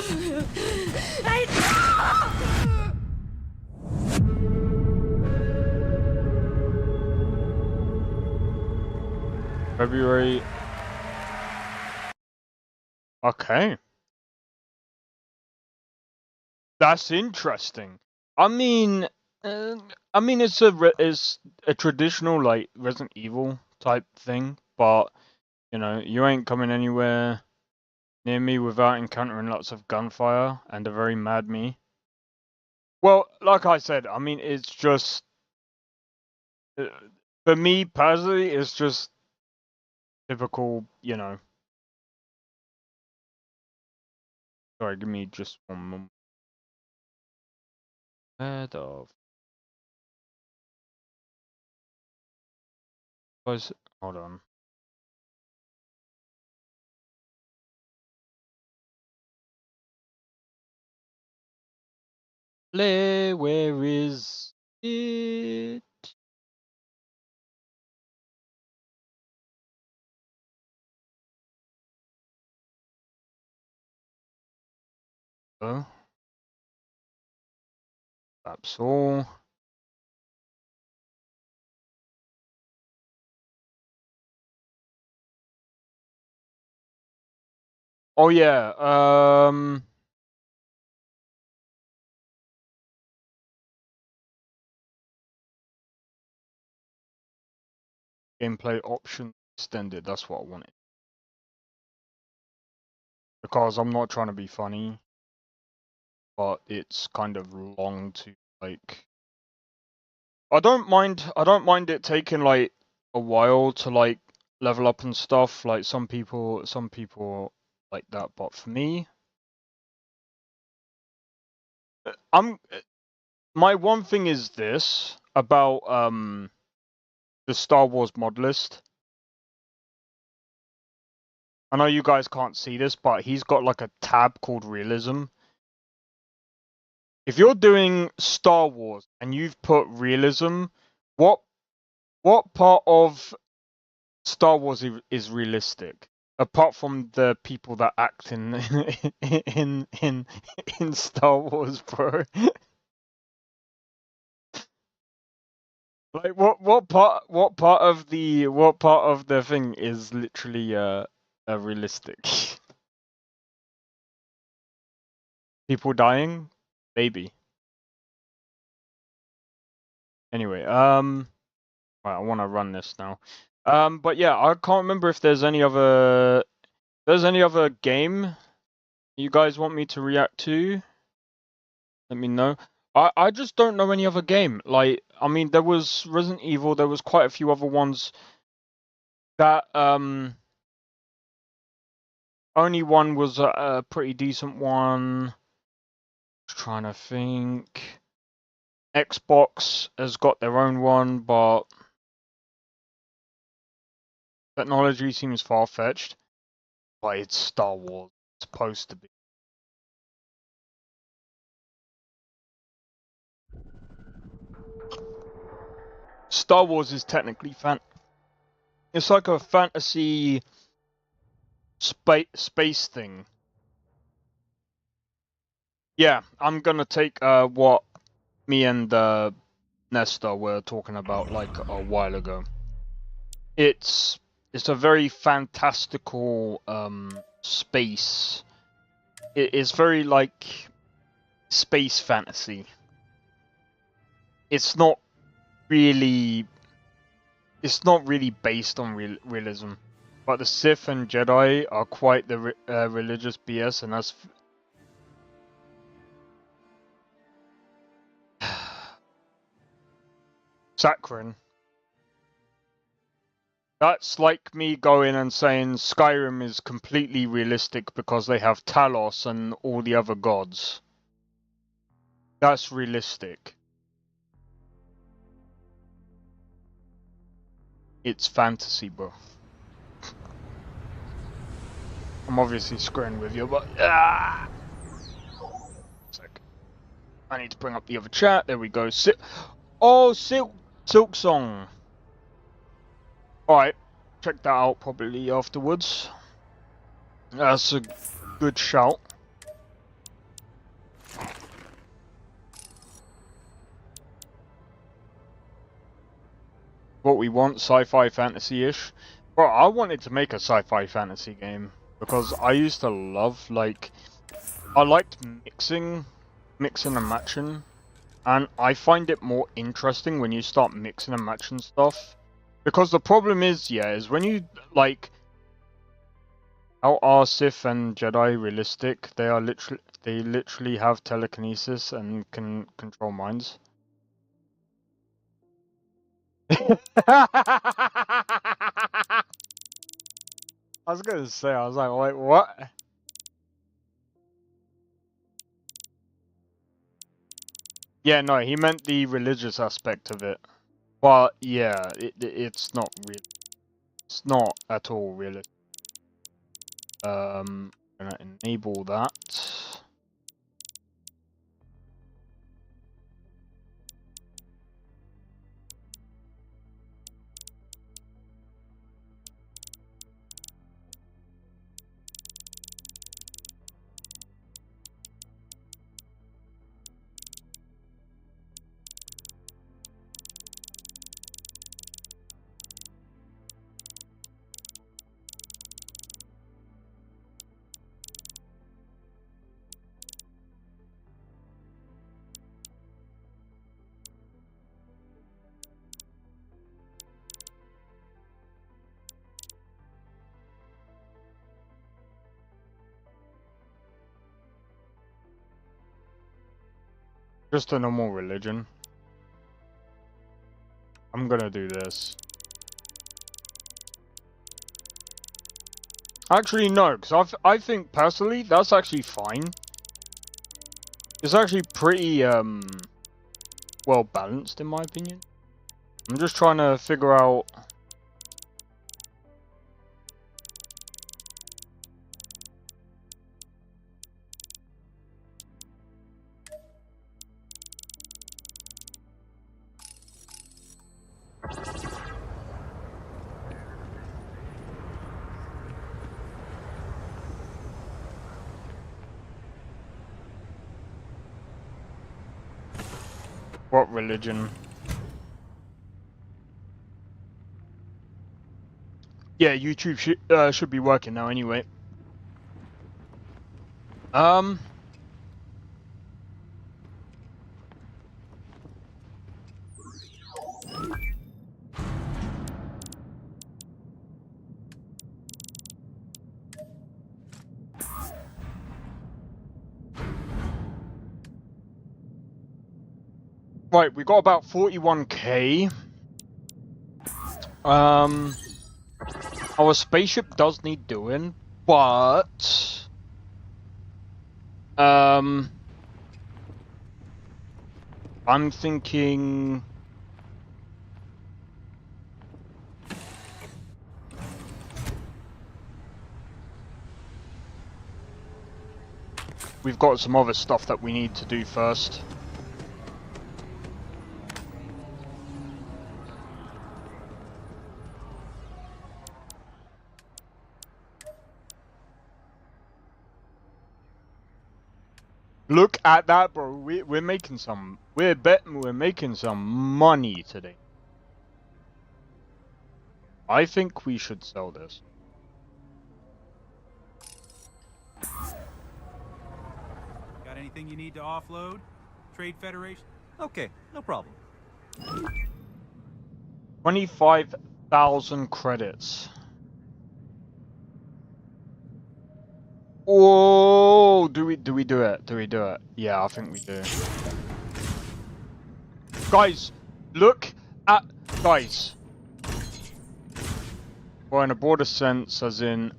February. Okay. That's interesting. I mean, it's a traditional like Resident Evil type thing, but you know, you ain't coming anywhere near me without encountering lots of gunfire and a very mad me. Well, like I said, I mean, it's just for me personally, it's just typical, you know. Sorry, give me just one moment. Head of. Hold on. Where is it? Oh. That's all. Oh yeah, gameplay option extended, that's what I wanted. Because I'm not trying to be funny, but it's kind of long to like I don't mind it taking like a while to like level up and stuff, like some people like that, but for me my one thing is this about the Star Wars mod list. I know you guys can't see this, but he's got like a tab called realism. If you're doing Star Wars and you've put realism, what part of Star Wars is realistic. Apart from the people that act in in Star Wars, bro. Like what part of the thing is literally realistic? People dying? Maybe. Anyway, right, I want to run this now. But yeah, I can't remember if there's any other game you guys want me to react to. Let me know. I just don't know any other game. Like, I mean, there was Resident Evil, there was quite a few other ones that only one was a pretty decent one. Just trying to think. Xbox has got their own one, but technology seems far-fetched. But it's Star Wars. It's supposed to be. Star Wars is technically it's like a fantasy space thing. Yeah, I'm gonna take what me and Nesta were talking about like a while ago. It's a very fantastical space. It's very like space fantasy. It's not really based on realism, but the Sith and Jedi are quite the religious BS, and that's saccharine. That's like me going and saying Skyrim is completely realistic because they have Talos and all the other gods. That's realistic. It's fantasy, bro. I'm obviously screwing with you, but Sec. I need to bring up the other chat. There we go. Silk Song. Alright, check that out probably afterwards. That's a good shout. What we want, sci-fi fantasy-ish. Bro, I wanted to make a sci-fi fantasy game because I used to love, like, I liked mixing and matching, and I find it more interesting when you start mixing and matching stuff. Because the problem is, yeah, is when you, like, how are Sith and Jedi realistic? They literally have telekinesis and can control minds. I was gonna say, I was like, wait, what? Yeah, no, he meant the religious aspect of it. But yeah, it's not real. It's not at all realistic. I'm gonna enable that. Just a normal religion. I'm gonna do this. Actually, no, because I think personally that's actually fine. It's actually pretty well balanced in my opinion. I'm just trying to figure out. What religion? Yeah, YouTube should be working now anyway. Right, we got about 41k. Our spaceship does need doing, but I'm thinking we've got some other stuff that we need to do first. Look at that, bro. We're making some. We're making some money today. I think we should sell this. Got anything you need to offload? Trade Federation? Okay, no problem. 25,000 credits. Oh, do we do it? Do we do it? Yeah, I think we do. Guys, look at guys. Well, in a broader sense, as in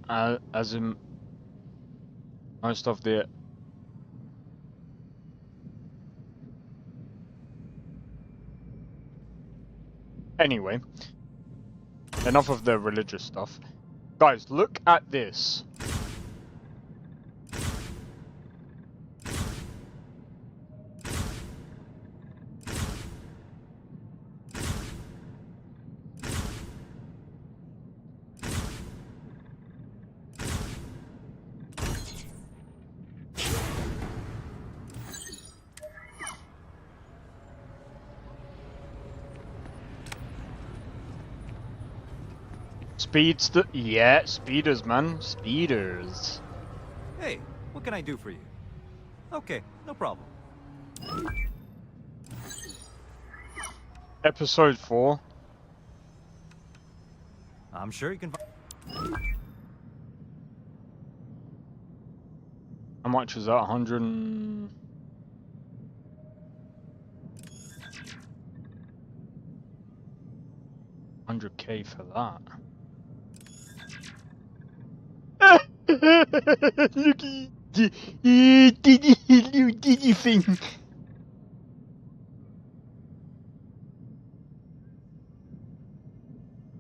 most of the. Anyway, enough of the religious stuff. Guys, look at this. Yeah, speeders, man. Speeders. Hey, what can I do for you? Okay, no problem. Episode 4. I'm sure you can. How much is that? 100 and... 100k for that. Look at the thing.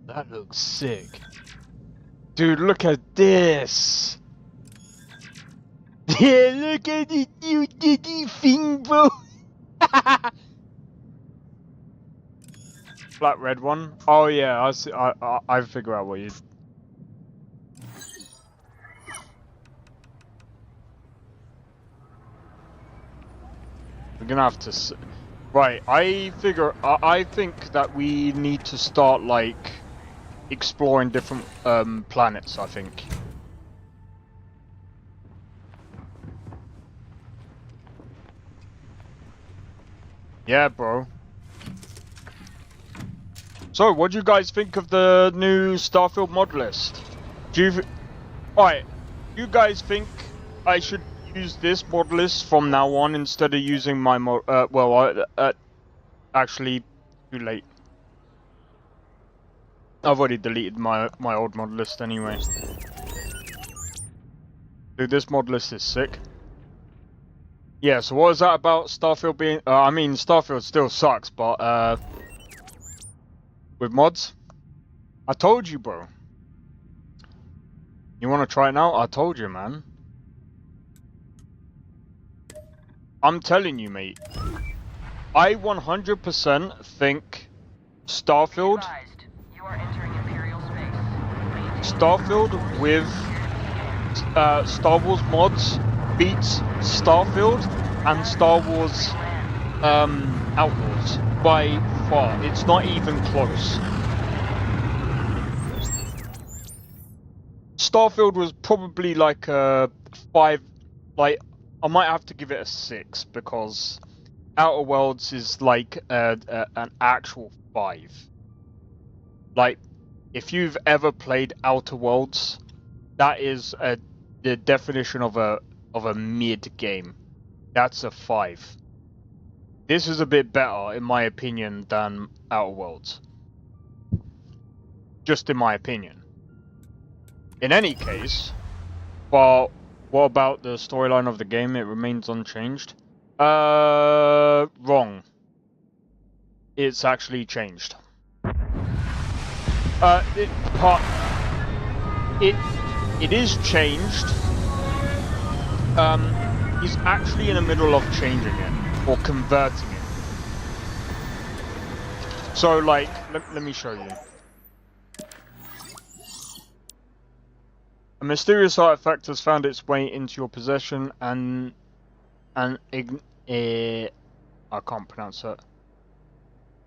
That looks sick. Dude, look at this. Yeah, look at the new diddy thing, bro. Flat red one. Oh yeah, I see. I figure out what you. We're gonna have to. Right, I think that we need to start like exploring different planets. I think. Yeah, bro. So, what do you guys think of the new Starfield mod list? Do you, alright, you guys think I should use this mod list from now on instead of using my mod? Actually, too late. I've already deleted my old mod list anyway. Dude, this mod list is sick. Yeah, so what is that about Starfield being? I mean, Starfield still sucks, but with mods? I told you, bro. You want to try it now? I told you, man. I'm telling you, mate. I 100% think Starfield... Starfield with Star Wars mods beats Starfield and Star Wars Outlaws by far. It's not even close. Starfield was probably like a 5, like I might have to give it a 6 because Outer Worlds is like an actual 5. Like, if you've ever played Outer Worlds, that is the definition of a mid game. That's a 5. This is a bit better, in my opinion, than Outer Worlds. Just in my opinion. In any case, well, what about the storyline of the game? It remains unchanged. Wrong. It's actually changed. It is changed. He's actually in the middle of changing it or converting it. So, like, let me show you. A mysterious artifact has found its way into your possession and I can't pronounce it.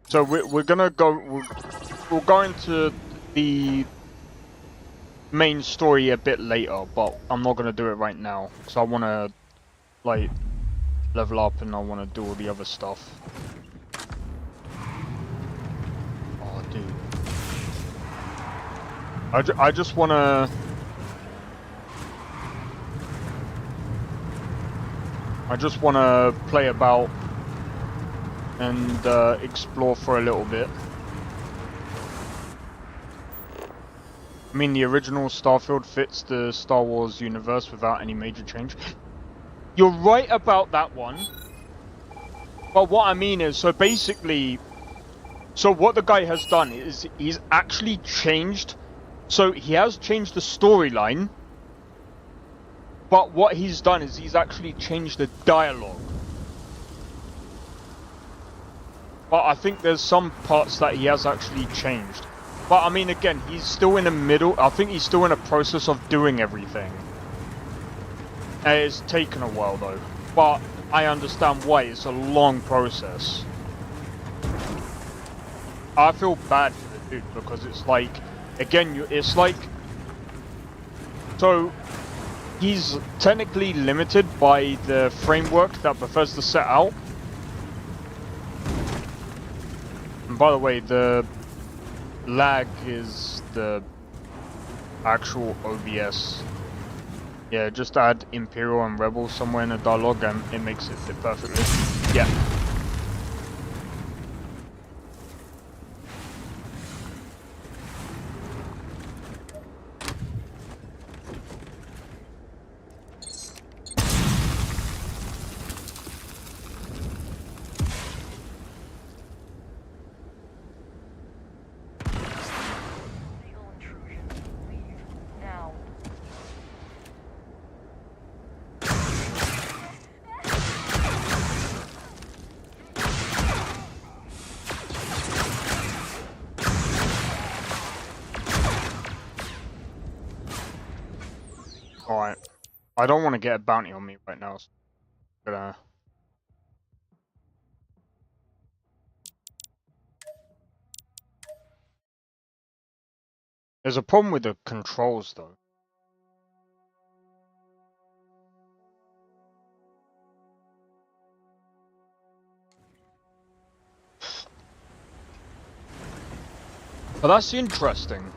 So we're gonna go. We'll go into the main story a bit later, but I'm not gonna do it right now because I want to like level up and I want to do all the other stuff. Oh, dude. I just want to. I just want to play about and explore for a little bit. I mean, the original Starfield fits the Star Wars universe without any major change. You're right about that one. But what I mean is, so basically, so what the guy has done is he's actually changed. So he has changed the storyline. But what he's done is he's actually changed the dialogue. But I think there's some parts that he has actually changed. But I mean, again, he's still in the middle. I think he's still in a process of doing everything. It's taken a while though. But I understand why. It's a long process. I feel bad for the dude because it's like, again, it's like, so he's technically limited by the framework that Bethesda set out. And by the way, the lag is the actual OBS. Yeah, just add Imperial and Rebel somewhere in the dialogue and it makes it fit perfectly. Yeah. Alright. I don't want to get a bounty on me right now, so I'm gonna... There's a problem with the controls though. But that's interesting.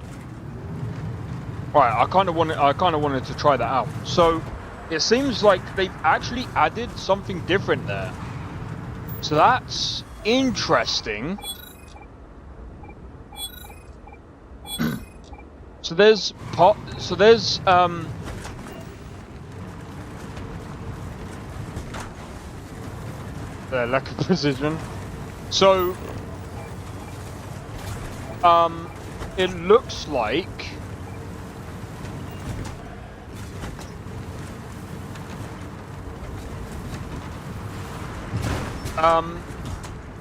Right, I kind of wanted to try that out. So, it seems like they've actually added something different there. So that's interesting. So there's lack of precision. So it looks like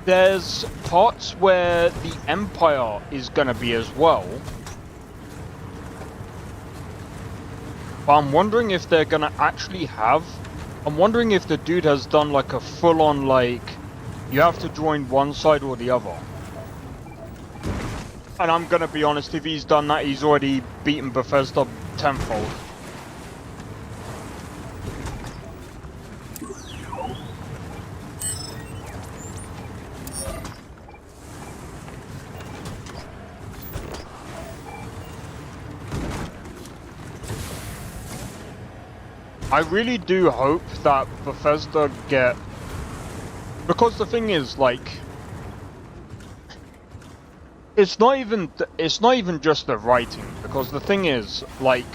there's parts where the Empire is gonna be as well. But I'm wondering if they're gonna actually have... I'm wondering if the dude has done like a full-on like You have to join one side or the other. And I'm gonna be honest, if he's done that, he's already beaten Bethesda tenfold. I really do hope that Bethesda get... Because the thing is, like... It's not even just the writing, because the thing is, like...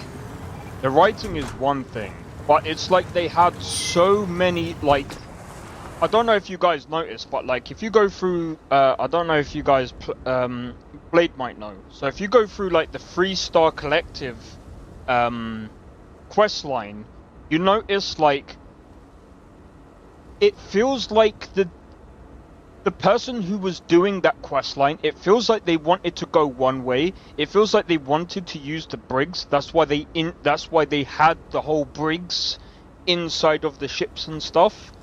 The writing is one thing, but it's like they had so many, like... I don't know if you guys noticed, but like, if you go through... I don't know if you guys... Blade might know. So if you go through, like, the 3-star collective... quest line... You notice, like, it feels like the person who was doing that quest line, it feels like they wanted to go one way. It feels like they wanted to use the brigs. That's why they had the whole brigs inside of the ships and stuff.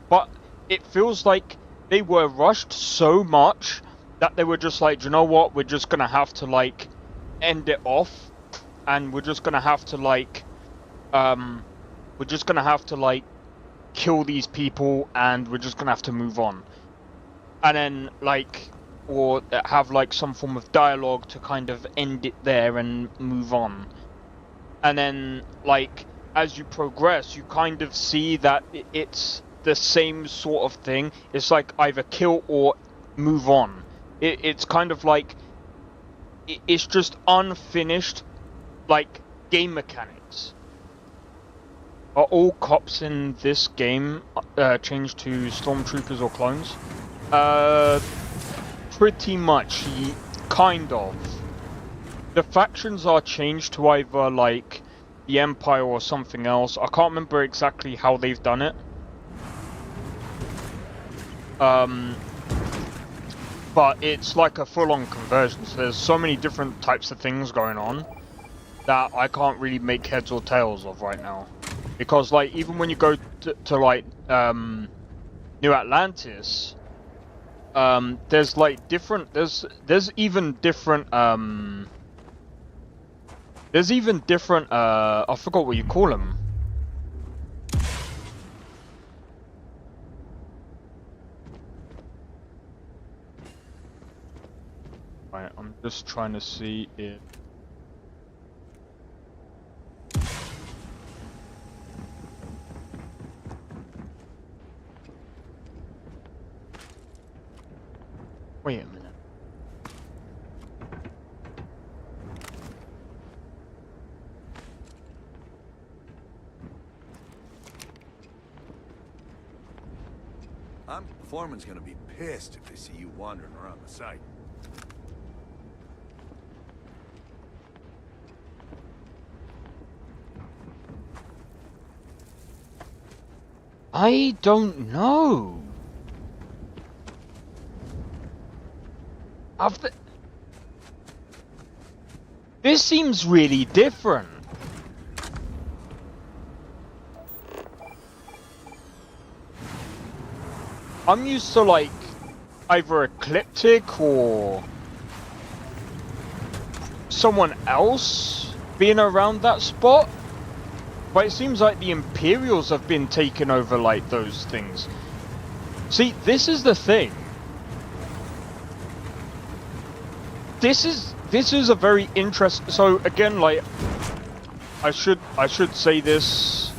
But it feels like they were rushed so much that they were just like, you know what? We're just gonna have to like end it off, and we're just gonna have to like we're just gonna have to like kill these people, and we're just gonna have to move on, and then like, or have like some form of dialogue to kind of end it there and move on. And then like as you progress, you kind of see that it's the same sort of thing. It's like either kill or move on. It's kind of like it's just unfinished like game mechanics. Are all cops in this game changed to stormtroopers or clones? Pretty much, kind of. The factions are changed to either like the Empire or something else. I can't remember exactly how they've done it. But it's like a full-on conversion. So there's so many different types of things going on that I can't really make heads or tails of right now. Because like even when you go to like New Atlantis, there's like different there's even different I forgot what you call them. Right, I'm just trying to see if wait a minute. Foreman's gonna be pissed if they see you wandering around the site. I don't know. This seems really different. I'm used to like either Ecliptic or someone else being around that spot, but it seems like the Imperials have been taking over like those things. See, this is the thing. This is a very interesting. So again, like I should say this.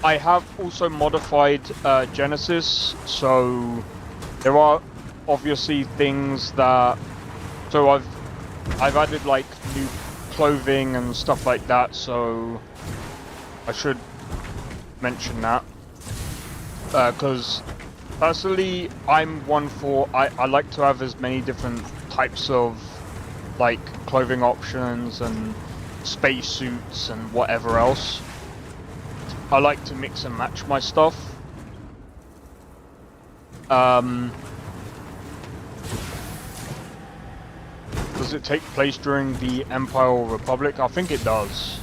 I have also modified Genesis, so there are obviously things that. So I've added like new clothing and stuff like that. So I should mention that because personally, I'm one for I like to have as many different types of like clothing options and spacesuits and whatever else. I like to mix and match my stuff. Does it take place during the Empire or Republic? I think it does.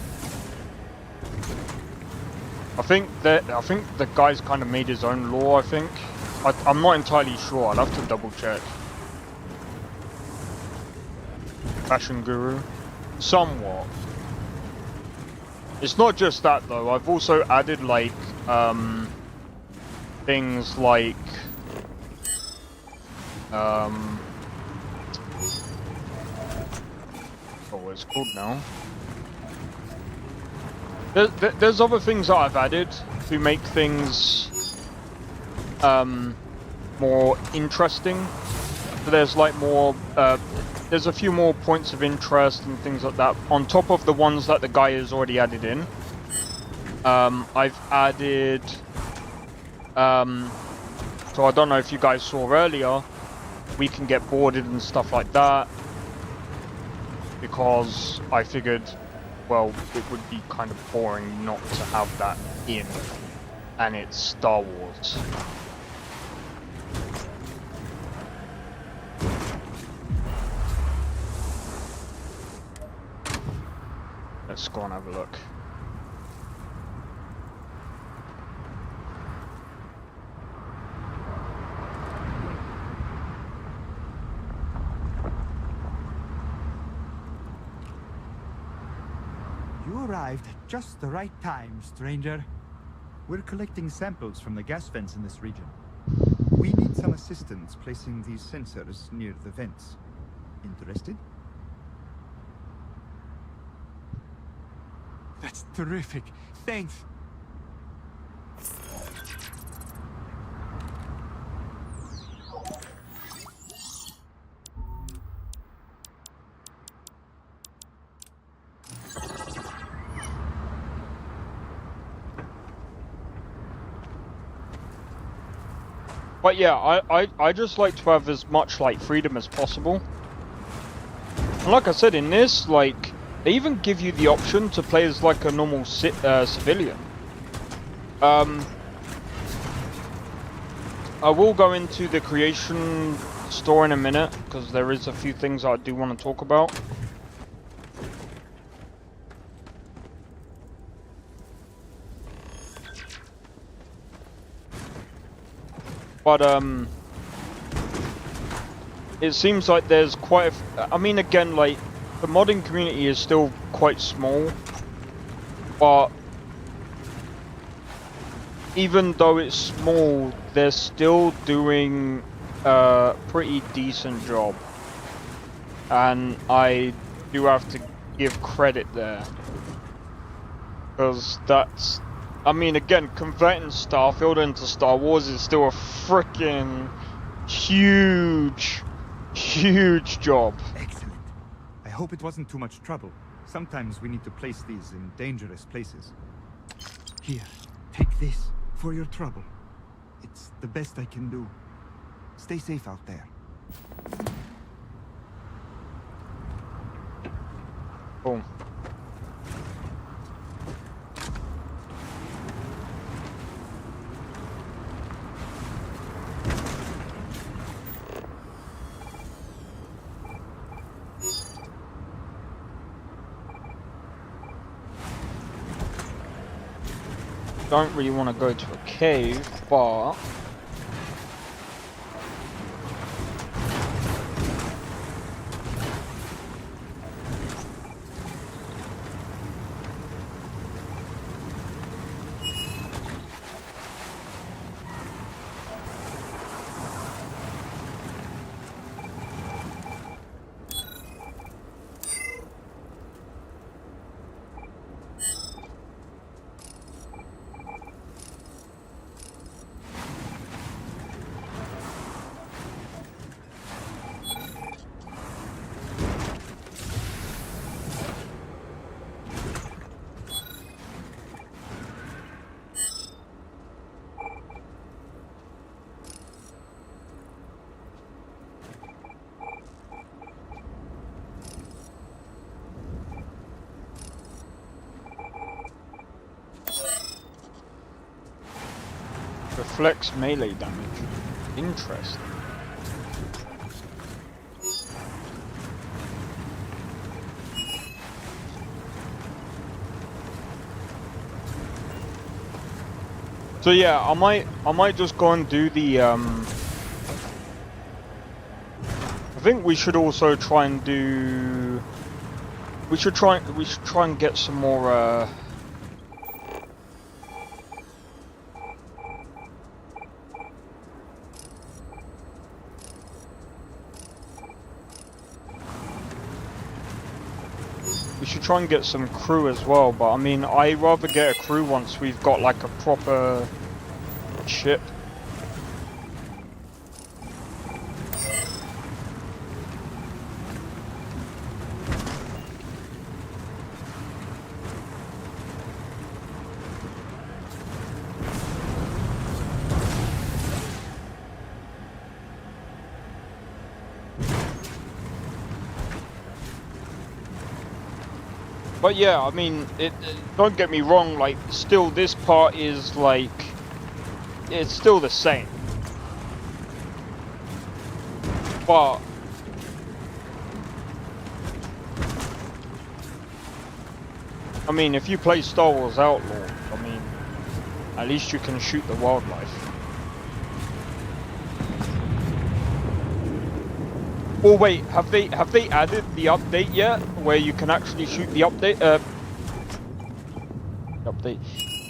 I think the guy's kind of made his own lore, I think. I'm not entirely sure. I'll have to double check. Fashion guru. Somewhat. It's not just that though. I've also added like things like what it's called now. There's other things that I've added to make things more interesting. So there's like more there's a few more points of interest and things like that on top of the ones that the guy has already added in. I've added so I don't know if you guys saw earlier, we can get boarded and stuff like that, because I figured, well, it would be kind of boring not to have that in, and it's Star Wars. Let's go and have a look. You arrived at just the right time, stranger. We're collecting samples from the gas vents in this region. We need some assistance placing these sensors near the vents. Interested? That's terrific. Thanks. But yeah, I just like to have as much like freedom as possible. And like I said, in this, like, they even give you the option to play as like a normal civilian. I will go into the creation store in a minute, because there is a few things I do want to talk about. But it seems like there's quite a I mean, again, like, the modding community is still quite small, but even though it's small, they're still doing a pretty decent job, and I do have to give credit there, because that's, I mean, again, converting Starfield into Star Wars is still a freaking huge job. Excellent. I hope it wasn't too much trouble. Sometimes we need to place these in dangerous places. Here, take this for your trouble. It's the best I can do. Stay safe out there. Boom. Don't really want to go to a cave, but reflects melee damage. Interesting. So yeah, I might just go and do the I think we should also try and do. We should try and get some more. We should try and get some crew as well, but I mean, I'd rather get a crew once we've got like a proper ship. But yeah, I mean, don't get me wrong, like, still this part is like, it's still the same. But I mean, if you play Star Wars Outlaw, I mean, at least you can shoot the wildlife. Oh wait, have they added the update yet, where you can actually shoot the update? Update.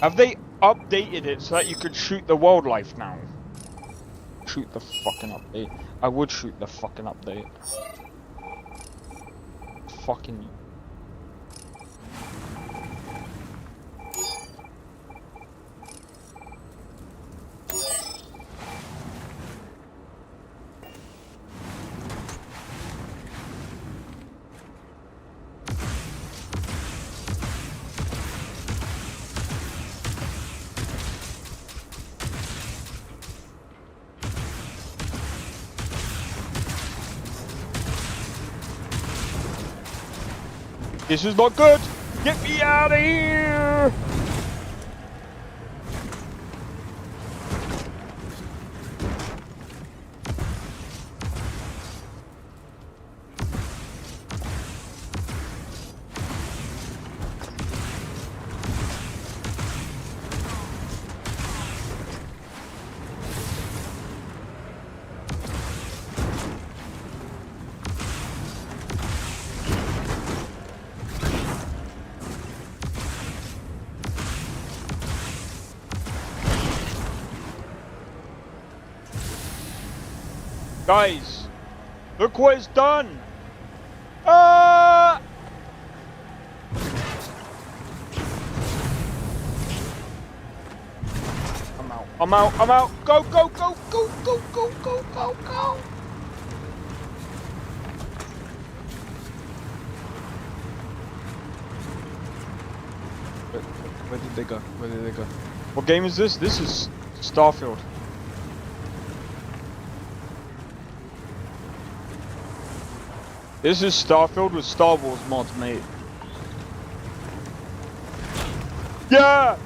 Have they updated it so that you could shoot the wildlife now? Shoot the fucking update. I would shoot the fucking update. Fucking. This is not good! Get me out of here! Guys, look what it's done! Ah! I'm out! Go! Where did they go? What game is this? This is Starfield. This is Starfield with Star Wars mods, mate. Yeah!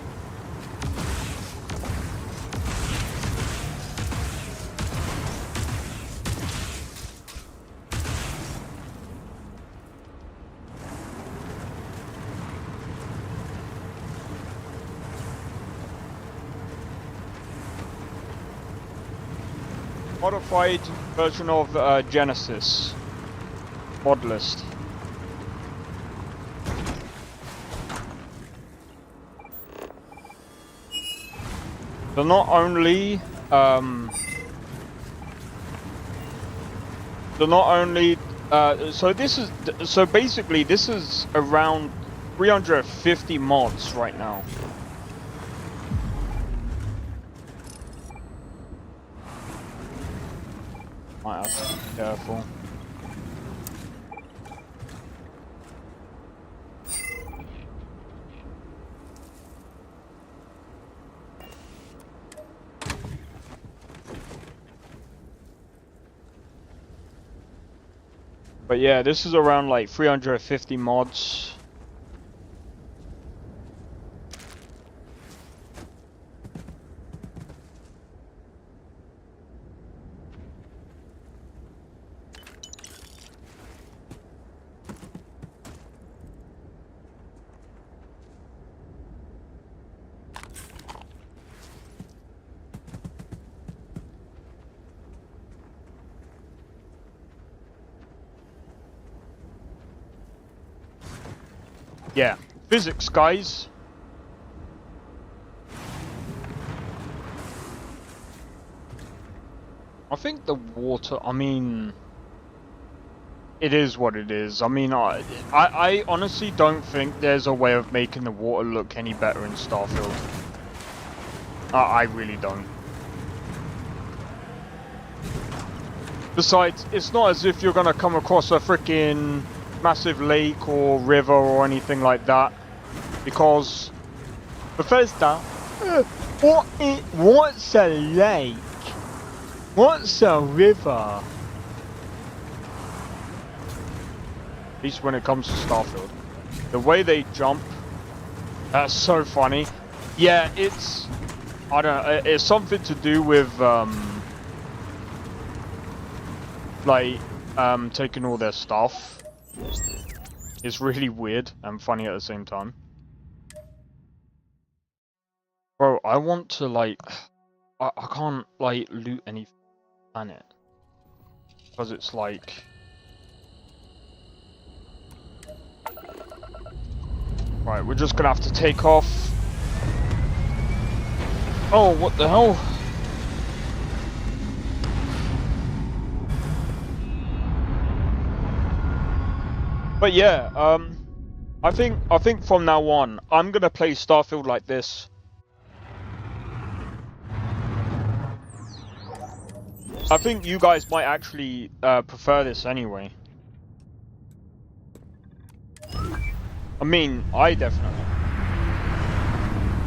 Modified version of Genesis. Mod list. So not only so basically this is around 350 mods right now. Might have to be careful. But yeah, this is around like 350 mods. Yeah, physics, guys. I think the water, I mean, it is what it is. I mean, I honestly don't think there's a way of making the water look any better in Starfield. I really don't. Besides, it's not as if you're gonna come across a freaking massive lake or river or anything like that. Because Bethesda, what's a lake? What's a river? At least when it comes to Starfield. The way they jump, that's so funny. Yeah, it's, I don't know, it's something to do with, taking all their stuff. It's really weird and funny at the same time. Bro, I want to, like, I can't, like, loot any planet. Because it's like... Right, we're just gonna have to take off. Oh, what the hell? But yeah, I think from now on, I'm gonna play Starfield like this. I think you guys might actually prefer this anyway. I mean, I definitely.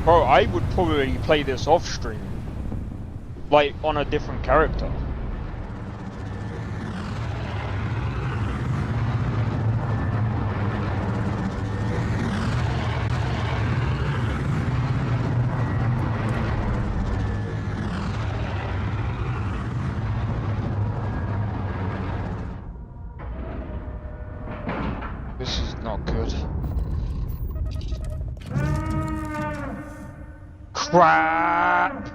Bro, I would probably play this off stream. Like, on a different character. This is not good. Crap!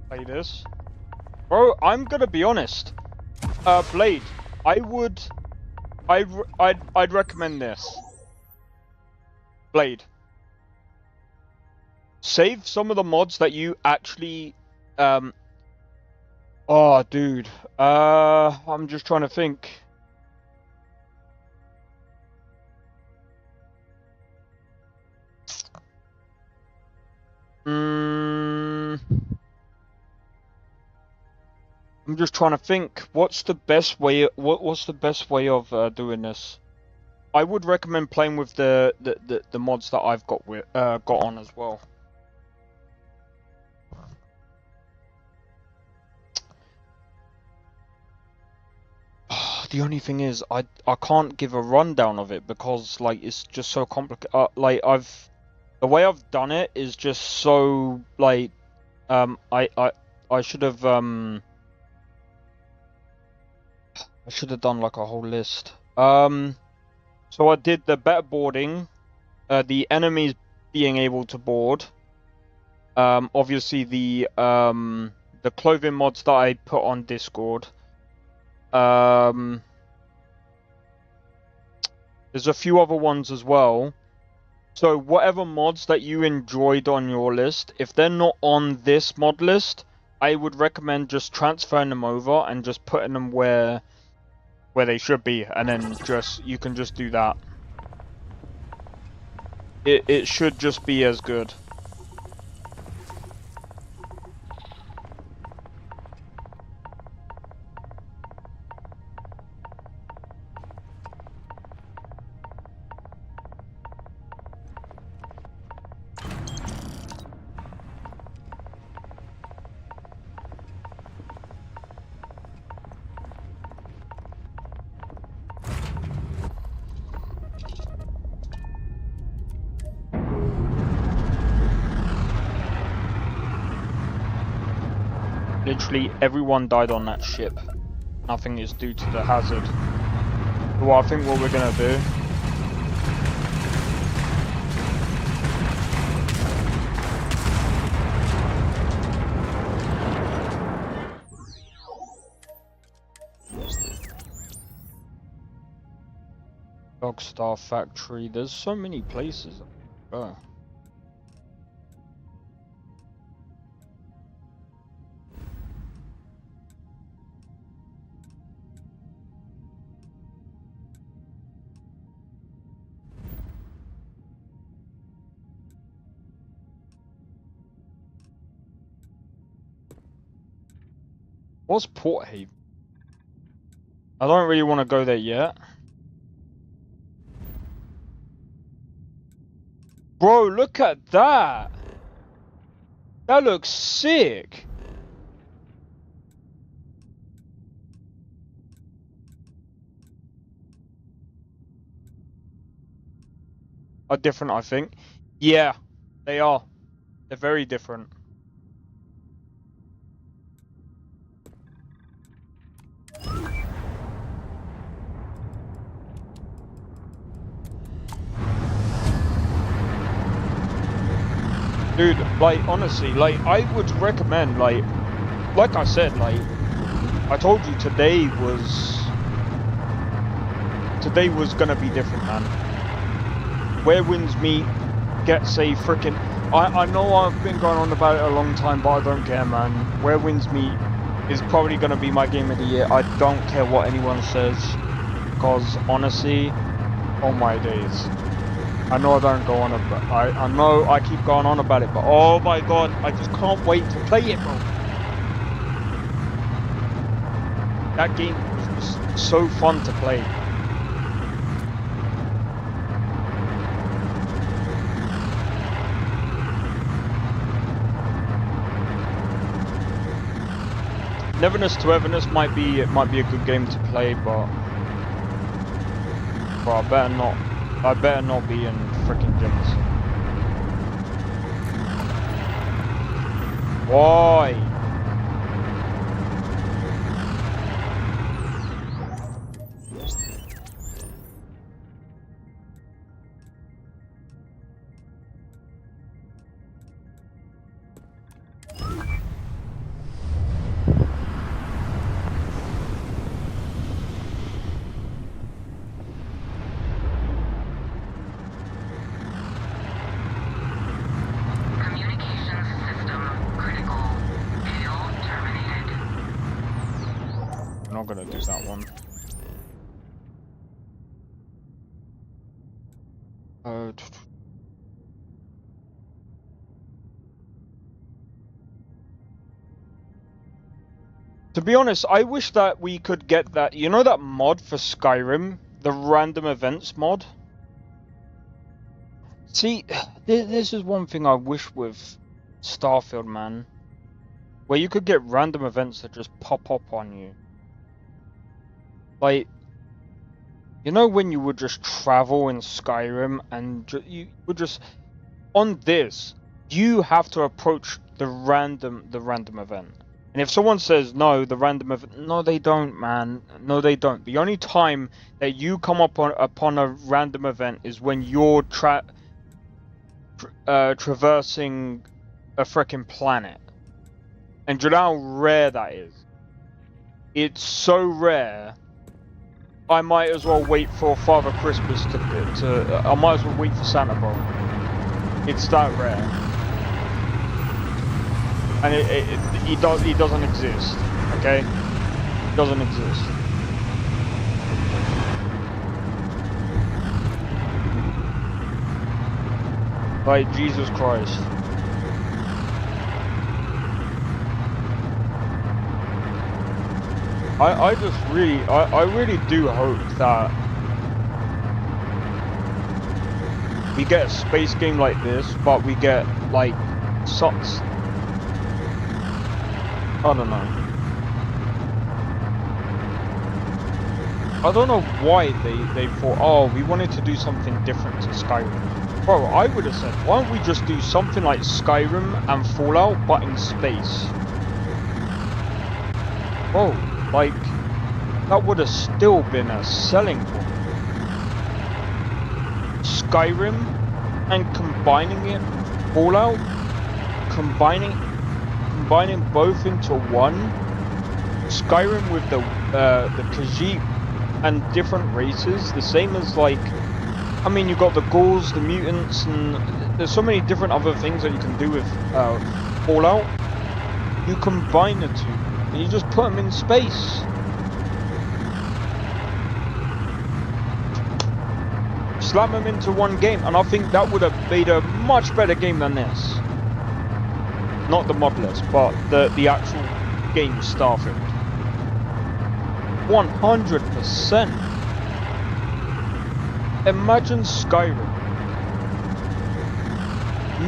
Play this. Bro, I'm gonna be honest. Blade, I'd recommend this. Blade. Save some of the mods that you actually, oh, dude. I'm just trying to think. I'm just trying to think. What's the best way? What's the best way of doing this? I would recommend playing with the mods that I've got on as well. The only thing is, I can't give a rundown of it because like it's just so complicated. Like the way I've done it is just so like I should have I should have done like a whole list. So I did the better boarding, the enemies being able to board. Obviously the clothing mods that I put on Discord. There's a few other ones as well. So whatever mods that you enjoyed on your list, if they're not on this mod list, I would recommend just transferring them over and just putting them where they should be, and then you can just do that. It should just be as good. Literally everyone died on that ship. Nothing is due to the hazard. Well, I think what we're gonna do. Dogstar Factory. There's so many places. Oh. What's Port Haven? I don't really want to go there yet. Bro, look at that! That looks sick! Are different, I think. Yeah, they are. They're very different. Dude, like, honestly, like, I would recommend, like I said, like, I told you today was gonna be different, man. Where winds meet gets a freaking... I know I've been going on about it a long time, but I don't care, man. Where winds meet is probably gonna be my game of the year. I don't care what anyone says, because honestly, oh my days. I know I don't go on about I know I keep going on about it, but oh my god, I just can't wait to play it, bro. That game was just so fun to play. Neverness to Everness might be a good game to play, but I better not be in freaking Jemison. Why? I'm not gonna do that one. To be honest, I wish that we could get that, you know that mod for Skyrim? The random events mod? See, this is one thing I wish with Starfield, man. Where you could get random events that just pop up on you. Like, you know when you would just travel in Skyrim and you would just... On this, you have to approach the random event. And if someone says, no, the random event... No, they don't, man. No, they don't. The only time that you come upon a random event is when you're traversing a freaking planet. And do you know how rare that is? It's so rare. I might as well wait for Father Christmas to I might as well wait for Santa, bro. It's that rare. And he doesn't exist, okay? He doesn't exist. Like, Jesus Christ. I just really, I really do hope that we get a space game like this, but we get, like, socks. I don't know. I don't know why they thought, oh, we wanted to do something different to Skyrim. Bro, I would have said, why don't we just do something like Skyrim and Fallout, but in space? Bro, like, that would have still been a selling point. Skyrim and combining it with Fallout, combining both into one. Skyrim with the Khajiit and different races, the same as, like, I mean, you got the ghouls, the mutants, and there's so many different other things that you can do with Fallout. You combine the two, and you just put them in space. Slam them into one game, and I think that would have made a much better game than this. Not the modless, but the actual game Starfield. 100%. Imagine Skyrim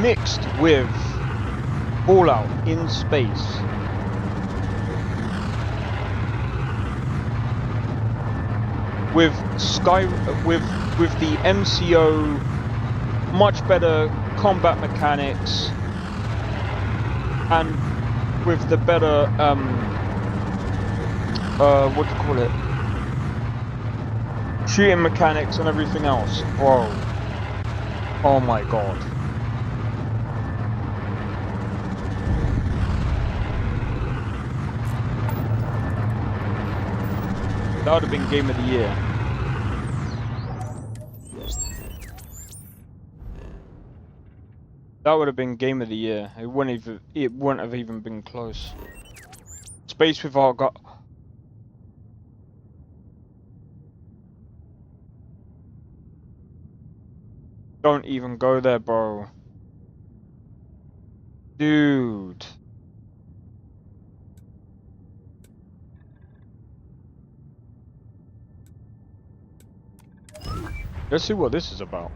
mixed with Fallout in space. With the MCO, much better combat mechanics, and with the better what do you call it? Shooting mechanics and everything else. Bro. Oh my god. That would have been game of the year. That would have been game of the year. It wouldn't have even been close. Space with our god. Don't even go there, bro. Dude. Let's see what this is about.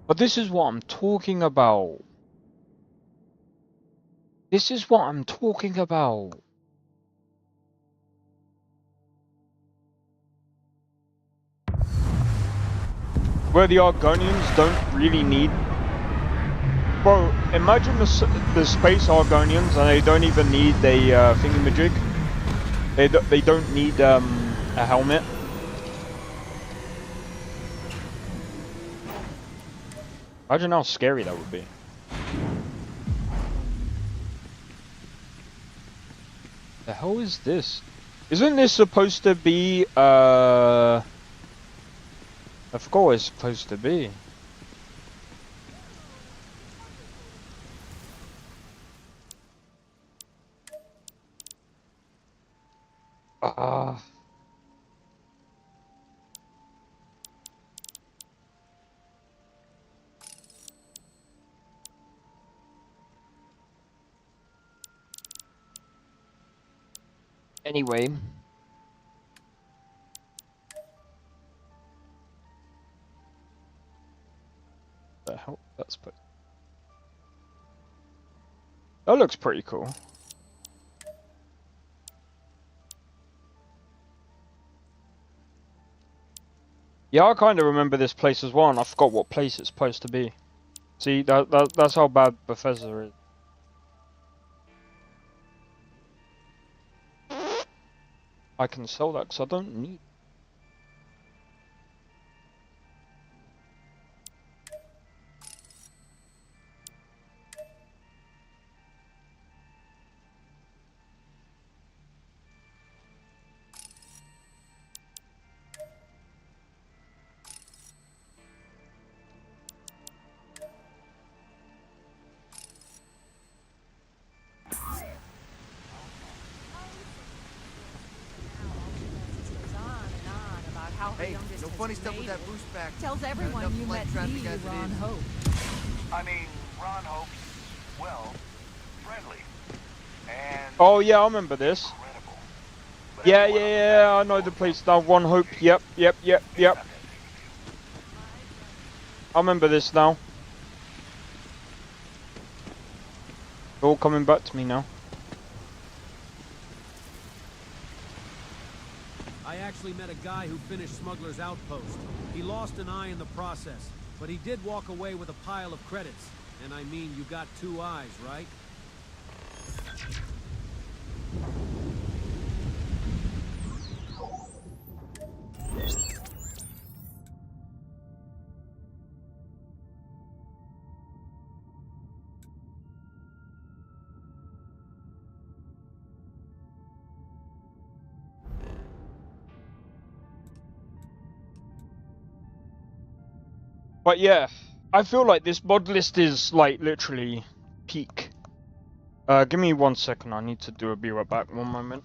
But this is what I'm talking about. This is what I'm talking about. Where the Argonians don't really need... Bro, imagine the space Argonians and they don't even need a thingamajig. They don't need a helmet. Imagine how scary that would be. The hell is this? Isn't this supposed to be I forgot what it's supposed to be. Anyway. The hell? That's put. That looks pretty cool. Yeah, I kind of remember this place as well, and I forgot what place it's supposed to be. See, that's how bad Bethesda is. I can sell that because I don't need. No funny stuff with that boost back. Tells everyone you met the Ron Hope. I mean, Ron Hope's, well, friendly. And Oh yeah, I remember this. Yeah, I know the place now. One Hope. Yep. I remember this now. It's all coming back to me now. I actually met a guy who finished Smuggler's Outpost. He lost an eye in the process, but he did walk away with a pile of credits. And I mean, you got 2 eyes, right? But yeah, I feel like this mod list is like literally peak. Give me 1 second. I need to do a be right back. 1 moment.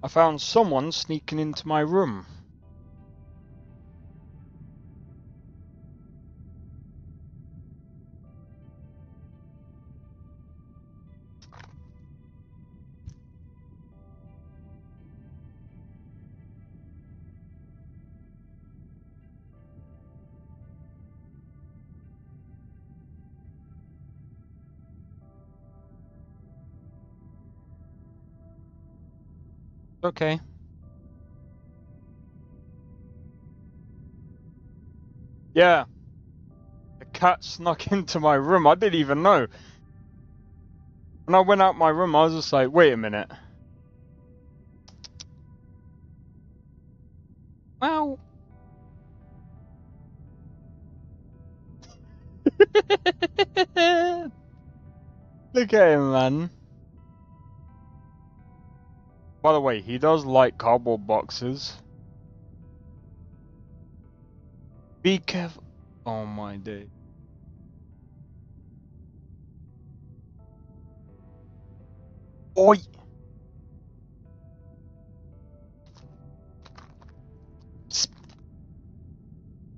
I found someone sneaking into my room. Okay. Yeah. The cat snuck into my room. I didn't even know. When I went out my room, I was just like, wait a minute. Look at him, man. By the way, he does like cardboard boxes. Be careful. Oh my day. Oi!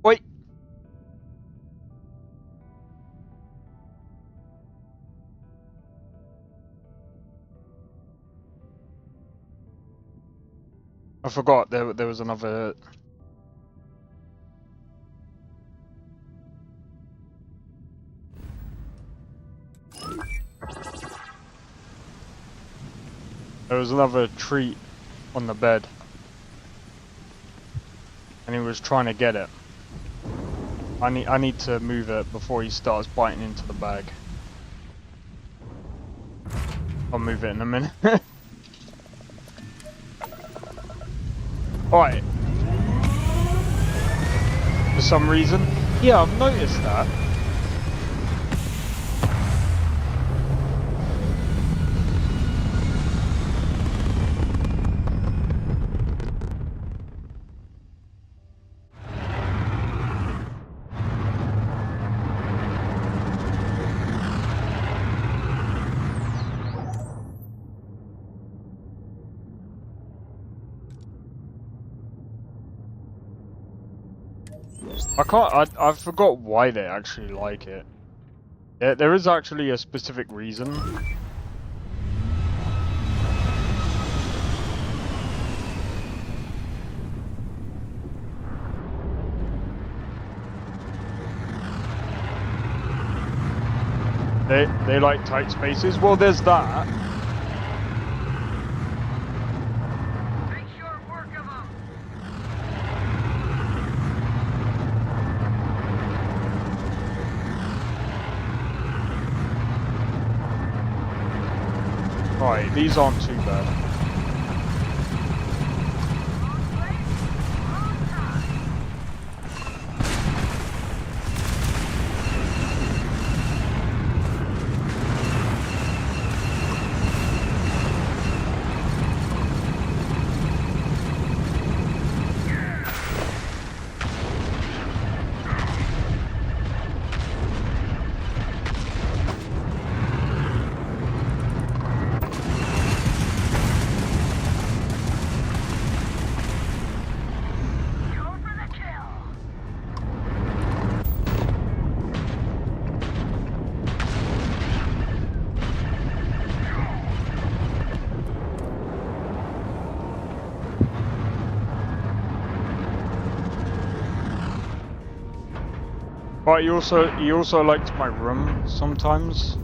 Oi! I forgot there was another. There was another treat on the bed, and he was trying to get it. I need to move it before he starts biting into the bag. I'll move it in a minute. Alright. For some reason, yeah, I've noticed that. I forgot why they actually like it. There is actually a specific reason. They like tight spaces. Well, there's that. Right, these aren't too bad. But he also liked my room sometimes.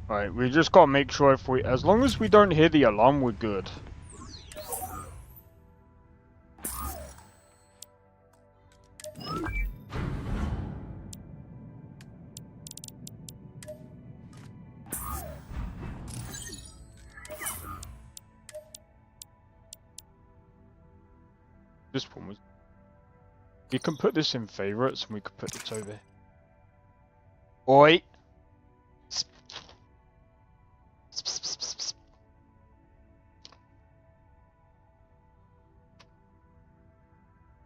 Right, we just gotta make sure as long as we don't hear the alarm, we're good. This one was. We can put this in favorites and we could put it over. Oi!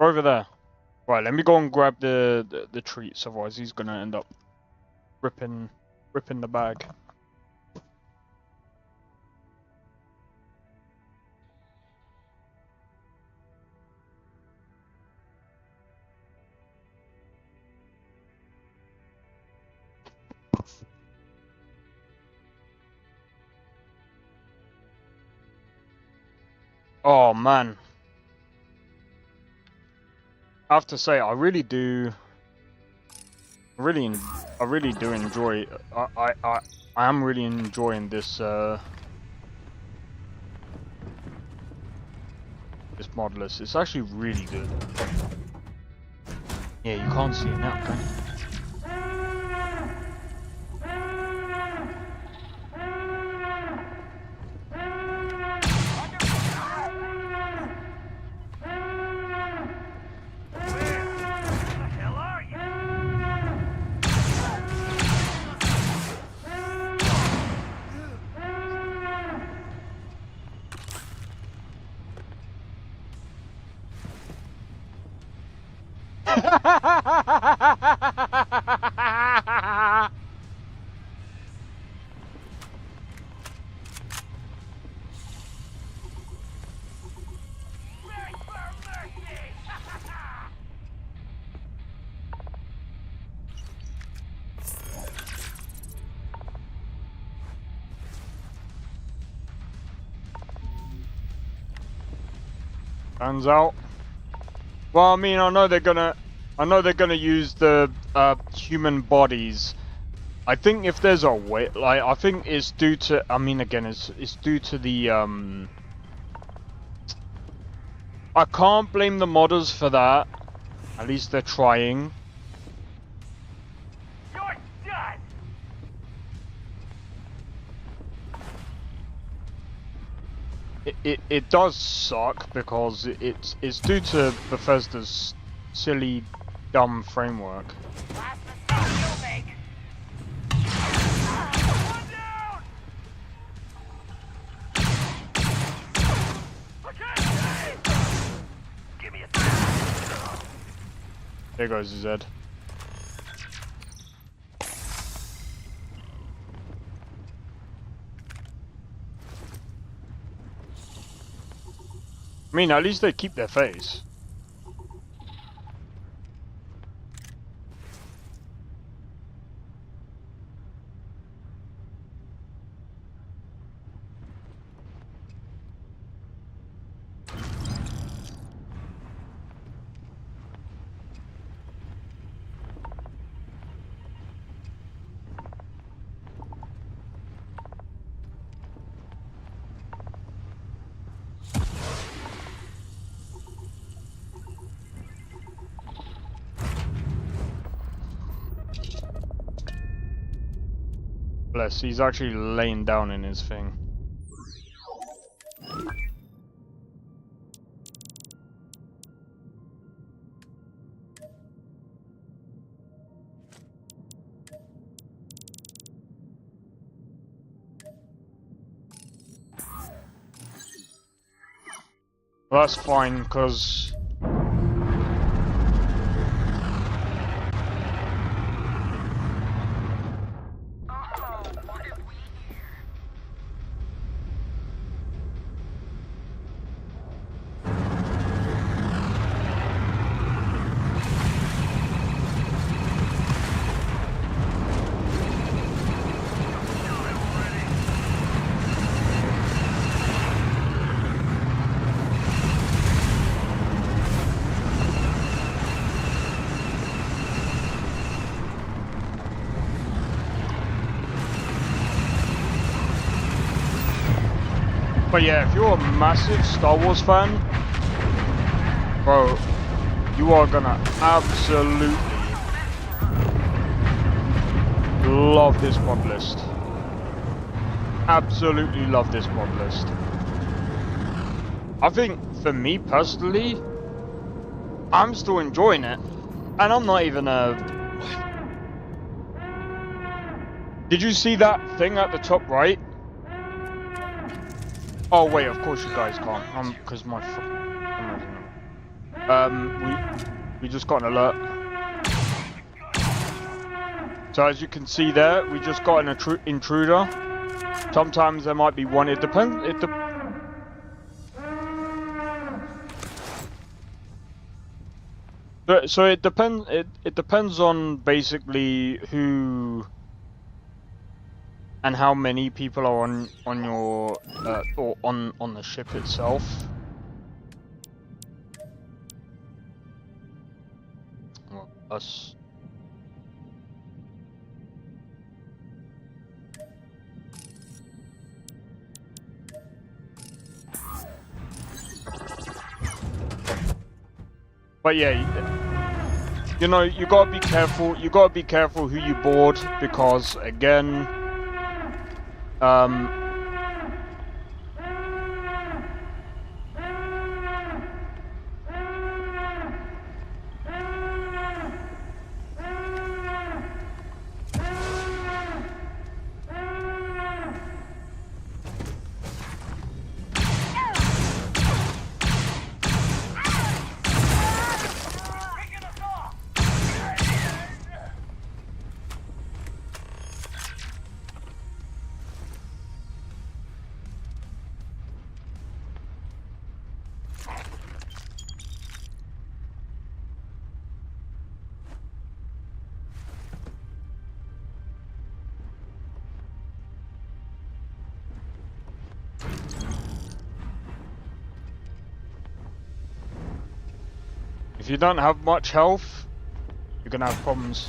Over there. Right, let me go and grab the treats, otherwise he's gonna end up ripping the bag. Oh man. I have to say, I really do enjoy. I am really enjoying this this modulus. It's actually really good. Yeah, you can't see it now, can you? Turns out. Well, I mean, I know they're gonna use the human bodies. I think if there's a way, like, I think it's due to. I mean, again, it's due to the I can't blame the modders for that. At least they're trying. You're done. It does suck because it's due to Bethesda's silly, dumb framework. There goes his head. I mean, at least they keep their face. Bless, he's actually laying down in his thing. Well, that's fine, because but yeah, if you're a massive Star Wars fan, bro, you are gonna absolutely love this mod list. Absolutely love this mod list. I think, for me personally, I'm still enjoying it. And I'm not even a... Did you see that thing at the top right? Oh wait, of course you guys can't. Because my we just got an alert. So as you can see there, we just got an intruder. Sometimes there might be one. It depends. So it depends. It depends on basically who and how many people are on your or on the ship itself. Well, us. But yeah, you know, you gotta be careful. You gotta be careful who you board, because again, If you don't have much health, you're gonna have problems.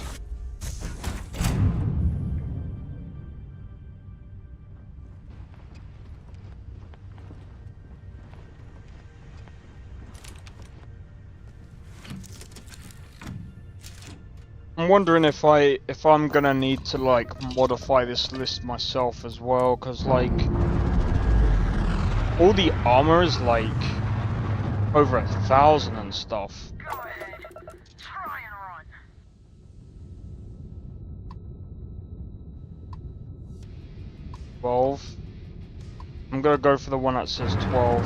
I'm wondering if I'm gonna need to like modify this list myself as well, cause like all the armor is like over 1,000 and stuff. 12. I'm gonna go for the one that says 12.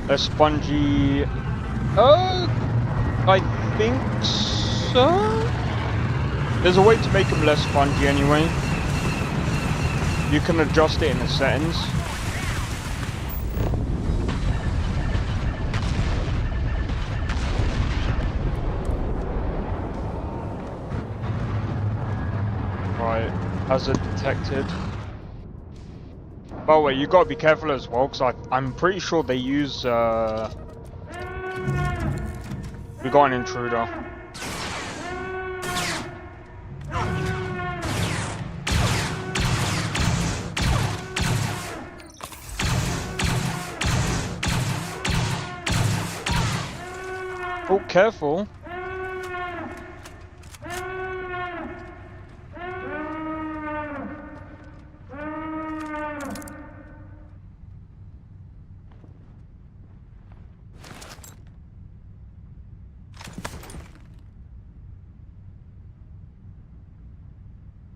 Less spongy. I think so. There's a way to make them less spongy anyway. You can adjust it in the settings. Right, hazard detected. By the way, you gotta be careful as well, because I'm pretty sure they use, we got an intruder. Oh, careful.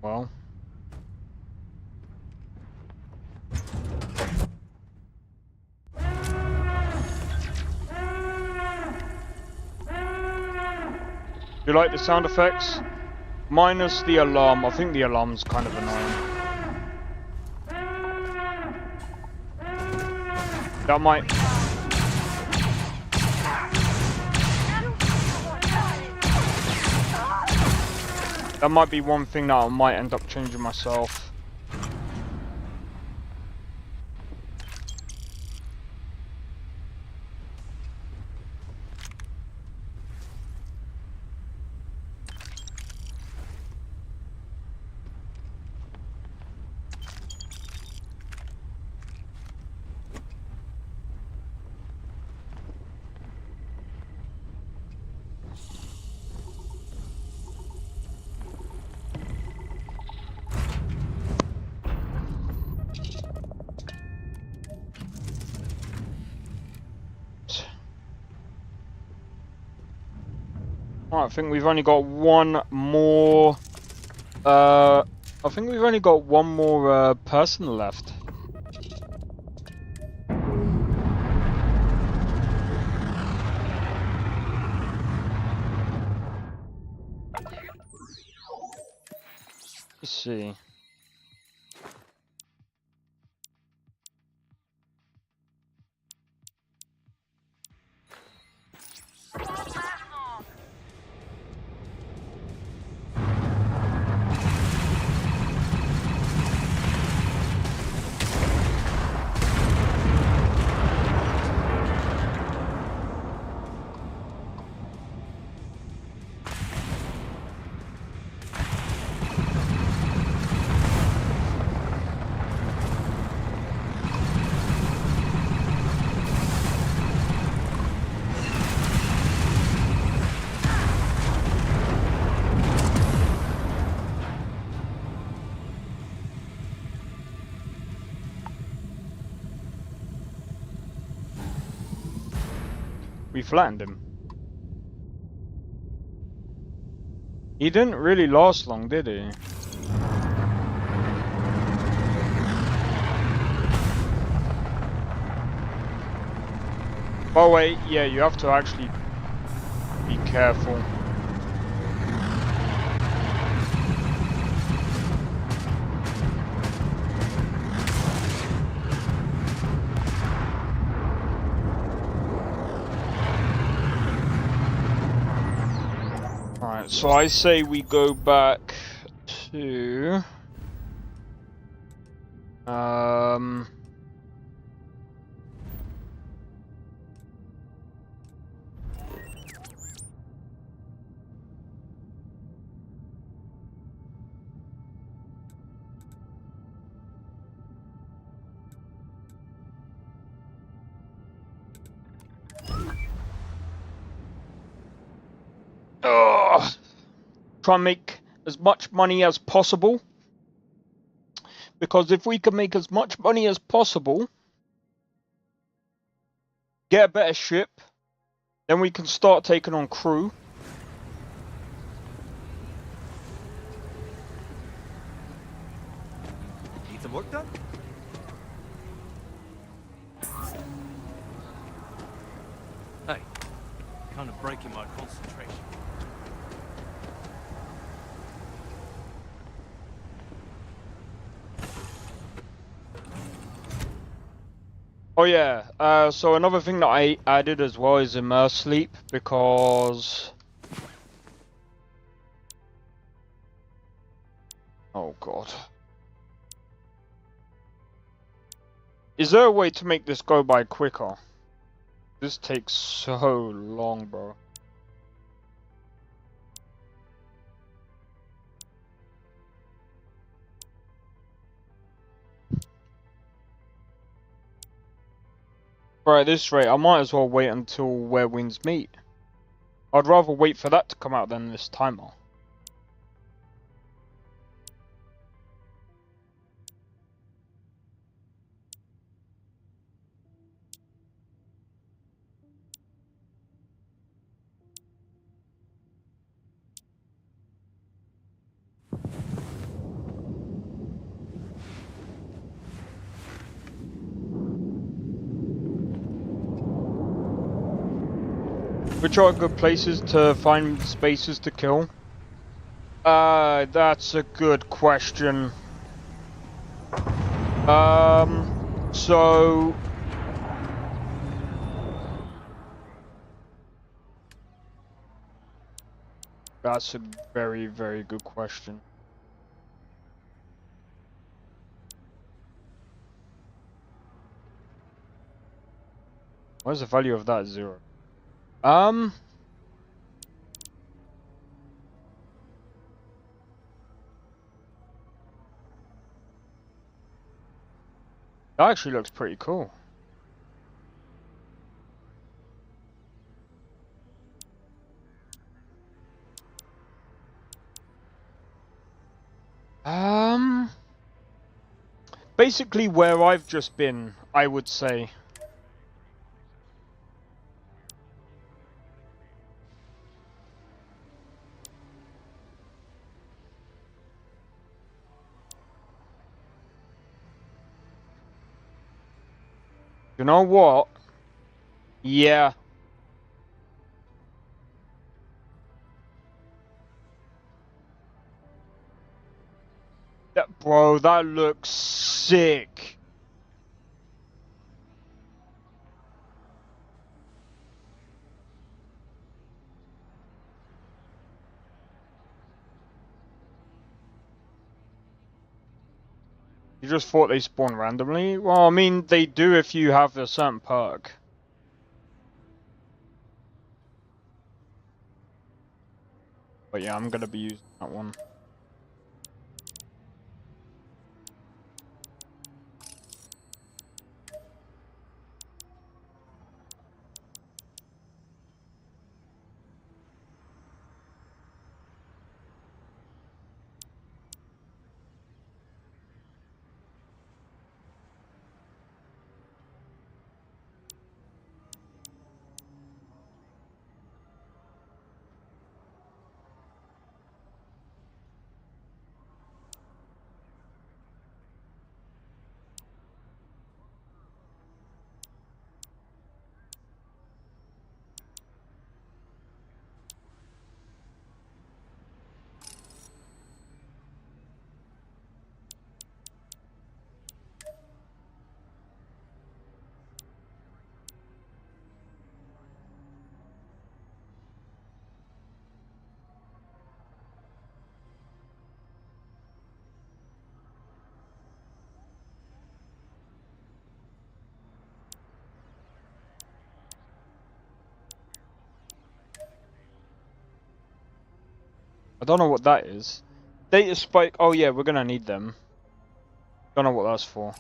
Well. You like the sound effects? Minus the alarm. I think the alarm's kind of annoying. That might... That might be one thing that I might end up changing myself. I think we've only got one more. I think we've only got one more person left. Let's see. We flattened him. He didn't really last long, did he? By the way, yeah, you have to actually be careful. So I say we go back to try and make as much money as possible, because if we can make as much money as possible, get a better ship, then we can start taking on crew. Need some work done? Hey, kind of breaking my concentration. Oh yeah, so another thing that I added as well is immerse sleep, because oh god. Is there a way to make this go by quicker? This takes so long, bro. Right, at this rate, I might as well wait until Where Winds Meet. I'd rather wait for that to come out than this timer. Which are good places to find spaces to kill? That's a good question. So that's a very, very good question. Where's the value of that? 0. That actually looks pretty cool. Basically where I've just been, I would say. You know what? Yeah. Bro, that looks sick. You just thought they spawn randomly? Well, I mean, they do if you have a certain perk. But yeah, I'm gonna be using that one. I don't know what that is. Data spike. Oh yeah, we're gonna need them. Don't know what that's for.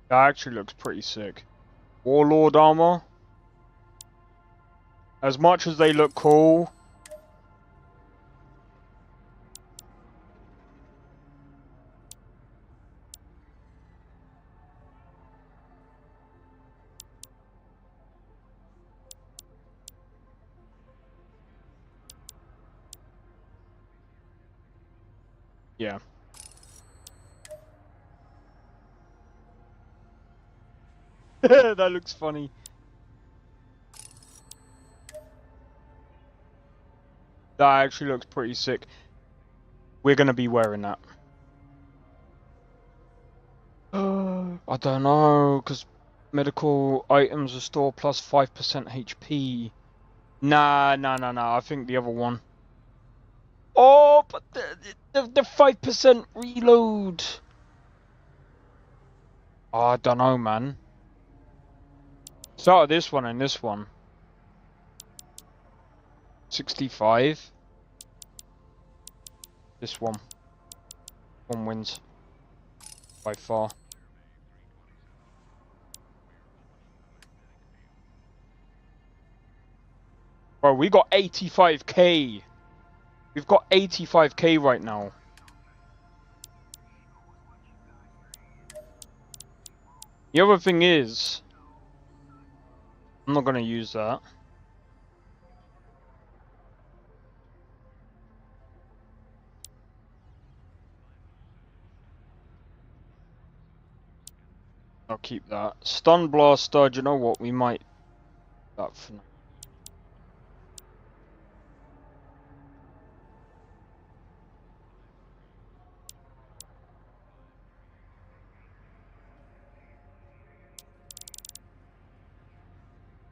That actually looks pretty sick. Warlord armor. As much as they look cool. Yeah. That looks funny. That actually looks pretty sick. We're gonna be wearing that. I don't know, because medical items restore plus 5% HP. Nah. I think the other one. Oh, but the 5% reload. Oh, I don't know, man. Start this one and this one. 65. This one. One wins. By far. Bro, we got 85k. We've got 85k right now. The other thing is, I'm not gonna use that. I'll keep that. Stun blaster, do you know what? We might that for now.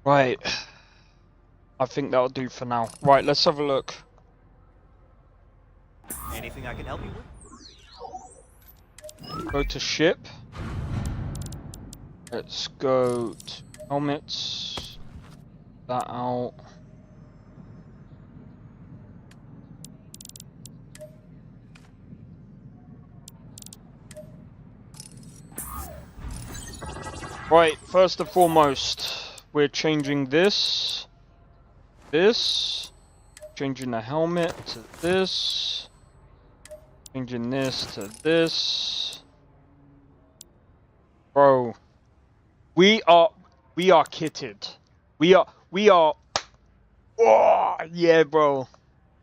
Right. I think that'll do for now. Right, let's have a look. Anything I can help you with? Go to ship. Let's go to helmets. That out. Right, first and foremost, we're changing this. Changing the helmet to this. Changing this to this. Bro. We are kitted. We are oh yeah, bro.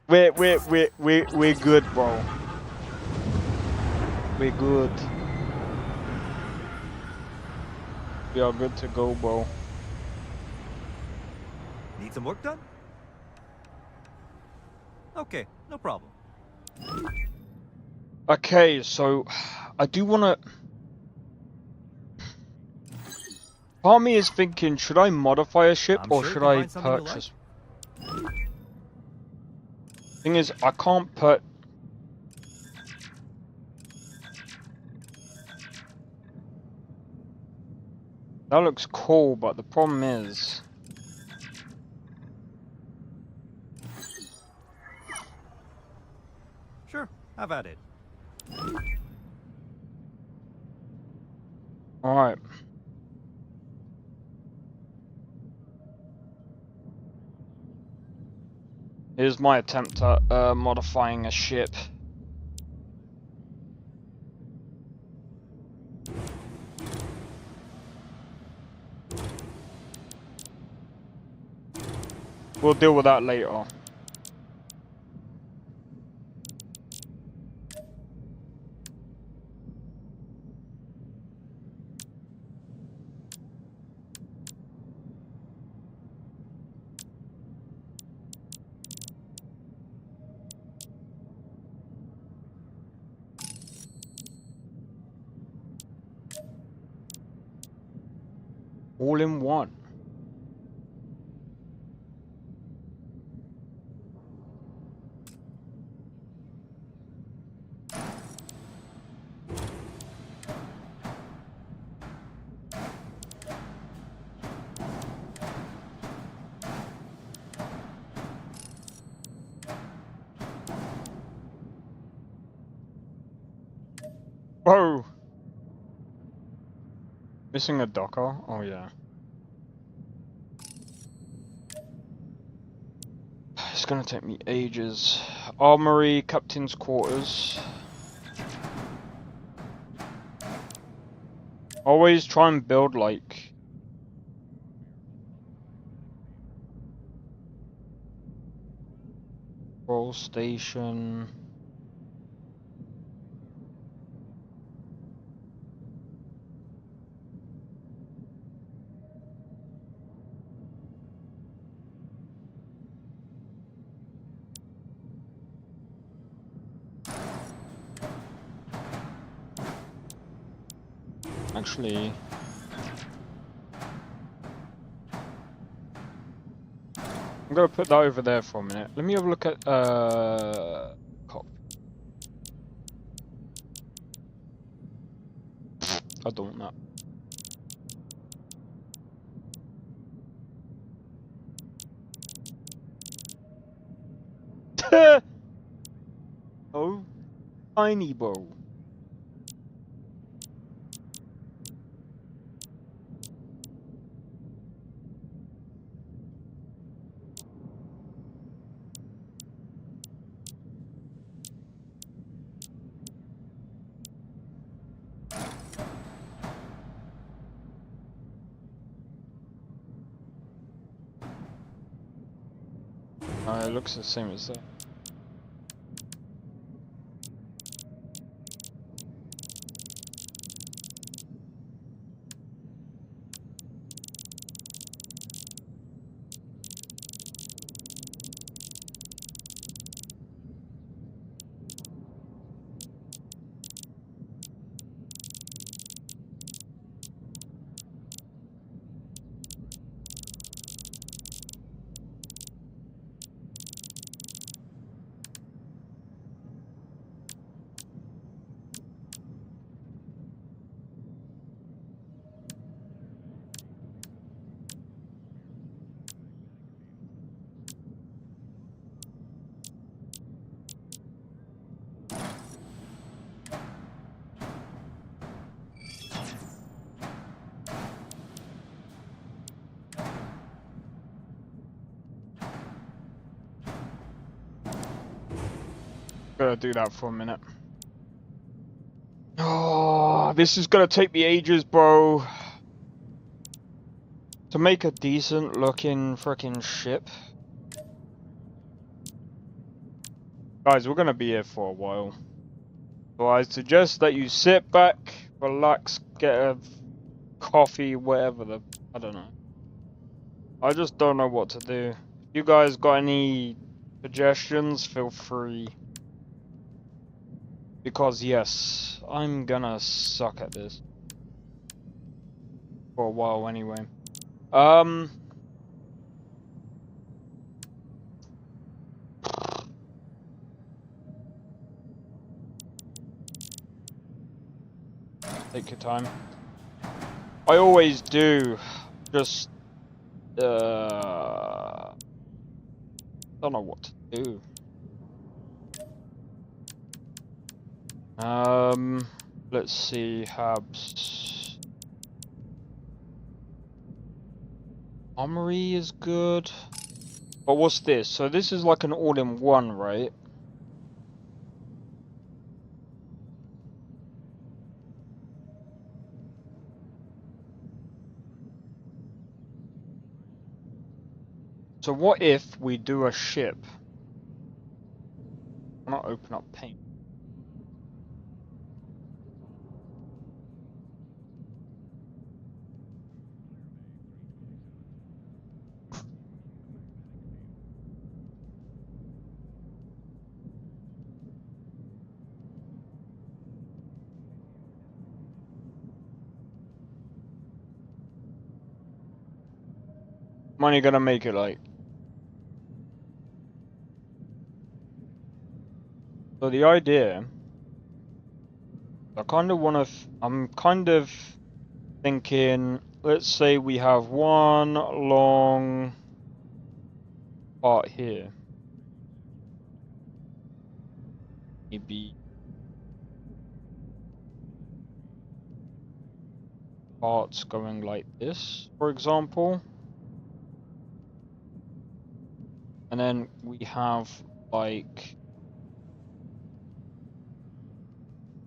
We're good, bro. We're good. We are good to go, bro. Need some work done? Okay, no problem. Okay, so I do wanna. Part of me is thinking, should I modify a ship or should I purchase? Thing is, I can't put. That looks cool, but the problem is. Sure, have at it. Alright. Here's my attempt at modifying a ship. We'll deal with that later. All in one. Whoa! Missing a docker? Oh yeah. It's gonna take me ages. Armory, captain's quarters. Always try and build like roll station. Actually, I'm gonna put that over there for a minute. Let me have a look at cop. I don't know. Oh, tiny bow. It looks the same as that. Gotta do that for a minute. Oh, this is gonna take me ages, bro. To make a decent looking freaking ship. Guys, we're gonna be here for a while. So I suggest that you sit back, relax, get a coffee, whatever I don't know. I just don't know what to do. If you guys got any suggestions, feel free. Because yes, I'm gonna suck at this. For a while anyway. Take your time. I always do. Just don't know what to do. Let's see, Habs. Armory is good. But what's this? So this is like an all-in-one, right? So what if we do a ship? Why not open up paint? money gonna make it like? So the idea, I kind of want to. I'm kind of thinking. Let's say we have one long part here. Maybe parts going like this, for example. And then we have like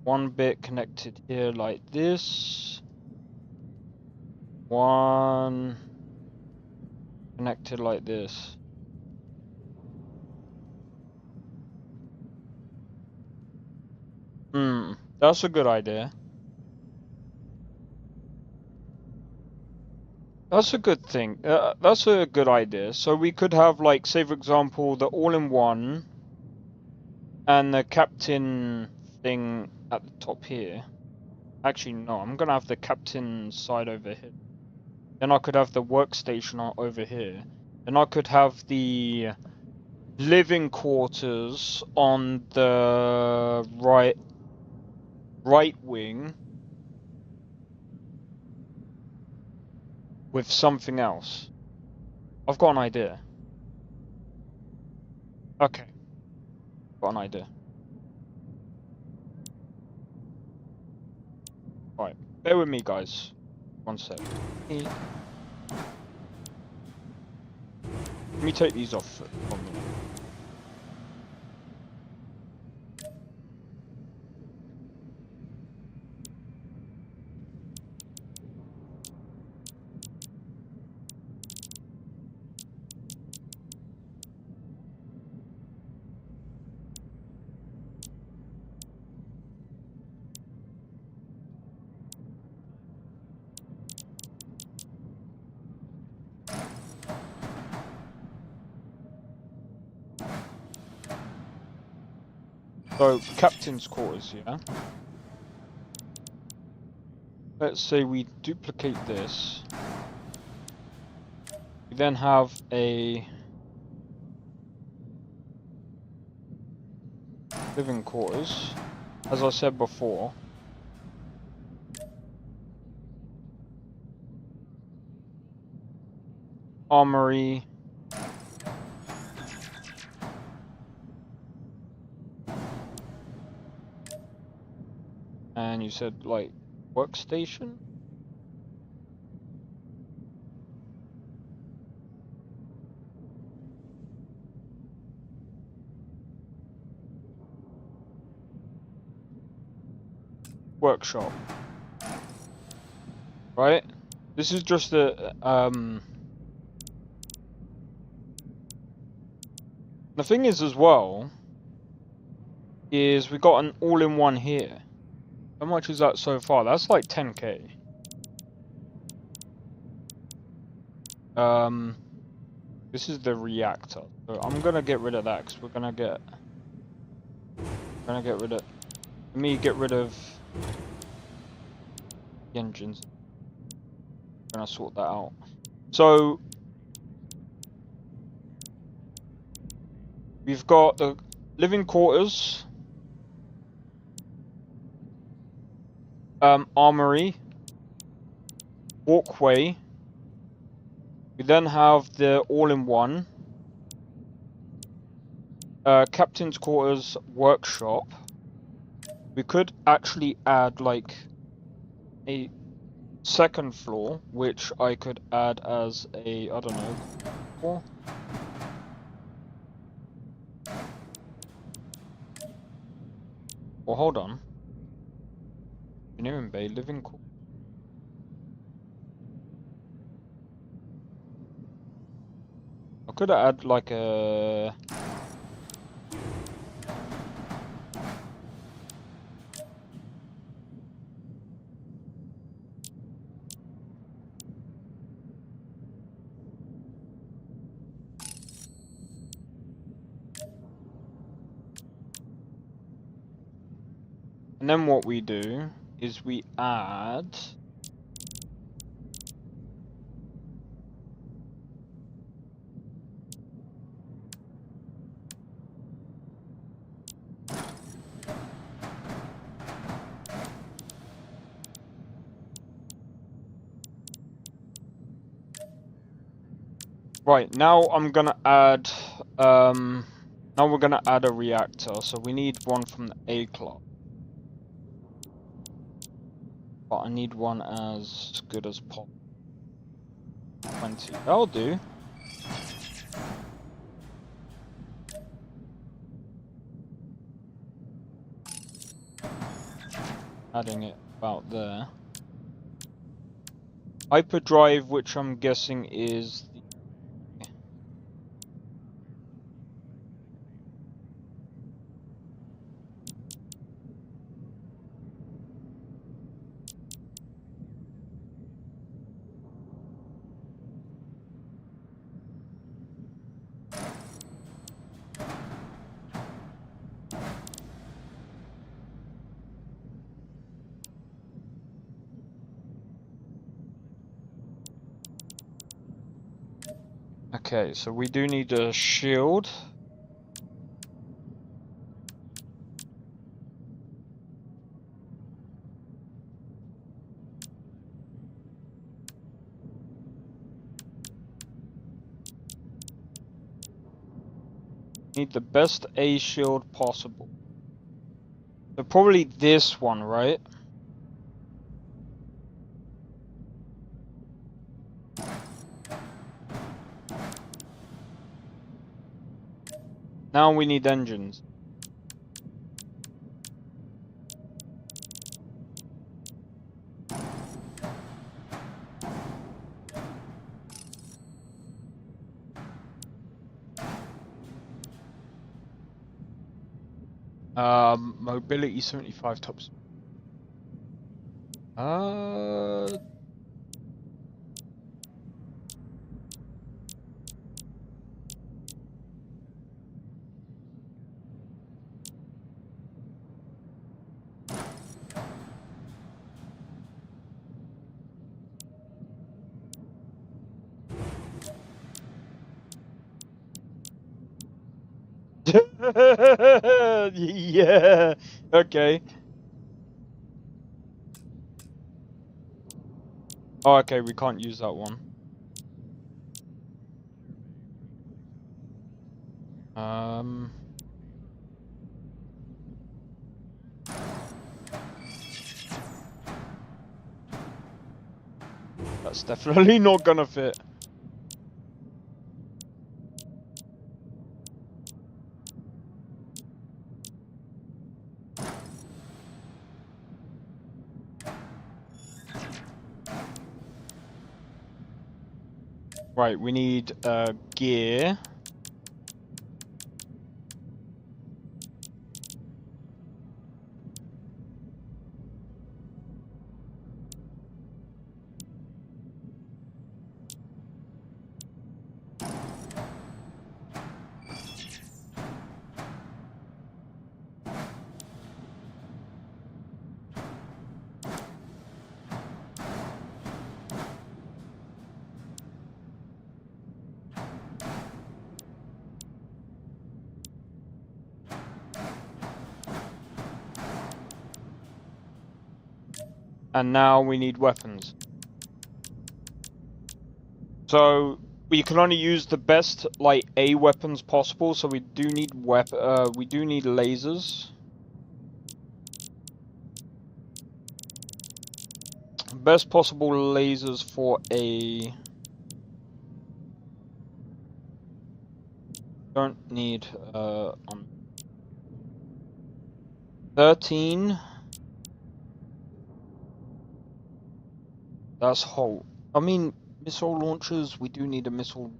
one bit connected here like this. One connected like this. That's a good idea. That's a good thing. That's a good idea. So we could have, like, say for example, the all-in-one and the captain thing at the top here. Actually, no, I'm gonna have the captain side over here. Then I could have the workstation over here. Then I could have the living quarters on the right wing with something else. I've got an idea. Okay. Got an idea. Right. Bear with me, guys. One sec. Let me take these off from me. So, captain's quarters, yeah? Let's say we duplicate this. We then have a living quarters, as I said before. Armory. And you said, like, workstation? Workshop. Right? This is just a, the thing is as well, is we got an all-in-one here. How much is that so far? That's like 10k. This is the reactor. So I'm gonna get rid of that because we're gonna get rid of. Let me get rid of the engines. I'm gonna sort that out. So we've got the living quarters, armory, walkway. We then have the all-in-one, captain's quarters, workshop. We could actually add like a second floor, which I could add as a, I don't know, floor. Well, hold on. Engineering bay, living quarters. I could add like a... And then what we do is we add Right, now I'm gonna add, now we're gonna add a reactor, so we need one from the A class. But I need one as good as possible. 20, that'll do. Adding it about there. Hyperdrive, which I'm guessing is the... Okay, so we do need a shield. Need the best A shield possible. So probably this one, right? Now we need engines. Mobility 75 tops. Yeah. Okay. Oh, okay. We can't use that one. That's definitely not gonna fit. Right, we need gear. And now we need weapons. So we can only use the best like A weapons possible. So we do need we do need lasers. Best possible lasers for a. Don't need 13. That's whole. I mean, missile launchers, we do need a missile.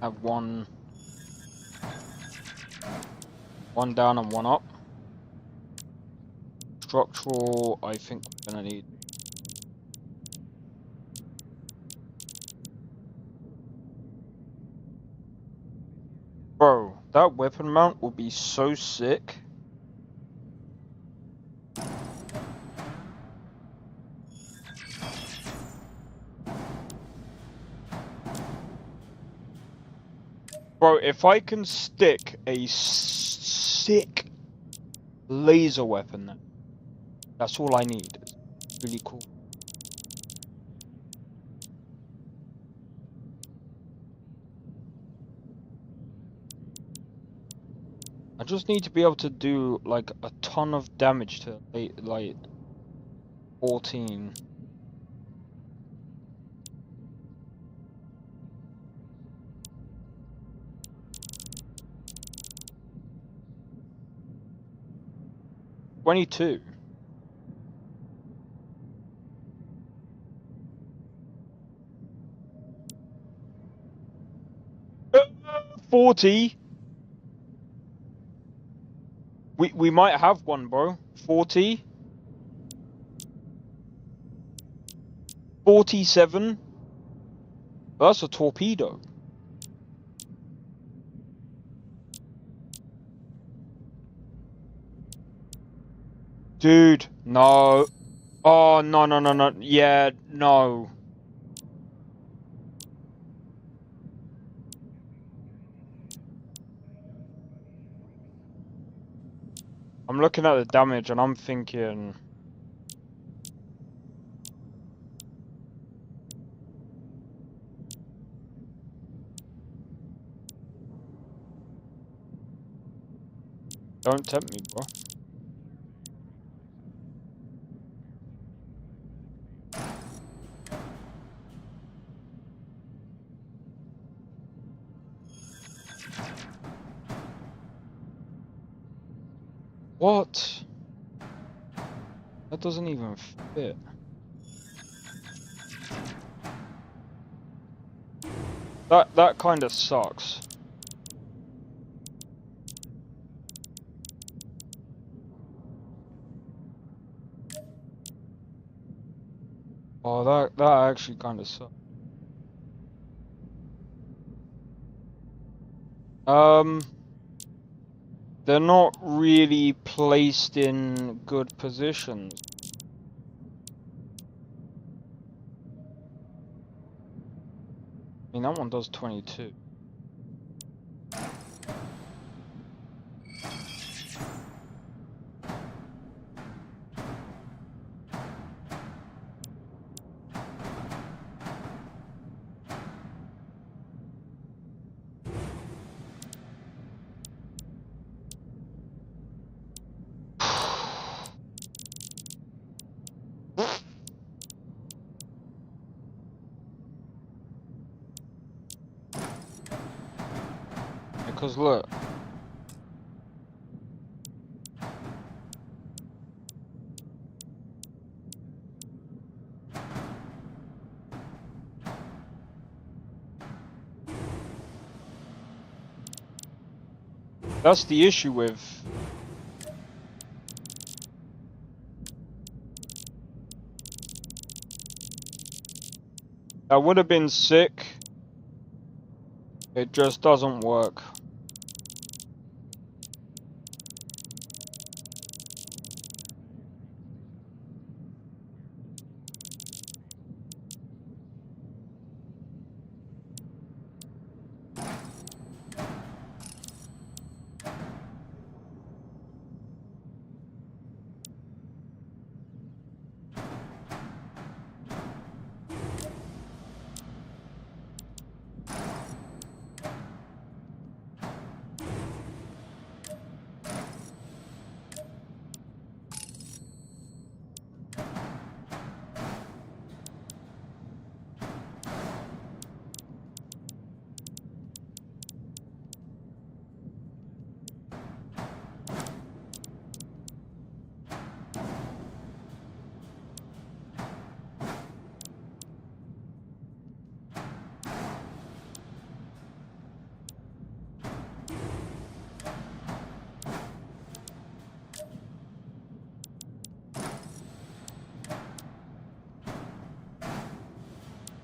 Have one down and one up. Structural, I think we're gonna need. Bro, that weapon mount will be so sick. Bro, if I can stick a sick laser weapon then. That's all I need. It's really cool. I just need to be able to do like a ton of damage to like 14. $22. 40. We might have one, bro. 40. 47. That's a torpedo. Dude, no. Oh, no. Yeah, no. I'm looking at the damage and I'm thinking... Don't tempt me, bro. What? That doesn't even fit. That kind of sucks. Oh, that actually kind of sucks. They're not really placed in good positions. I mean, that one does 22. Because look. That's the issue with... That would have been sick. It just doesn't work.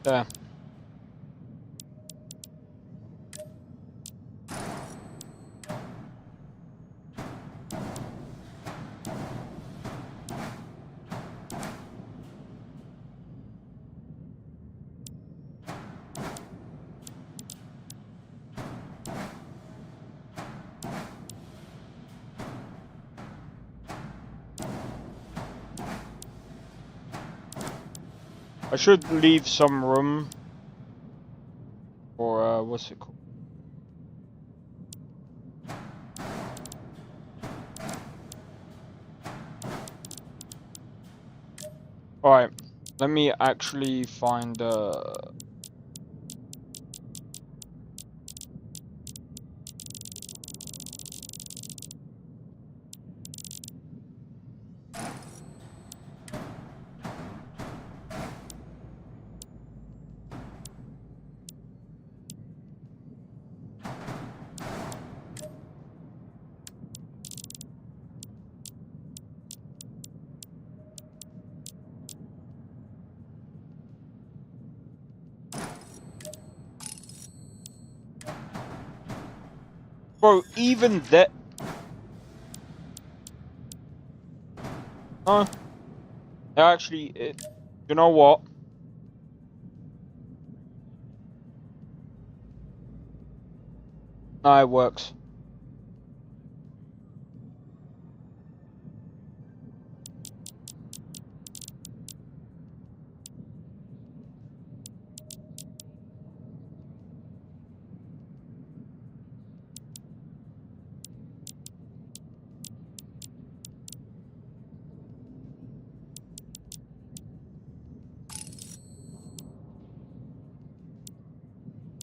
There. I should leave some room for, what's it called? Alright, let me actually find, bro, even that. Actually, you know what? No, it works.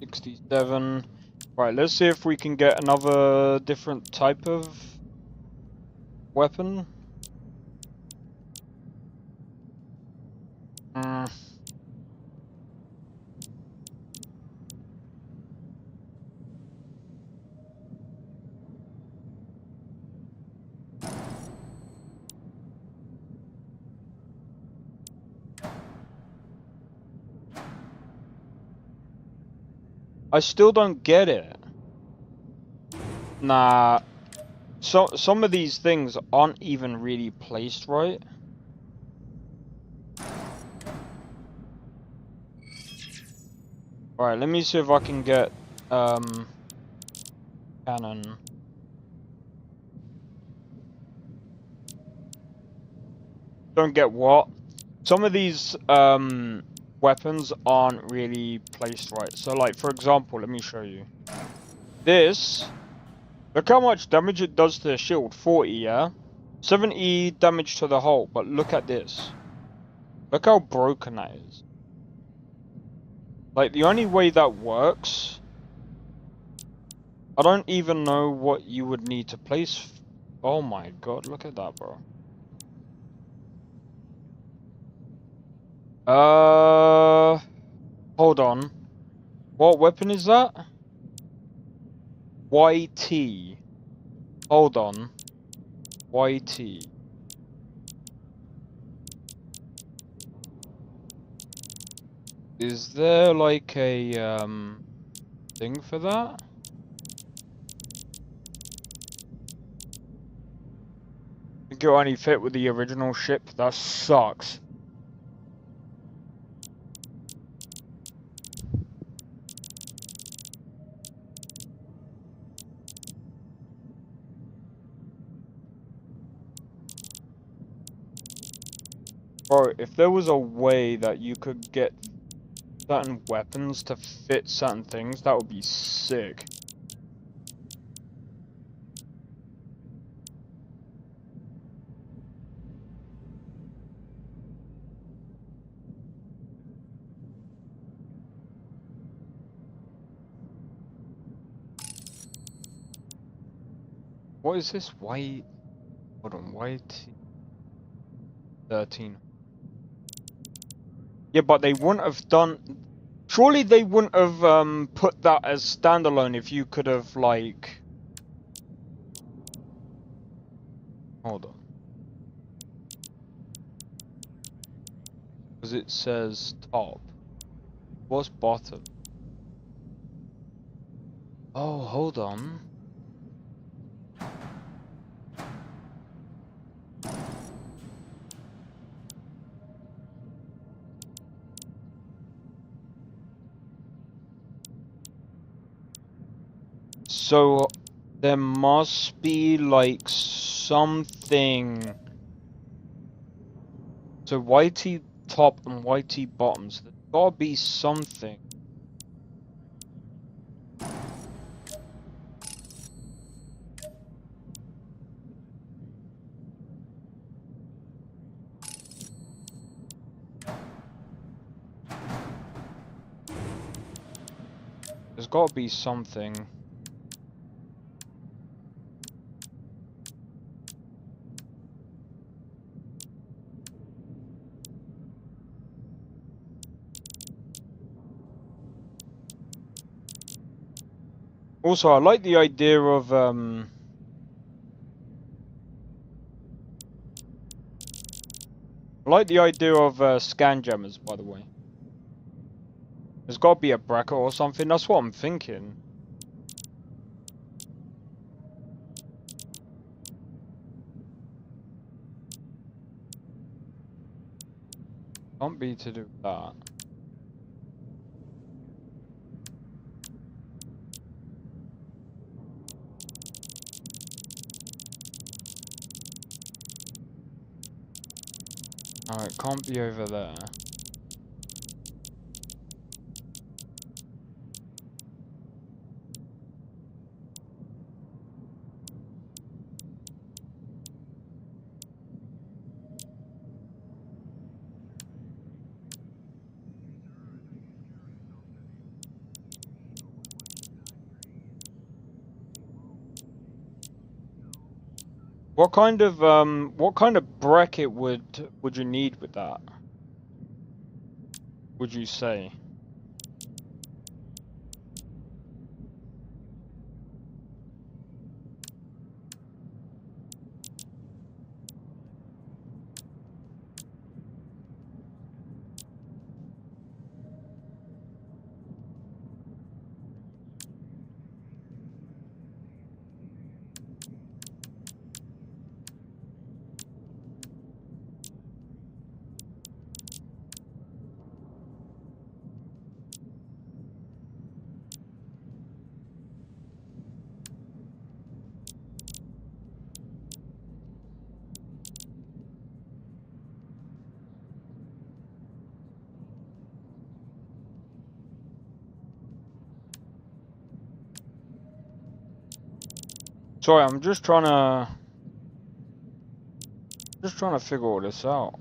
$67. Right, let's see if we can get another different type of weapon. I still don't get it. Nah. Some of these things aren't even really placed right. Alright, let me see if I can get cannon. Don't get what? Some of these weapons aren't really placed right. So like, for example, let me show you. This, look how much damage it does to the shield. 40, yeah? 70 damage to the hull, but look at this. Look how broken that is. Like, the only way that works, I don't even know what you would need to place. Oh my god, look at that, bro. Hold on. What weapon is that? YT. Hold on. YT. Is there like a thing for that? I think it only fit with the original ship. That sucks. Bro, if there was a way that you could get certain weapons to fit certain things, that would be sick. What is this? White? Hold on, white 13. Yeah, but they wouldn't have done. Surely they wouldn't have put that as standalone if you could have like. Hold on. Because it says top. What's bottom? Oh, hold on. So there must be like something. So YT top and YT bottoms. There's gotta be something. There's gotta be something. Also, I like the idea of I like the idea of scan jammers, by the way. There's got to be a bracket or something. That's what I'm thinking. Can't be to do with that. Alright, can't be over there. What kind of bracket would you need with that? Would you say? Sorry, I'm just trying to figure all this out.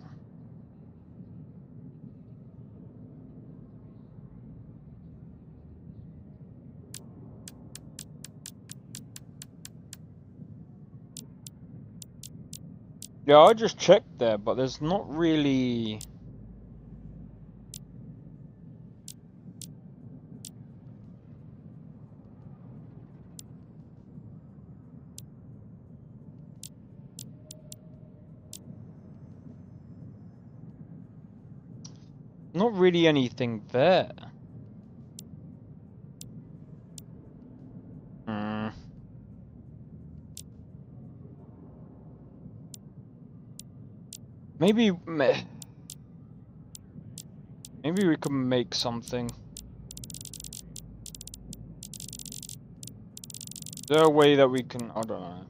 Yeah, I just checked there, but there's not really... Not really anything there. Maybe we can make something. Is there a way that we can, I don't know.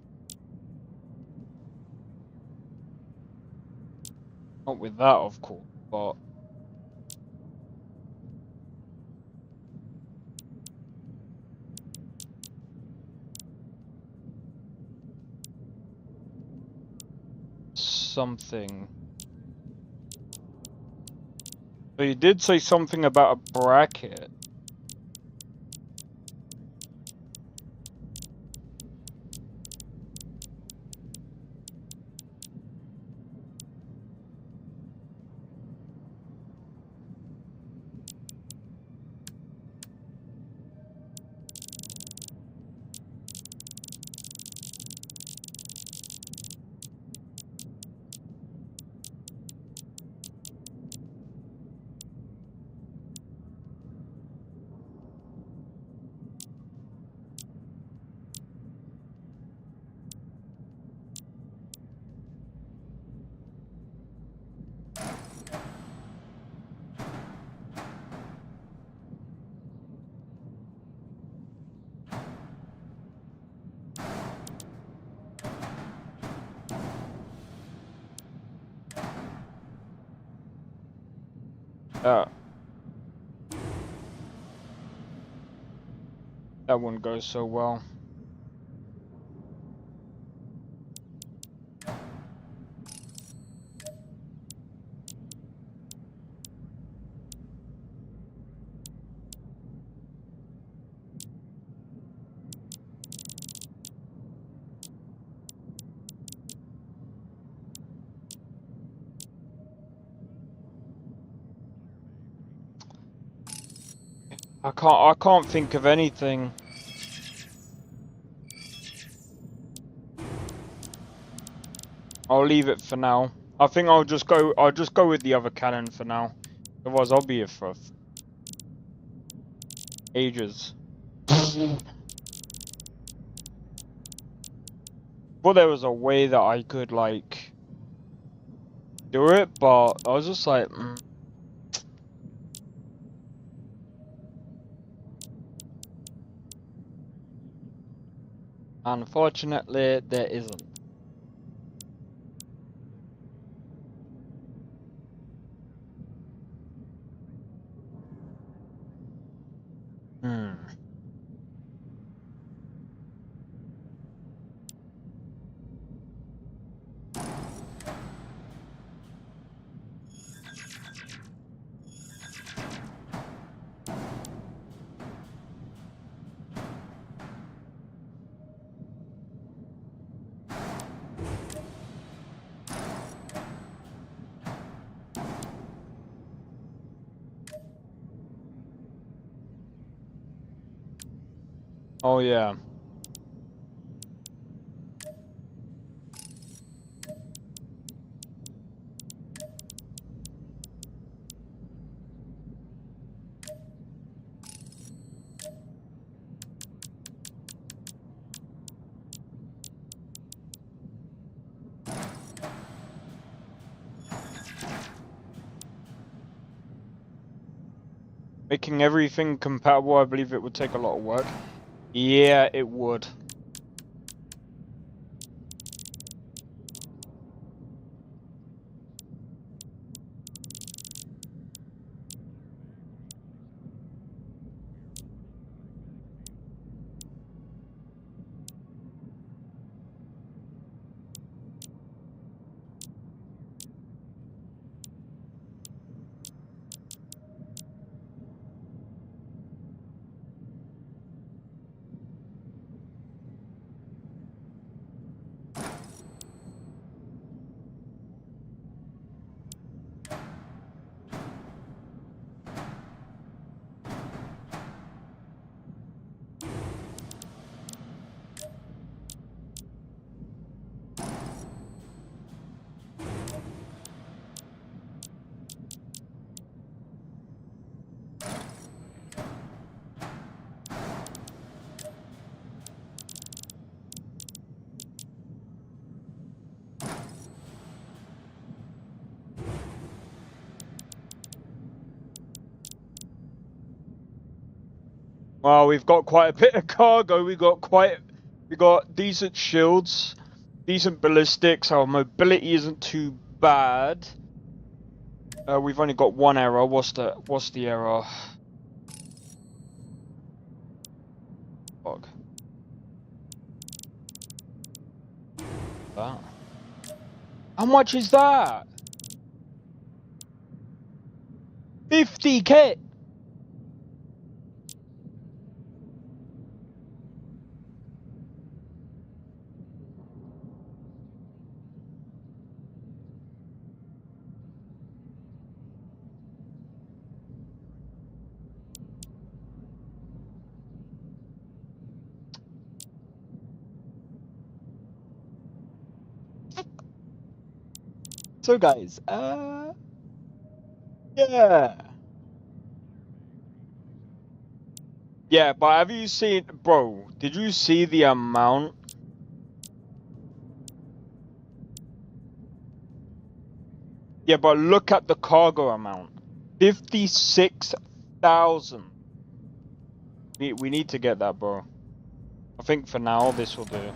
Not with that, of course, but... something. So you did say something about a bracket. That wouldn't go so well. I can't think of anything. I'll leave it for now. I think I'll just go with the other cannon for now. Otherwise I'll be here for ages. Well, there was a way that I could like do it, but I was just like Unfortunately, there isn't. Oh yeah. Making everything compatible, I believe it would take a lot of work. Yeah, it would. Well, we've got quite a bit of cargo. We got decent shields, decent ballistics. Our mobility isn't too bad. We've only got one error. What's the error? Fuck. That. How much is that? 50k. So guys, yeah. Yeah, but have you seen, bro, did you see the amount? Yeah, but look at the cargo amount. 56,000. We need to get that, bro. I think for now, this will do.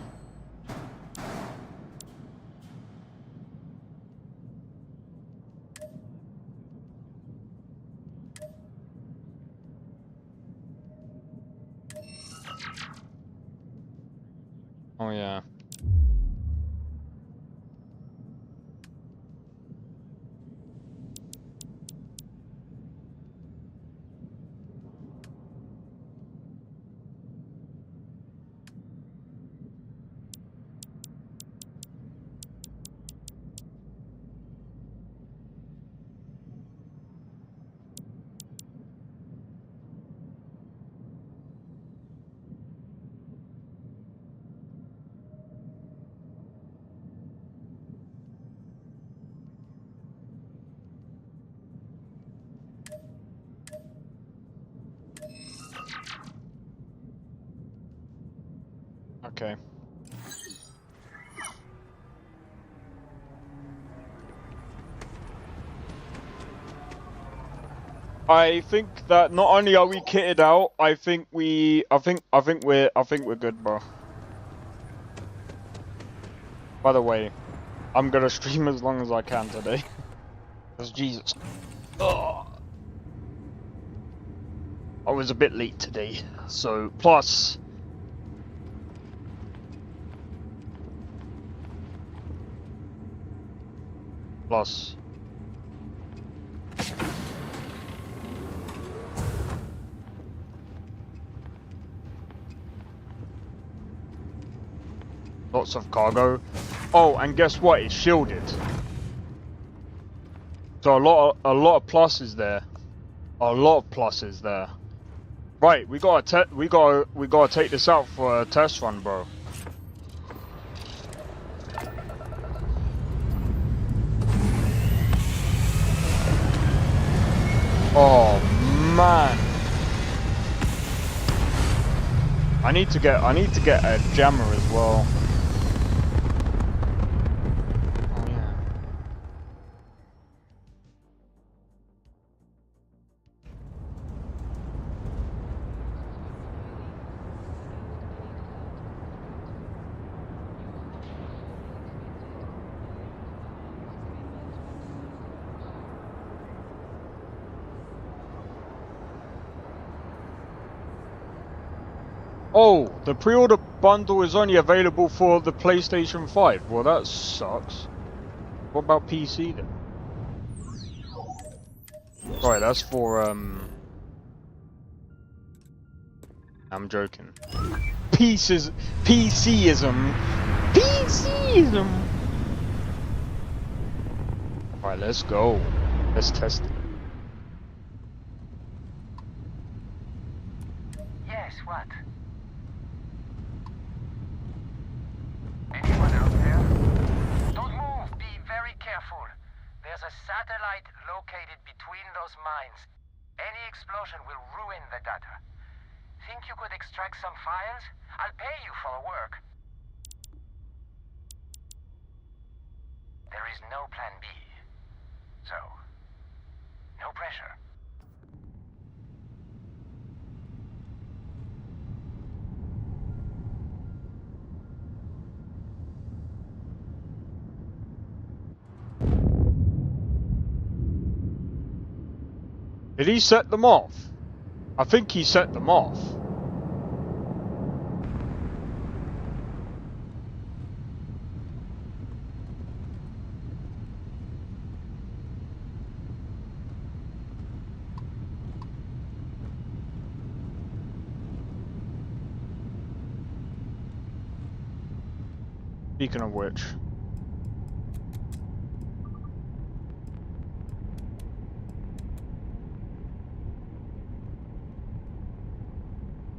okay. I think that not only are we kitted out, I think we're good, bro. By the way, I'm gonna stream as long as I can today. Because Jesus. Oh. I was a bit late today, so plus lots of cargo. Oh, and guess what? It's shielded. So a lot of pluses there. A lot of pluses there. Right, we gotta take this out for a test run, bro. Oh man. I need to get a jammer as well. Oh yeah. Oh, the pre-order bundle is only available for the PlayStation 5. Well, that sucks. What about PC then? Right, that's for I'm joking. PCism. Right, let's go. Let's test it. Yes, what? Anyone out there? Don't move. Be very careful. There's a satellite located between those mines. Any explosion will ruin the data. Think you could extract some files? I'll pay you for the work. There is no plan B. So, no pressure. Did he set them off? I think he set them off. Speaking of which.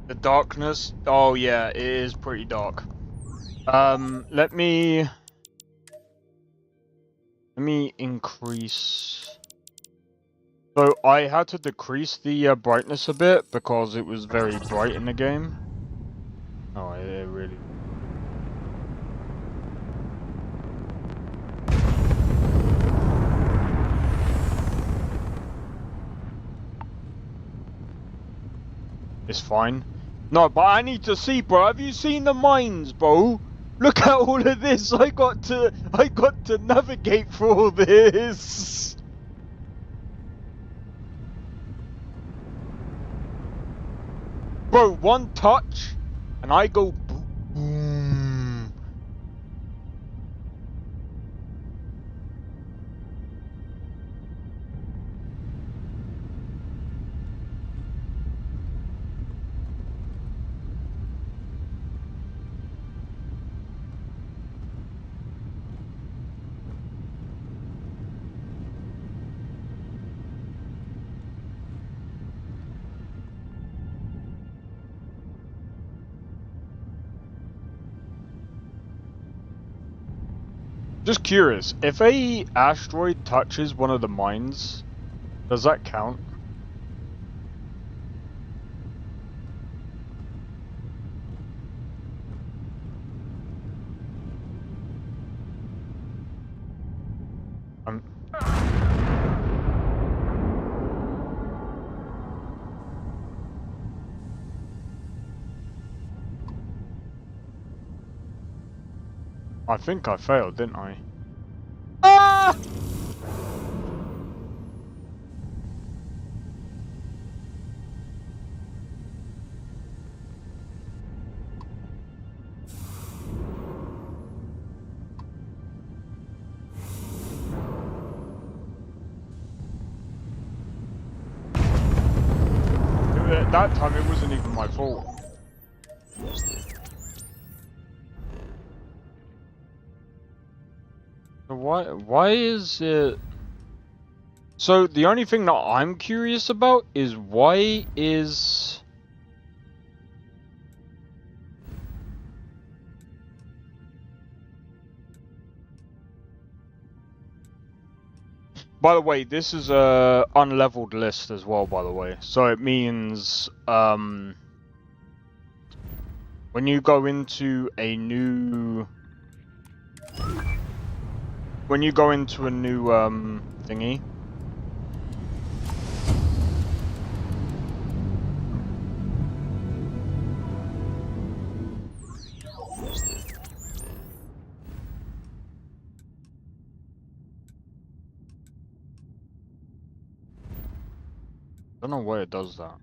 The darkness. Oh yeah, it is pretty dark. Let me increase. So I had to decrease the brightness a bit because it was very bright in the game. Oh, it really. It's fine. No, but I need to see, bro. Have you seen the mines, bro? Look at all of this. I got to navigate through all this. Bro, one touch and I go boom. Just curious, if a asteroid touches one of the mines, does that count? I think I failed, didn't I? Ah! At that time, it wasn't even my fault. So why is it... So the only thing that I'm curious about is why is... By the way, this is a unleveled list as well, by the way. So it means when you go into a new thingy, I don't know why it does that.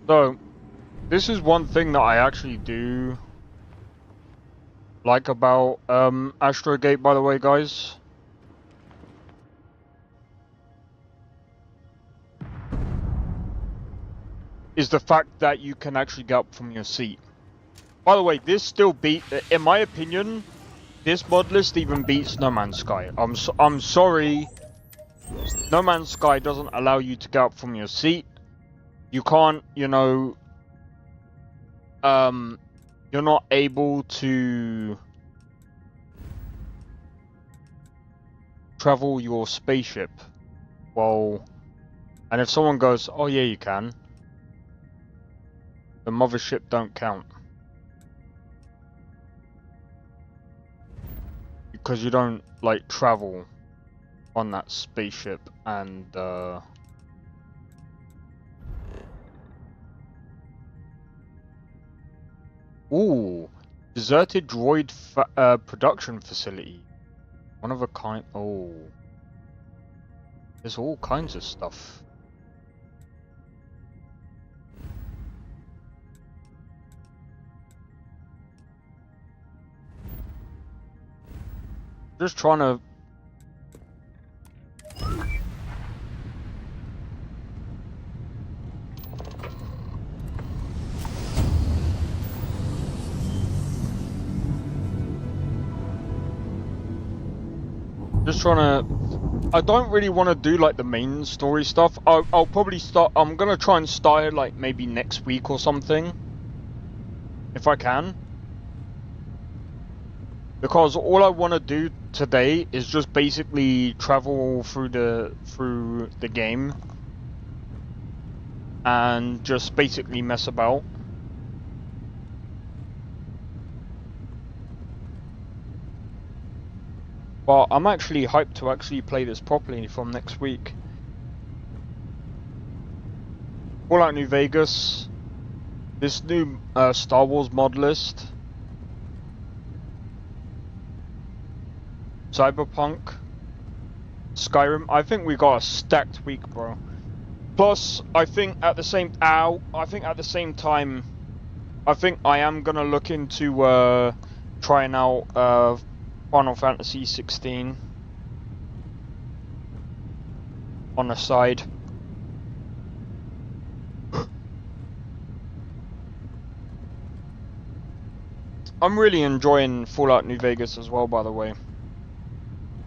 So, this is one thing that I actually do like about Astrogate, by the way, guys. Is the fact that you can actually get up from your seat. By the way, this still in my opinion, this mod list even beats No Man's Sky. I'm sorry, No Man's Sky doesn't allow you to get up from your seat. You can't, you know, you're not able to travel your spaceship. Well, and if someone goes, oh yeah, you can, the mothership don't count. Because you don't, like, travel on that spaceship and, Ooh, deserted droid production facility. One of a kind. Oh, there's all kinds of stuff. Just trying to. I don't really want to do like the main story stuff. I'll probably start. I'm gonna try and start it like maybe next week or something, if I can. Because all I want to do today is just basically travel through the game and just basically mess about. But I'm actually hyped to actually play this properly from next week. Fallout New Vegas, this new Star Wars mod list, Cyberpunk, Skyrim. I think we got a stacked week, bro. Plus, I think at the same time, I think I am gonna look into trying out Final Fantasy 16 on the side. I'm really enjoying Fallout New Vegas as well, by the way.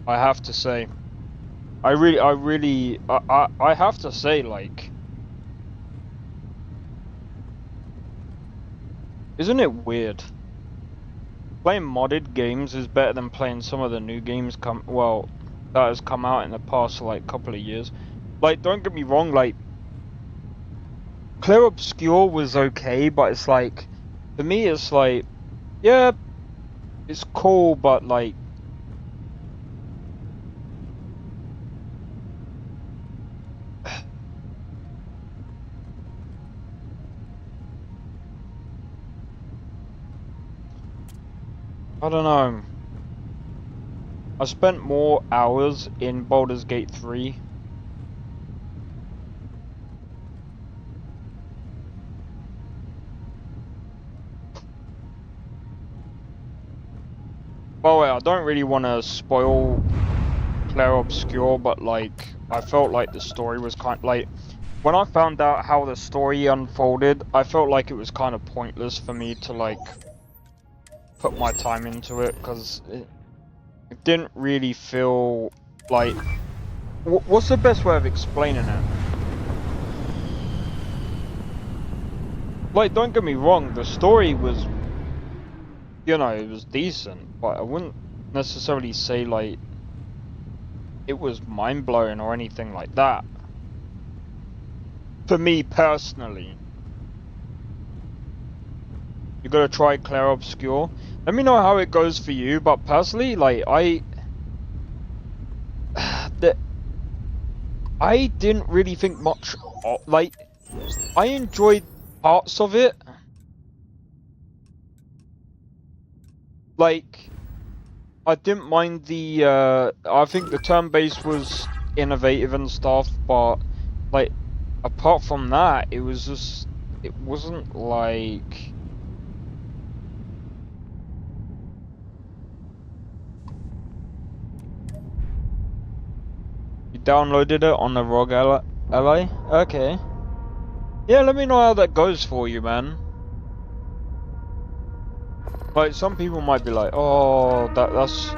I have to say. I have to say, like, isn't it weird? Playing modded games is better than playing some of the new games that has come out in the past, like, couple of years. Like, don't get me wrong, like, Clear Obscure was okay, but it's like, for me, it's like, yeah, it's cool, but like, I don't know. I spent more hours in Baldur's Gate 3. By the way, I don't really want to spoil Clair Obscur, but like, I felt like the story was like, when I found out how the story unfolded, I felt like it was kind of pointless for me to like put my time into it, because it didn't really feel like, what's the best way of explaining it? Like, don't get me wrong, the story was, you know, it was decent, but I wouldn't necessarily say like it was mind-blowing or anything like that. For me personally. You gotta try Clair Obscur. Let me know how it goes for you, but personally, like, I didn't really think much of, like, I enjoyed parts of it. Like, I didn't mind I think the turn-based was innovative and stuff, but, like, apart from that, it was just, it wasn't like... You downloaded it on the ROG Ally? Okay. Yeah, let me know how that goes for you, man. Like, some people might be like, oh, that's...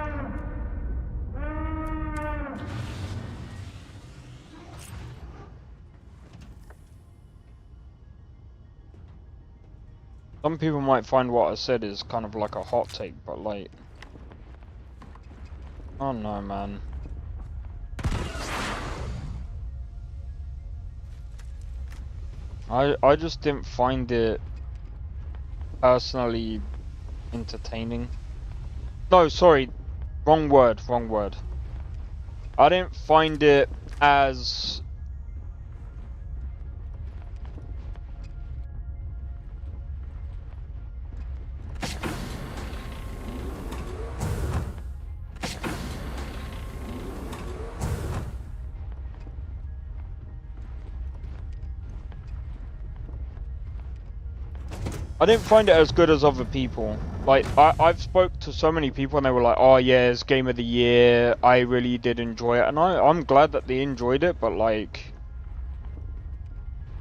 Some people might find what I said is kind of like a hot take, but like... Oh no, man. I just didn't find it personally entertaining. No, sorry. Wrong word, wrong word. I didn't find it as... I didn't find it as good as other people. Like, I've spoke to so many people and they were like, oh yeah, it's game of the year, I really did enjoy it. And I'm glad that they enjoyed it, but like...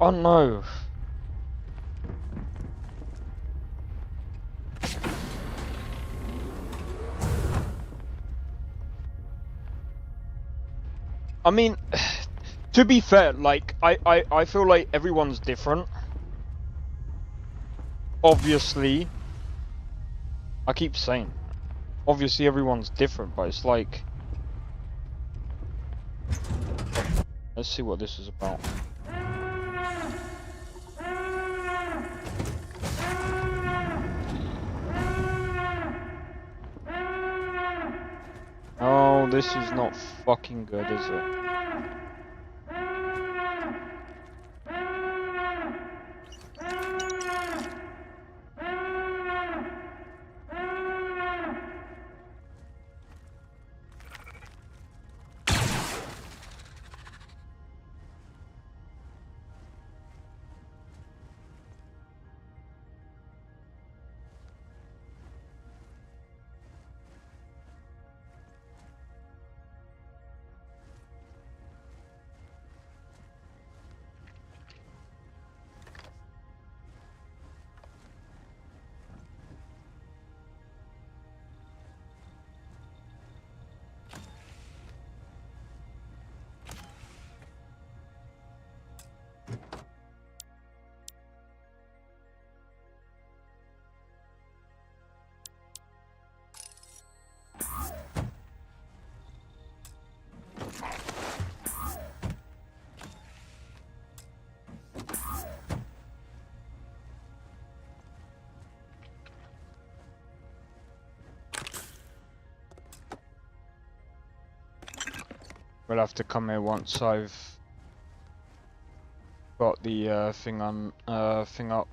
Oh no. I mean, to be fair, like, I feel like everyone's different. Obviously. I keep saying, obviously everyone's different, but it's like... Let's see what this is about. Oh, this is not fucking good, is it? We'll have to come here once I've got the thing up.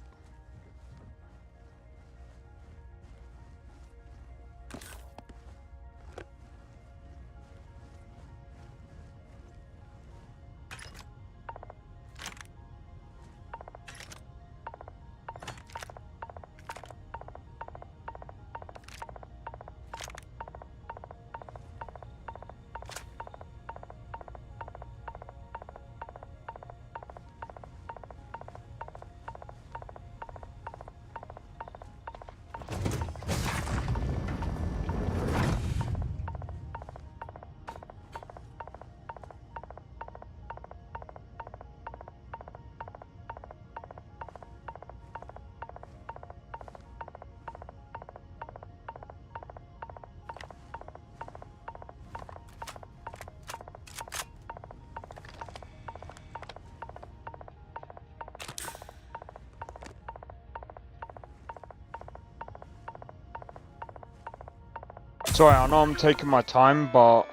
Sorry, I know I'm taking my time, but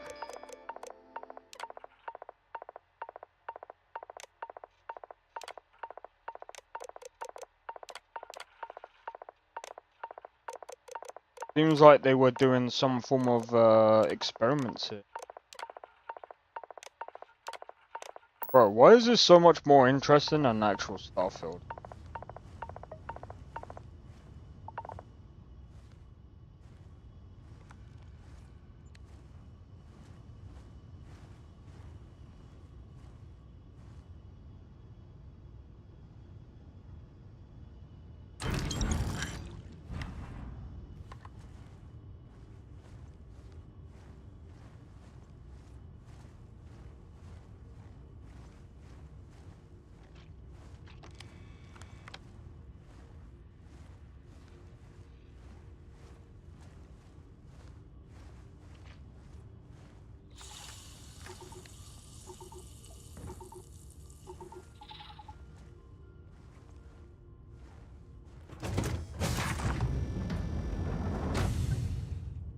seems like they were doing some form of experiments here. Bro, why is this so much more interesting than actual Starfield?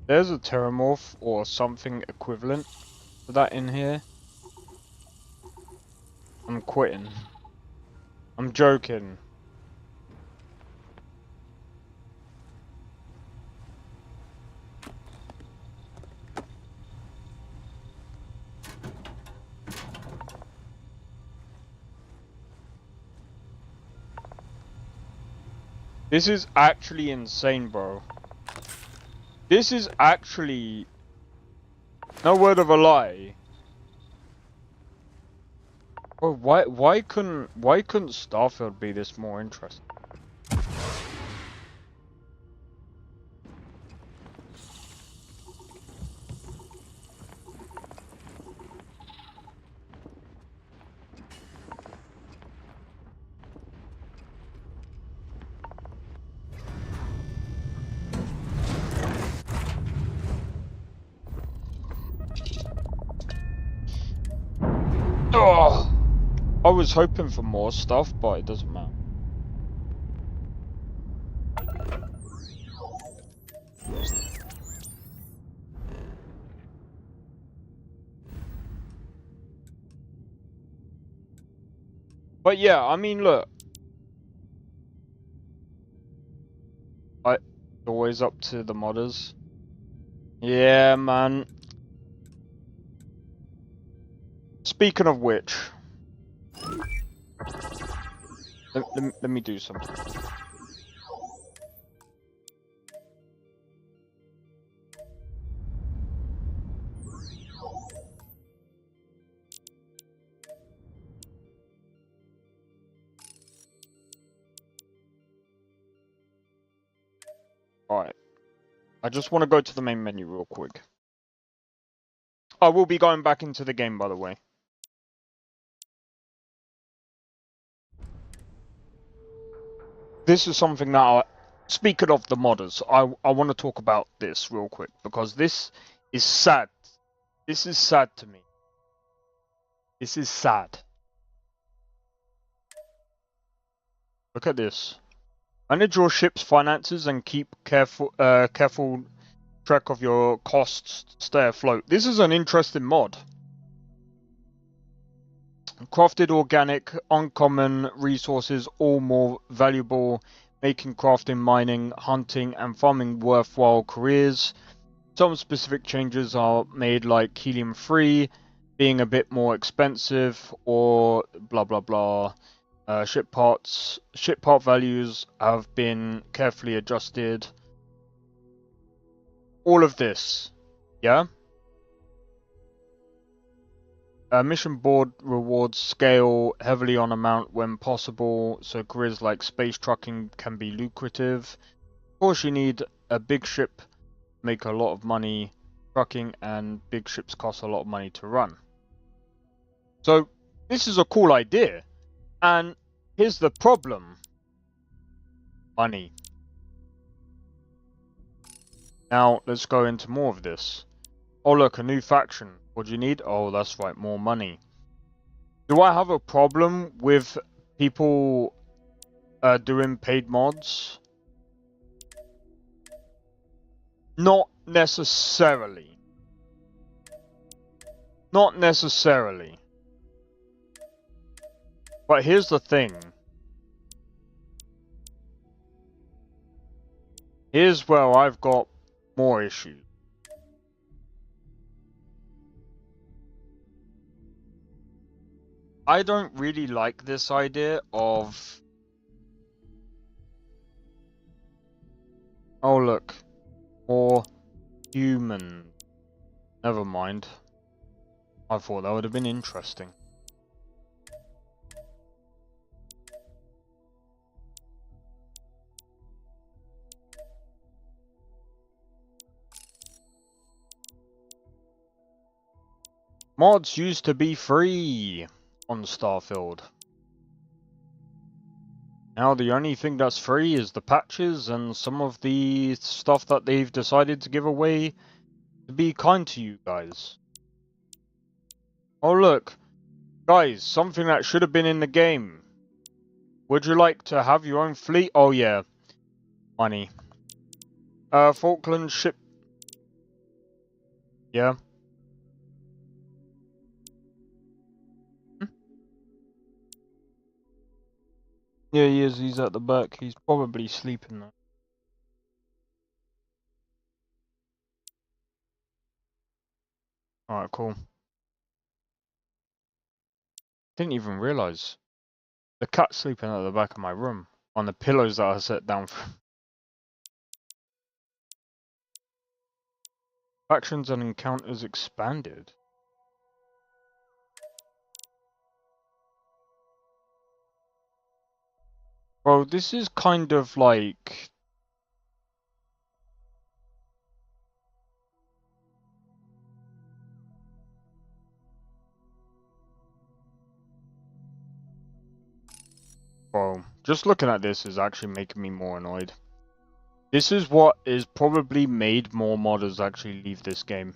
There's a terramorph or something equivalent to that in here. I'm quitting. I'm joking. This is actually insane, bro. This is actually, no word of a lie. Bro, why couldn't Starfield be this more interesting? Oh, I was hoping for more stuff, but it doesn't matter. But yeah, I mean, look. Always up to the modders. Yeah, man. Speaking of which, let me do something. Alright. I just want to go to the main menu real quick. I will be going back into the game, by the way. This is something that speaking of the modders, I want to talk about this real quick because this is sad. This is sad to me. This is sad. Look at this. Manage your ship's finances and keep careful track of your costs to stay afloat. This is an interesting mod. Crafted organic, uncommon resources, all more valuable, making crafting, mining, hunting, and farming worthwhile careers. Some specific changes are made, like helium-free being a bit more expensive, or blah blah blah. Ship part values have been carefully adjusted. All of this, yeah? Mission board rewards scale heavily on amount when possible, so careers like space trucking can be lucrative. Of course, you need a big ship to make a lot of money trucking, and big ships cost a lot of money to run. So, this is a cool idea, and here's the problem. Money. Now, let's go into more of this. Oh look, a new faction. What do you need? Oh, that's right, more money. Do I have a problem with people doing paid mods? Not necessarily. Not necessarily. But here's the thing. Here's where I've got more issues. I don't really like this idea of... Oh look, more human. Never mind. I thought that would have been interesting. Mods used to be free on Starfield. Now the only thing that's free is the patches and some of the stuff that they've decided to give away to be kind to you guys. Oh look, guys, something that should have been in the game. Would you like to have your own fleet? Oh yeah, money. Falkland ship. Yeah. Yeah, he is. He's at the back. He's probably sleeping now. Alright, cool. Didn't even realise. The cat's sleeping at the back of my room. On the pillows that I set down for. Factions and encounters expanded. Well, this is kind of like... Well, just looking at this is actually making me more annoyed. This is what is probably made more modders actually leave this game.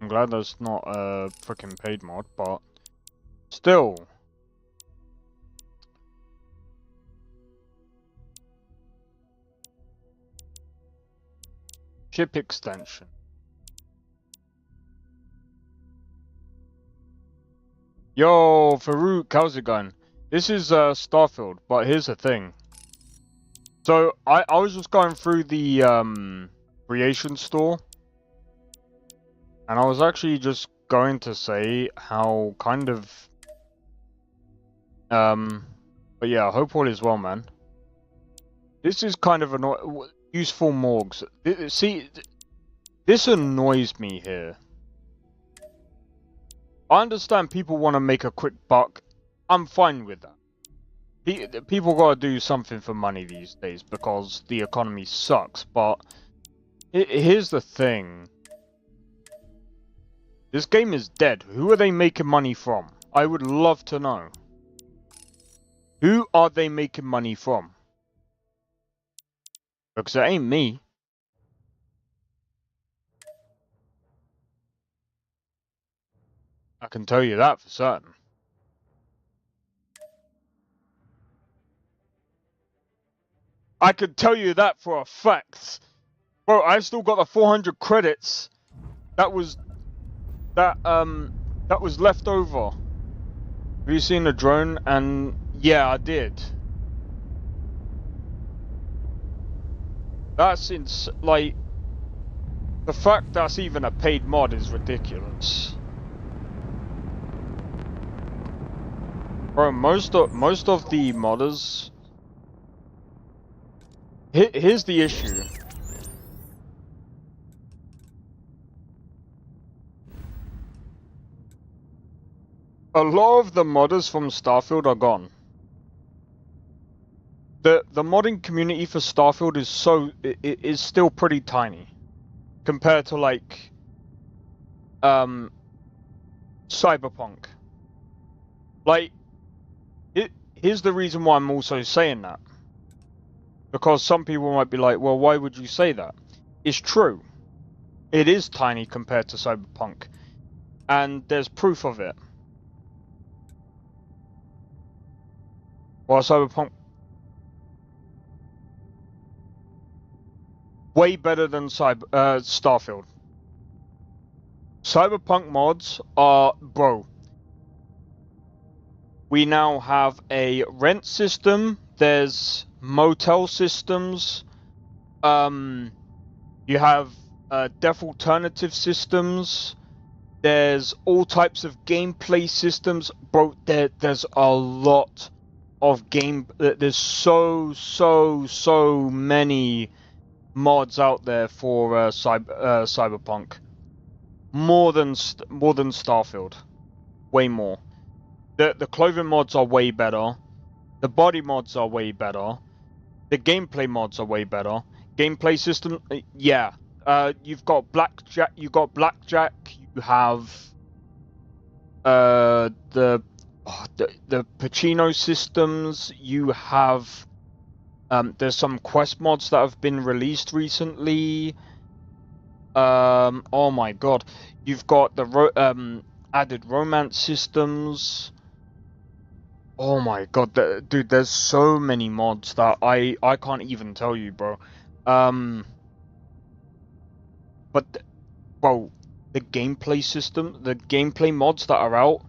I'm glad that's not a freaking paid mod, but still. Ship extension. Yo, Farouk, how's it going? This is Starfield, but here's the thing. So I was just going through the creation store. And I was actually just going to say how kind of... But yeah, I hope all is well, man. This is kind of useful morgues. See, this annoys me here. I understand people want to make a quick buck. I'm fine with that. People gotta do something for money these days because the economy sucks. But here's the thing. This game is dead. Who are they making money from? I would love to know. Who are they making money from? Because it ain't me. I can tell you that for certain. I can tell you that for a fact. Bro, I still got the 400 credits that was left over. Have you seen the drone? And yeah, I did. That's like the fact that's even a paid mod is ridiculous. Bro, most of the modders. Here's the issue. A lot of the modders from Starfield are gone. The modding community for Starfield is still pretty tiny compared to like Cyberpunk. Like here's the reason why I'm also saying that. Because some people might be like, well, why would you say that? It's true. It is tiny compared to Cyberpunk. And there's proof of it. While Cyberpunk... way better than Starfield. Cyberpunk mods are... bro. We now have a rent system. There's motel systems. You have deaf alternative systems. There's all types of gameplay systems. Bro, there's a lot of game. There's so many mods out there for Cyberpunk. More than Starfield. Way more. The clothing mods are way better. The body mods are way better. The gameplay mods are way better. Gameplay system, yeah. You've got blackjack. You have the Pacino systems. You have there's some quest mods that have been released recently. Oh my god, you've got the added romance systems. Oh my god, dude, there's so many mods that I can't even tell you, bro. But, bro, the gameplay system, the gameplay mods that are out.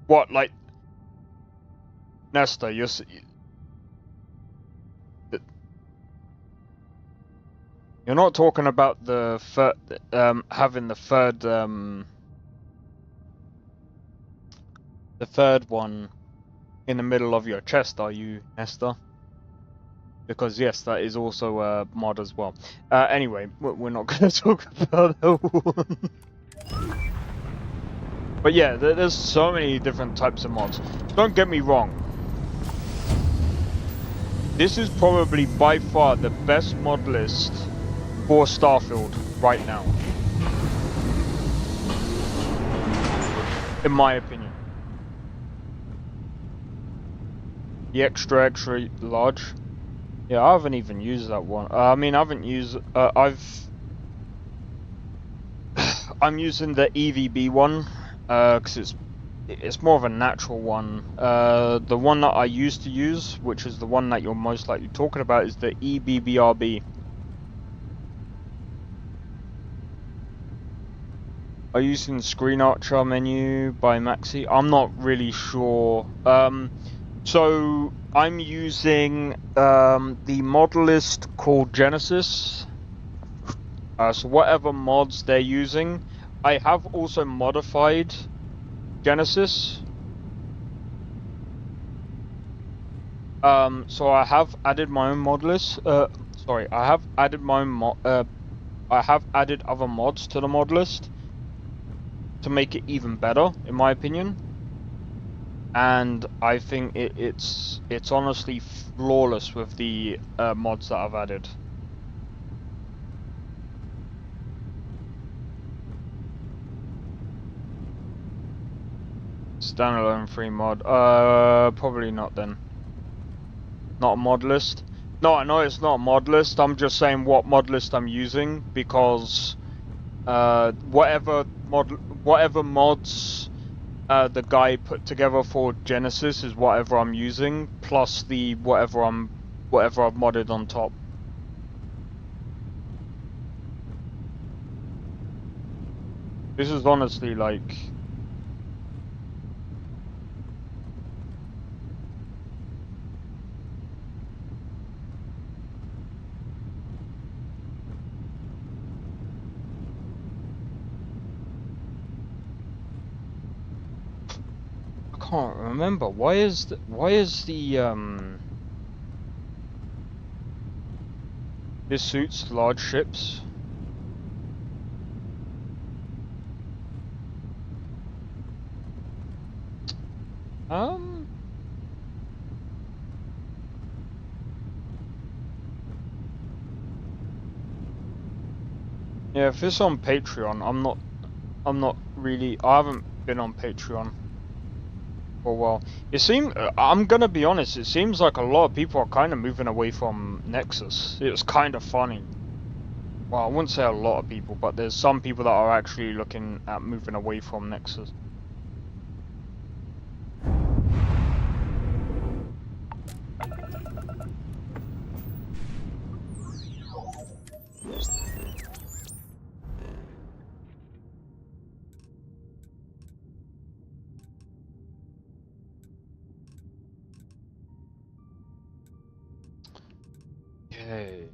What, like, Nesta, you're not talking about the having the third one in the middle of your chest, are you, Nesta? Because yes, that is also a mod as well. Anyway, we're not going to talk about that one. But yeah, there's so many different types of mods. Don't get me wrong. This is probably by far the best mod list for Starfield right now. In my opinion. The extra large. Yeah, I haven't even used that one. I mean, I haven't used... I'm using the EVB one, because it's more of a natural one. The one that I used to use, which is the one that you're most likely talking about, is the EBBRB. Are you using the Screen Archer menu by Maxi? I'm not really sure. So I'm using the mod list called Genesis. So whatever mods they're using, I have also modified Genesis. So I have added my own mod list. Sorry, I have added my own I have added other mods to the mod list to make it even better, in my opinion. And I think it's honestly flawless with the mods that I've added. Standalone free mod. Probably not then. Not a mod list. No, I know it's not a mod list. I'm just saying what mod list I'm using because whatever mods the guy put together for Genesis is whatever I'm using, plus the whatever I've modded on top. This is honestly like I can't remember. Why is the this suits large ships? Yeah, if it's on Patreon, I'm not really. I haven't been on Patreon for a while. It seems. I'm gonna be honest. It seems like a lot of people are kind of moving away from Nexus. It's kind of funny. Well, I wouldn't say a lot of people, but there's some people that are actually looking at moving away from Nexus. Okay.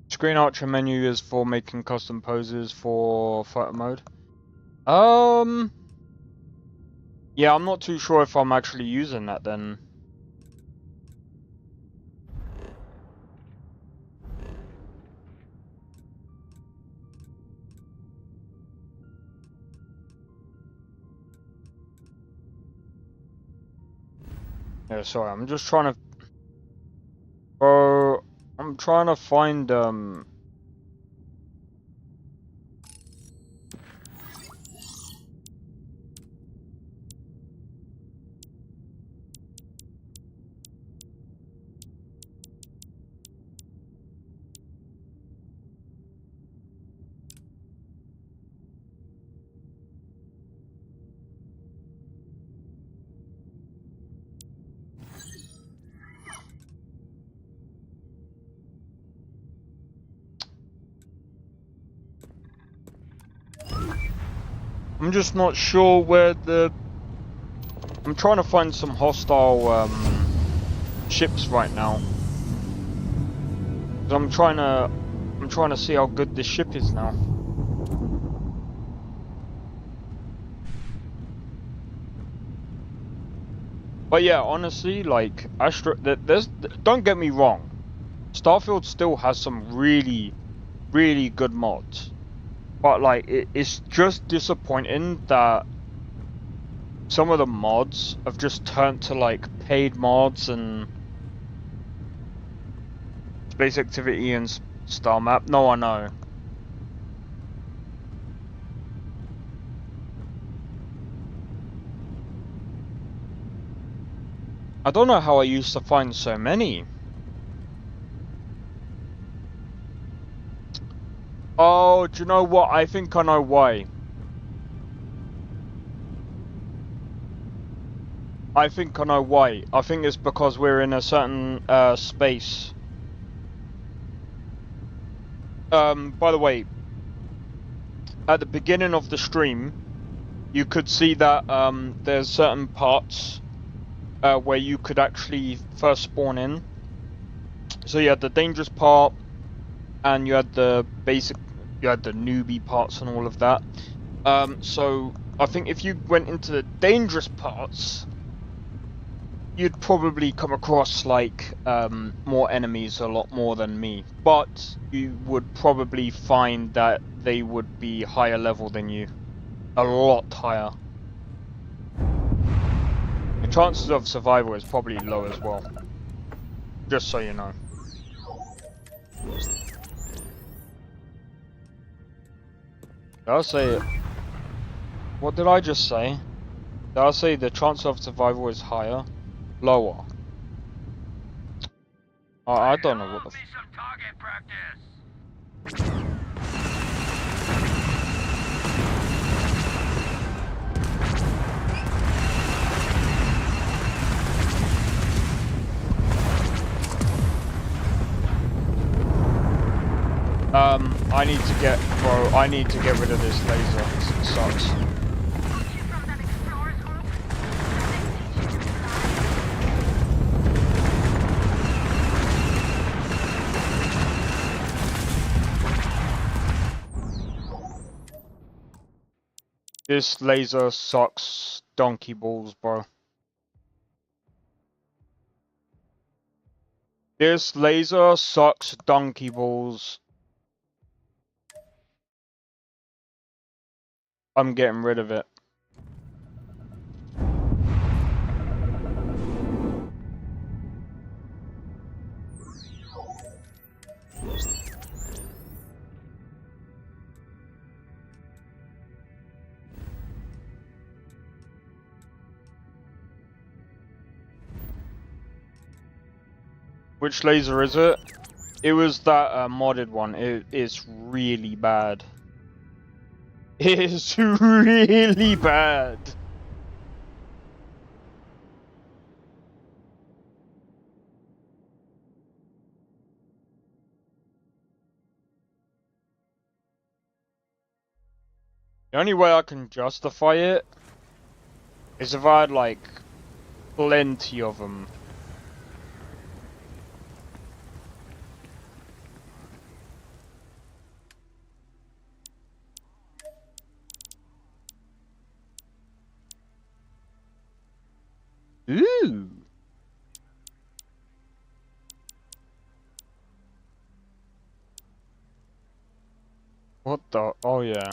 Screen Archer menu is for making custom poses for photo mode. Yeah, I'm not too sure if I'm actually using that then. Yeah, sorry, I'm just trying to... I'm trying to find, I'm just not sure where the... I'm trying to find some hostile ships right now. 'Cause I'm trying to see how good this ship is now. But yeah, honestly, like don't get me wrong, Starfield still has some really, really good mods. But like, it's just disappointing that some of the mods have just turned to like paid mods and space activity and star map. No, I know. I don't know how I used to find so many. Oh, do you know what? I think I know why. I think I know why. I think it's because we're in a certain space. By the way, at the beginning of the stream, you could see that there's certain parts where you could actually first spawn in. So you had the dangerous part, and you had the basic, you had the newbie parts and all of that. So I think if you went into the dangerous parts, you'd probably come across like more enemies a lot more than me, but you would probably find that they would be higher level than you, a lot higher. The chances of survival is probably low as well. Just so you know. Did I say it? What did I just say? Did I say the chance of survival is higher? Lower? I don't know what the I need to get, bro, I need to get rid of this laser. It sucks. This laser sucks donkey balls, bro. This laser sucks donkey balls. I'm getting rid of it. Which laser is it? It was that modded one. It is really bad. It is really bad. The only way I can justify it is if I had like plenty of them. Ooh. What the? Oh yeah.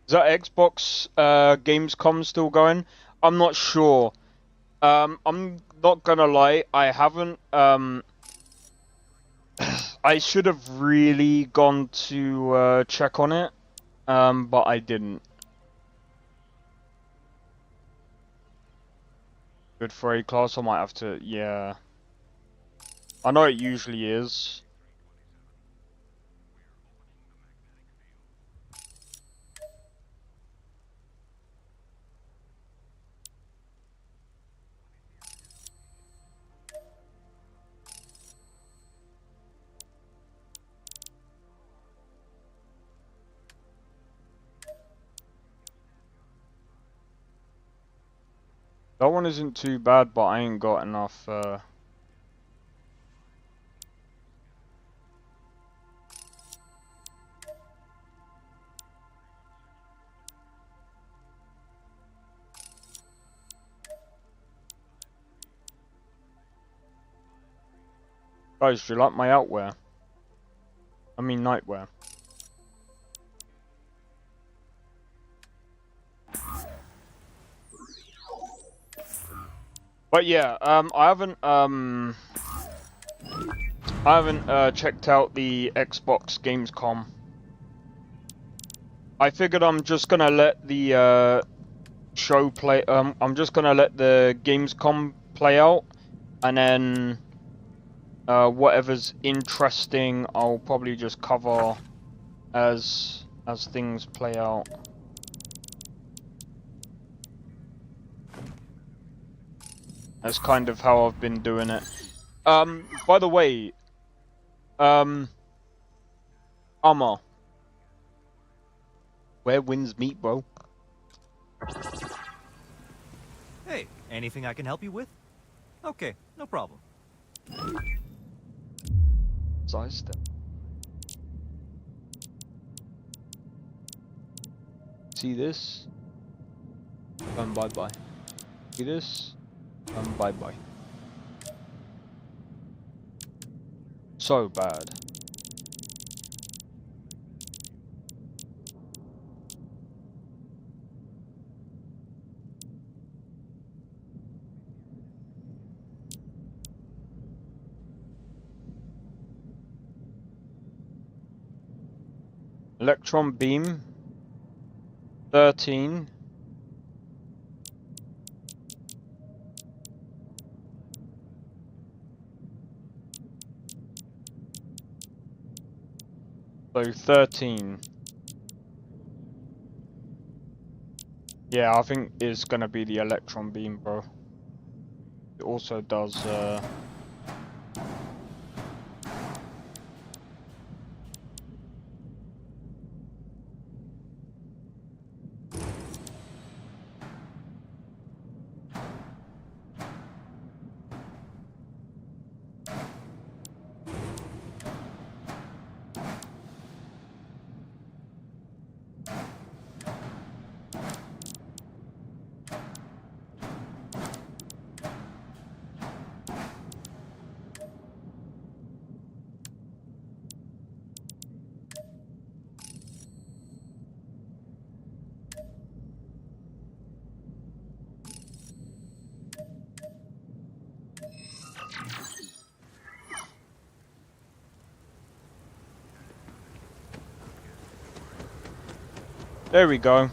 Is that Xbox Gamescom still going? I'm not sure. I'm not gonna lie, I haven't I should have really gone to check on it, but I didn't. Good for A class, I might have to, yeah. I know it usually is. That one isn't too bad, but I ain't got enough, Guys, do you like my outwear? I mean nightwear. But yeah, I haven't checked out the Xbox Gamescom. I figured I'm just gonna let the show play. I'm just gonna let the Gamescom play out, and then whatever's interesting, I'll probably just cover as things play out. That's kind of how I've been doing it. By the way, Armor. Where winds meet, bro. Hey, anything I can help you with? Okay, no problem. Size step. See this? Bye-bye. See this? Bye-bye. So bad. Electron beam. 13. So 13. Yeah, I think it's gonna be the electron beam, bro. It also does There we go.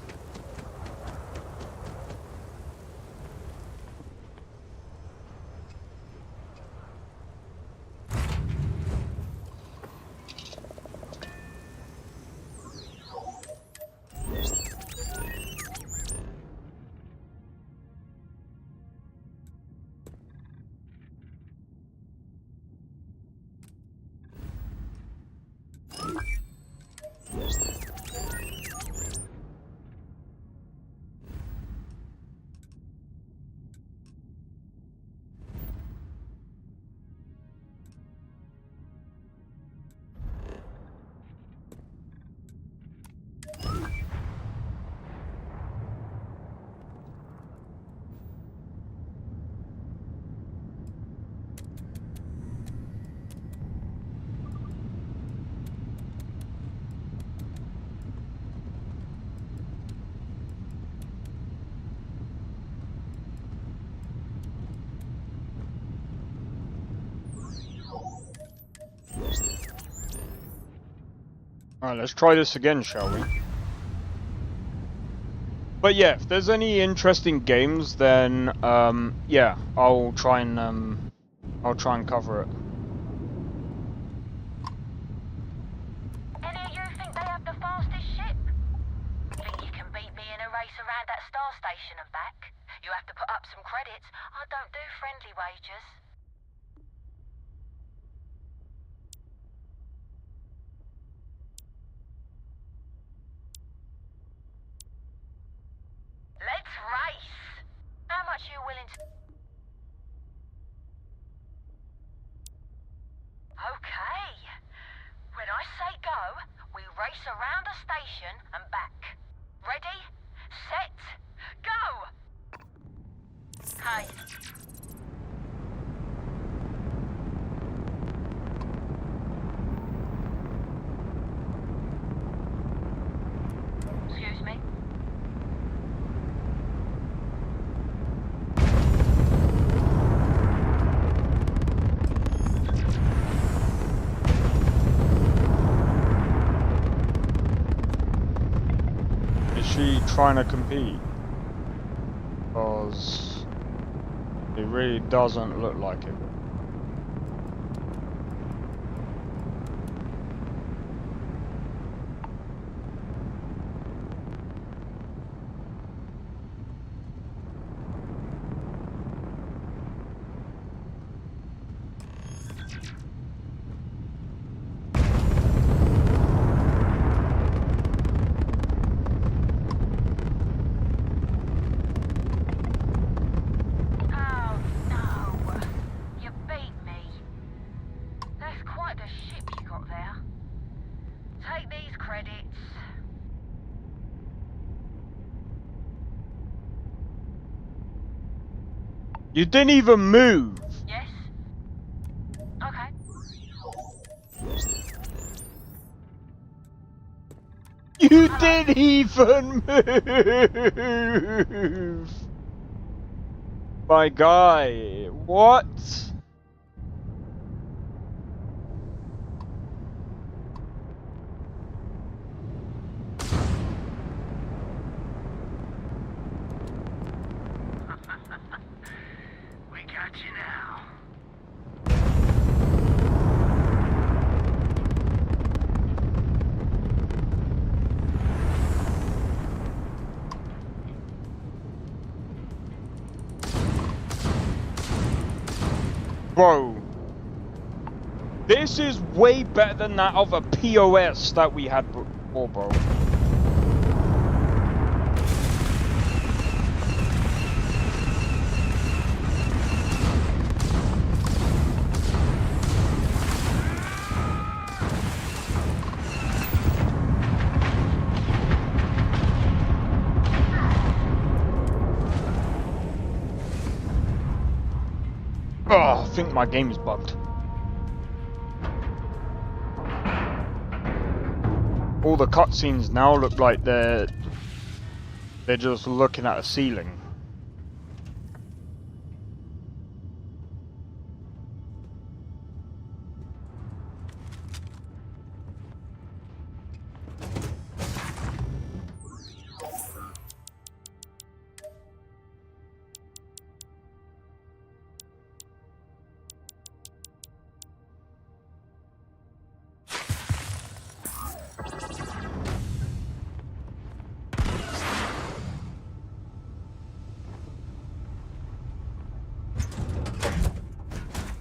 Alright, let's try this again, shall we? But yeah, if there's any interesting games, then yeah, I'll try and cover it. Any of you think they have the fastest ship? Think you can beat me in a race around that star station and back? You have to put up some credits. I don't do friendly wagers. Let's race! How much are you willing to... Okay. When I say go, we race around the station and back. Ready? Set? Go! Hey. Excuse me? Is she trying to compete? Because it really doesn't look like it. You didn't even move. Yes? Okay. You didn't even move. My guy, what? Bro. This is way better than that other POS that we had before, bro. Oh, I think my game is bugged. All the cutscenes now look like they're just looking at a ceiling.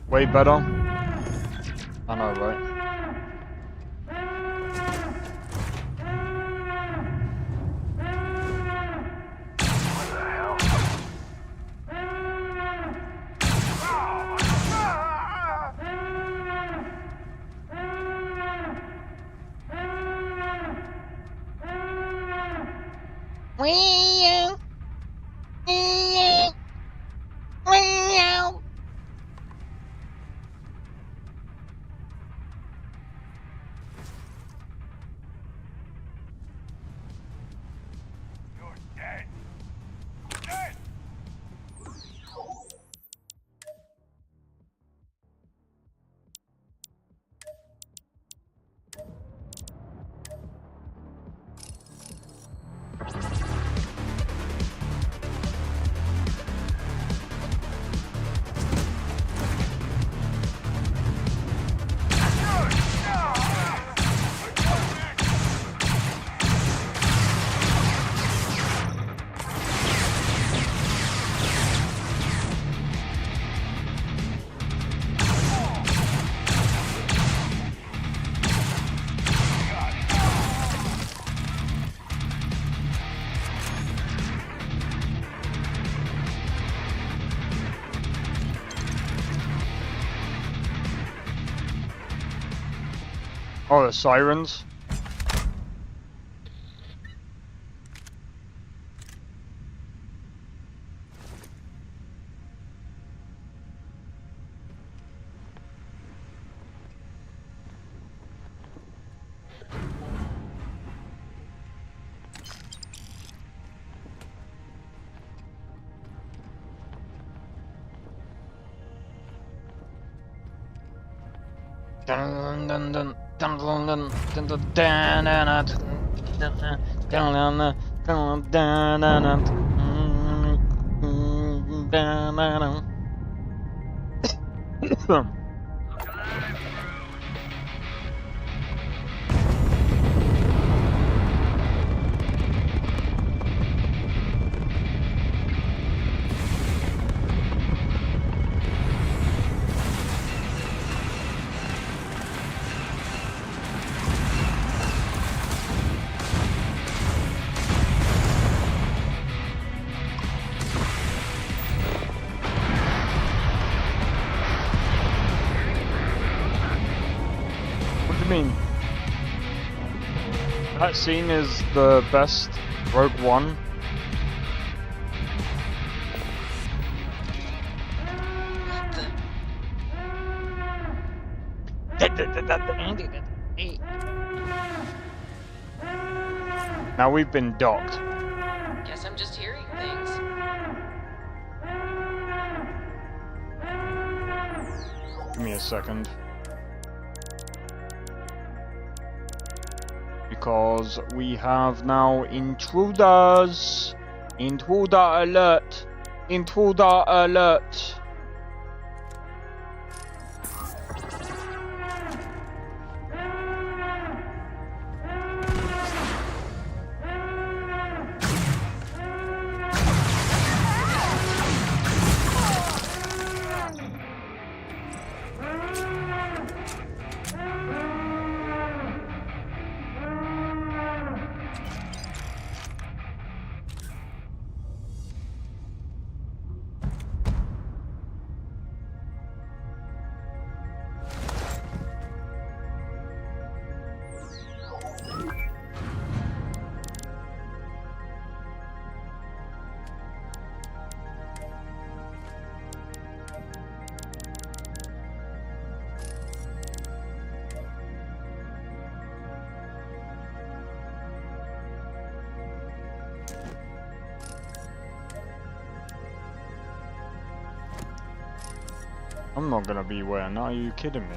Way better. I know, right? Oh, the sirens. Dun dun dun. That scene is the best Rogue One. Now we've been docked. Guess I'm just hearing things. Give me a second. Because we have now intruders. Intruder alert. Intruder alert. I'm not gonna be wearing that, are you kidding me?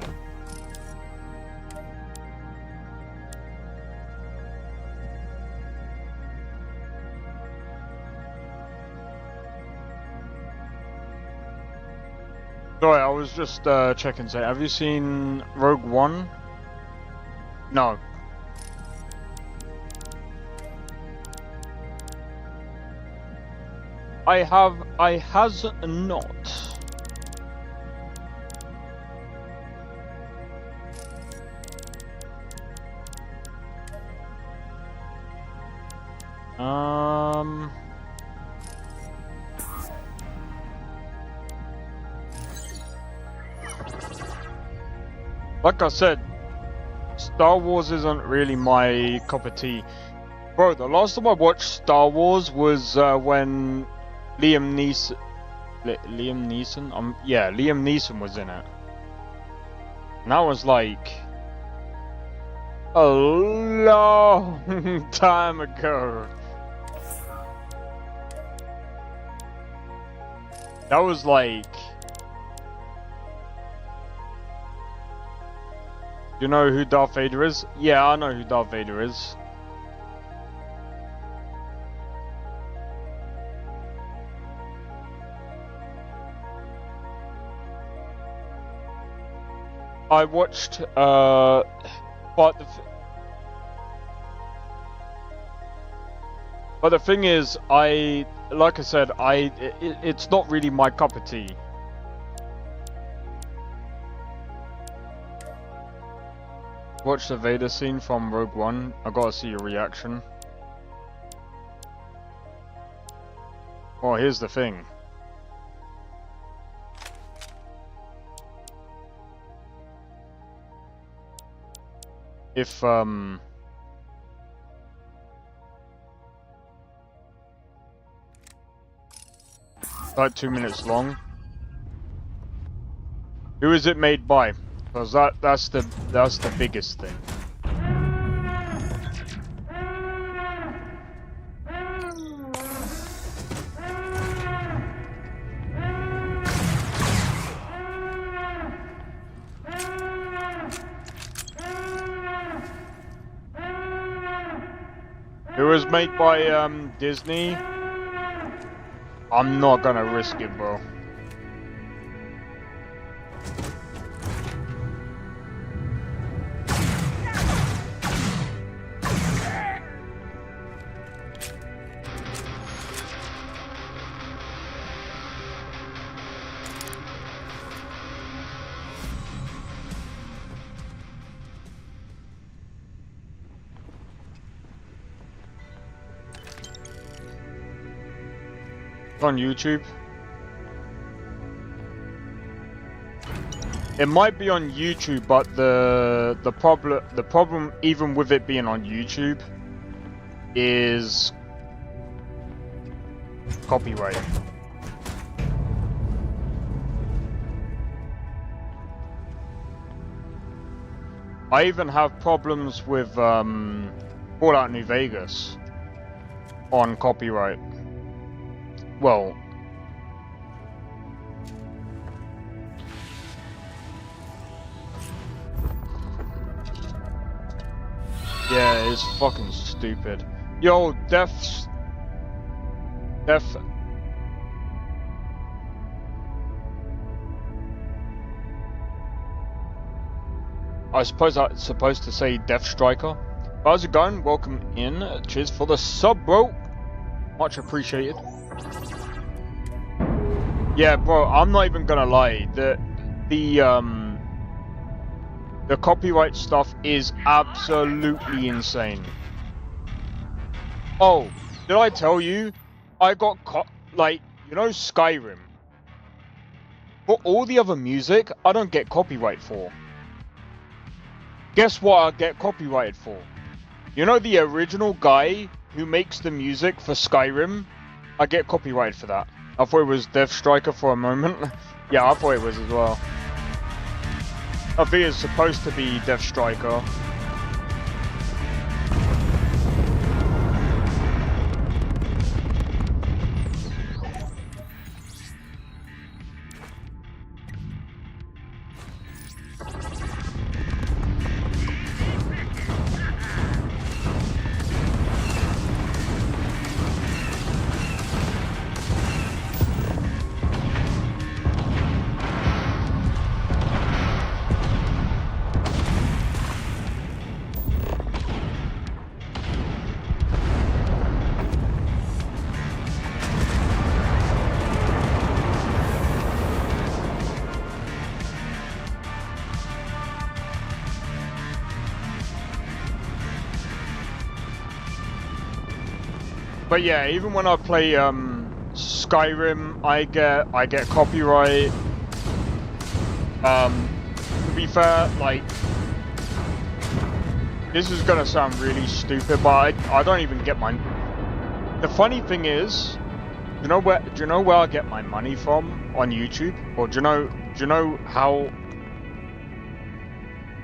Sorry, I was just checking. Say, have you seen Rogue One? No. I has not. Like I said, Star Wars isn't really my cup of tea. Bro, the last time I watched Star Wars was when Liam Neeson... Liam Neeson? Yeah, Liam Neeson was in it. And that was like... a long time ago. That was like... You know who Darth Vader is? Yeah, I know who Darth Vader is. I watched, but the thing is, like I said, it's not really my cup of tea. Watch the Vader scene from Rogue One. I gotta see your reaction. Well, here's the thing. If like 2 minutes long. Who is it made by? Because that's the biggest thing. It was made by Disney. I'm not gonna risk it, bro. On YouTube. It might be on YouTube, but the problem even with it being on YouTube is copyright. I even have problems with Fallout New Vegas on copyright. Well, yeah, it's fucking stupid. Yo, Def. I suppose I'm supposed to say Death Striker. How's it going? Welcome in. Cheers for the sub, bro. Much appreciated. Yeah, bro, I'm not even gonna lie. The copyright stuff is absolutely insane. Oh, did I tell you? I got like, you know, Skyrim. For all the other music, I don't get copyright for. Guess what I get copyrighted for? You know the original guy who makes the music for Skyrim? I get copyrighted for that. I thought it was Death Striker for a moment. Yeah, I thought it was as well. I think it's supposed to be Death Striker. But yeah, even when I play Skyrim, I get copyright. To be fair, like, this is gonna sound really stupid, but I don't even get my. The funny thing is, do you know where I get my money from on YouTube? Or do you know how?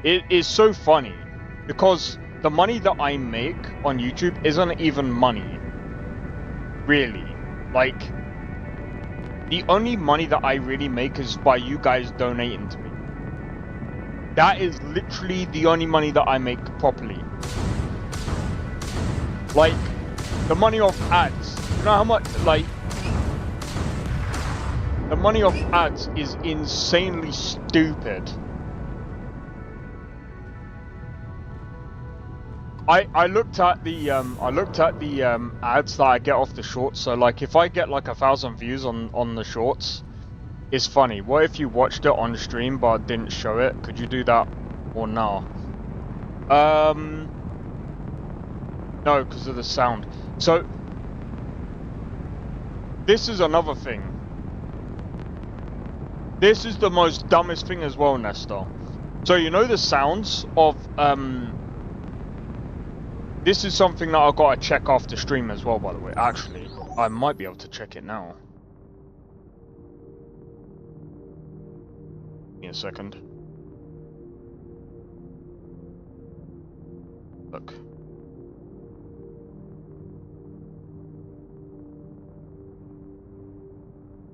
It is so funny because the money that I make on YouTube isn't even money. Really, like, the only money that I really make is by you guys donating to me. That is literally the only money that I make properly. Like, the money of ads. You know how much, like, the money of ads is insanely stupid. I looked at the ads that I get off the shorts. So like, if I get like 1,000 views on the shorts, it's funny. What if you watched it on stream but didn't show it? Could you do that or no? No, because of the sound. So this is another thing. This is the most dumbest thing as well, Nestor. So you know the sounds of this is something that I've got to check after stream as well, by the way. Actually, I might be able to check it now. Give me a second. Look.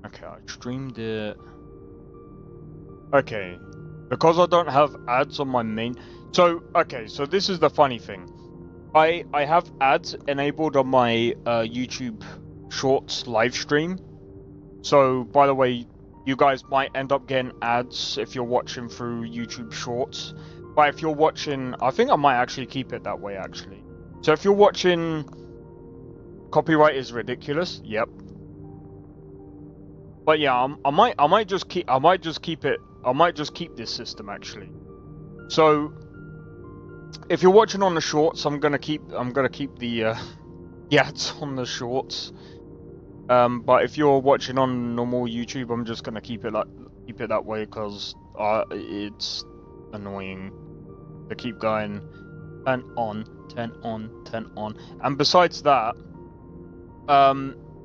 Okay, I streamed it. Okay. Because I don't have ads on my main... So, okay, so this is the funny thing. I have ads enabled on my YouTube Shorts live stream. So, by the way, you guys might end up getting ads if you're watching through YouTube Shorts. But if you're watching... I think I might actually keep it that way, actually. So if you're watching... Copyright is ridiculous. Yep. But yeah, I might just keep this system, actually. So... if you're watching on the shorts, I'm gonna keep the ads on the shorts. But if you're watching on normal YouTube, I'm just gonna keep it that way because it's annoying to keep going turn on. And besides that,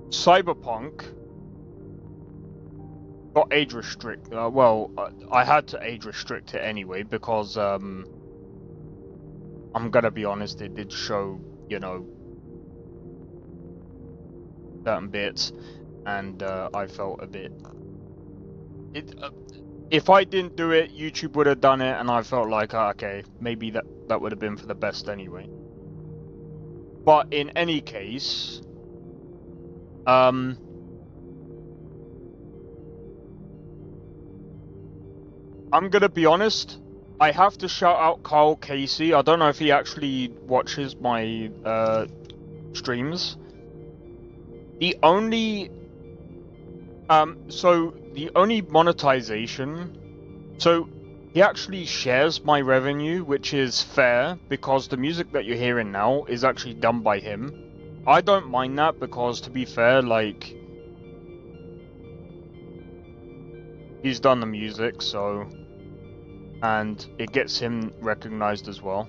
Cyberpunk got age restrict. Well, I had to age restrict it anyway because I'm gonna be honest, it did show, you know, certain bits, and I felt a bit... if I didn't do it, YouTube would have done it, and I felt like, okay, maybe that would have been for the best anyway. But in any case, I'm gonna be honest, I have to shout out Karl Casey. I don't know if he actually watches my streams. The only the only monetization, so he actually shares my revenue, which is fair because the music that you're hearing now is actually done by him. I don't mind that because, to be fair, like, he's done the music, so... and it gets him recognized as well.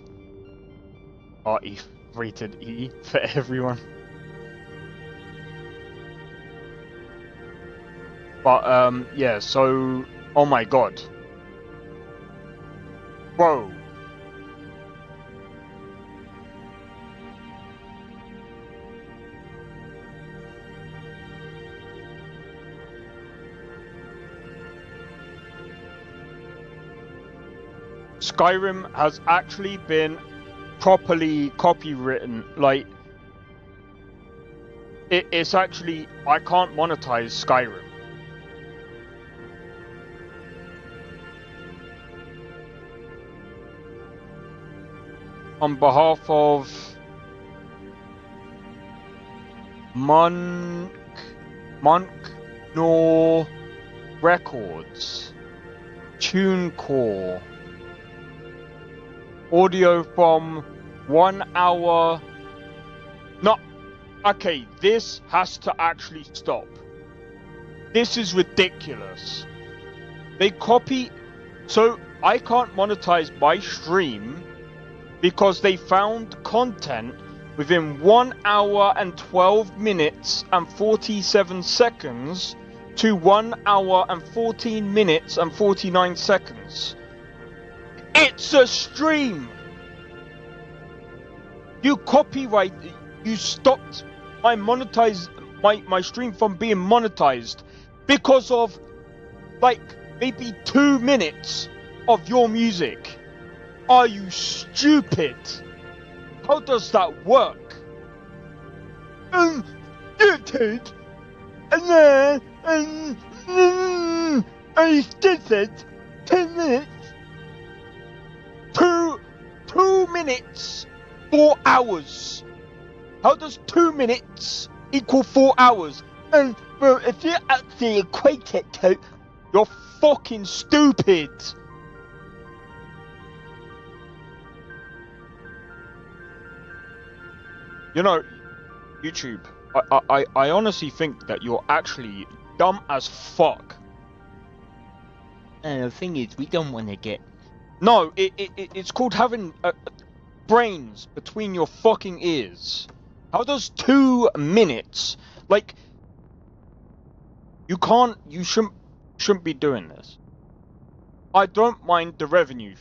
RE rated E for everyone. But yeah, so oh my god. Whoa. Skyrim has actually been properly copywritten. Like, it's actually... I can't monetize Skyrim. On behalf of Monk Nor Records, TuneCore, audio from 1 hour, not Okay, this has to actually stop. This is ridiculous. They copy... So, I can't monetize my stream because they found content within 1 hour and 12 minutes and 47 seconds to 1 hour and 14 minutes and 49 seconds. It's a stream! You copyright... You stopped my my stream from being monetized because of, like, maybe 2 minutes of your music. Are you stupid? How does that work? YouTube, and then, I did it. 10 minutes. 2 minutes. 4 hours. How does 2 minutes equal 4 hours? And well, if you actually equate it to, you're fucking stupid. You know, YouTube, I honestly think that you're actually dumb as fuck. And the thing is, we don't want to get... No, it's called having brains between your fucking ears. How does 2 minutes... Like... You shouldn't be doing this. I don't mind the revenue.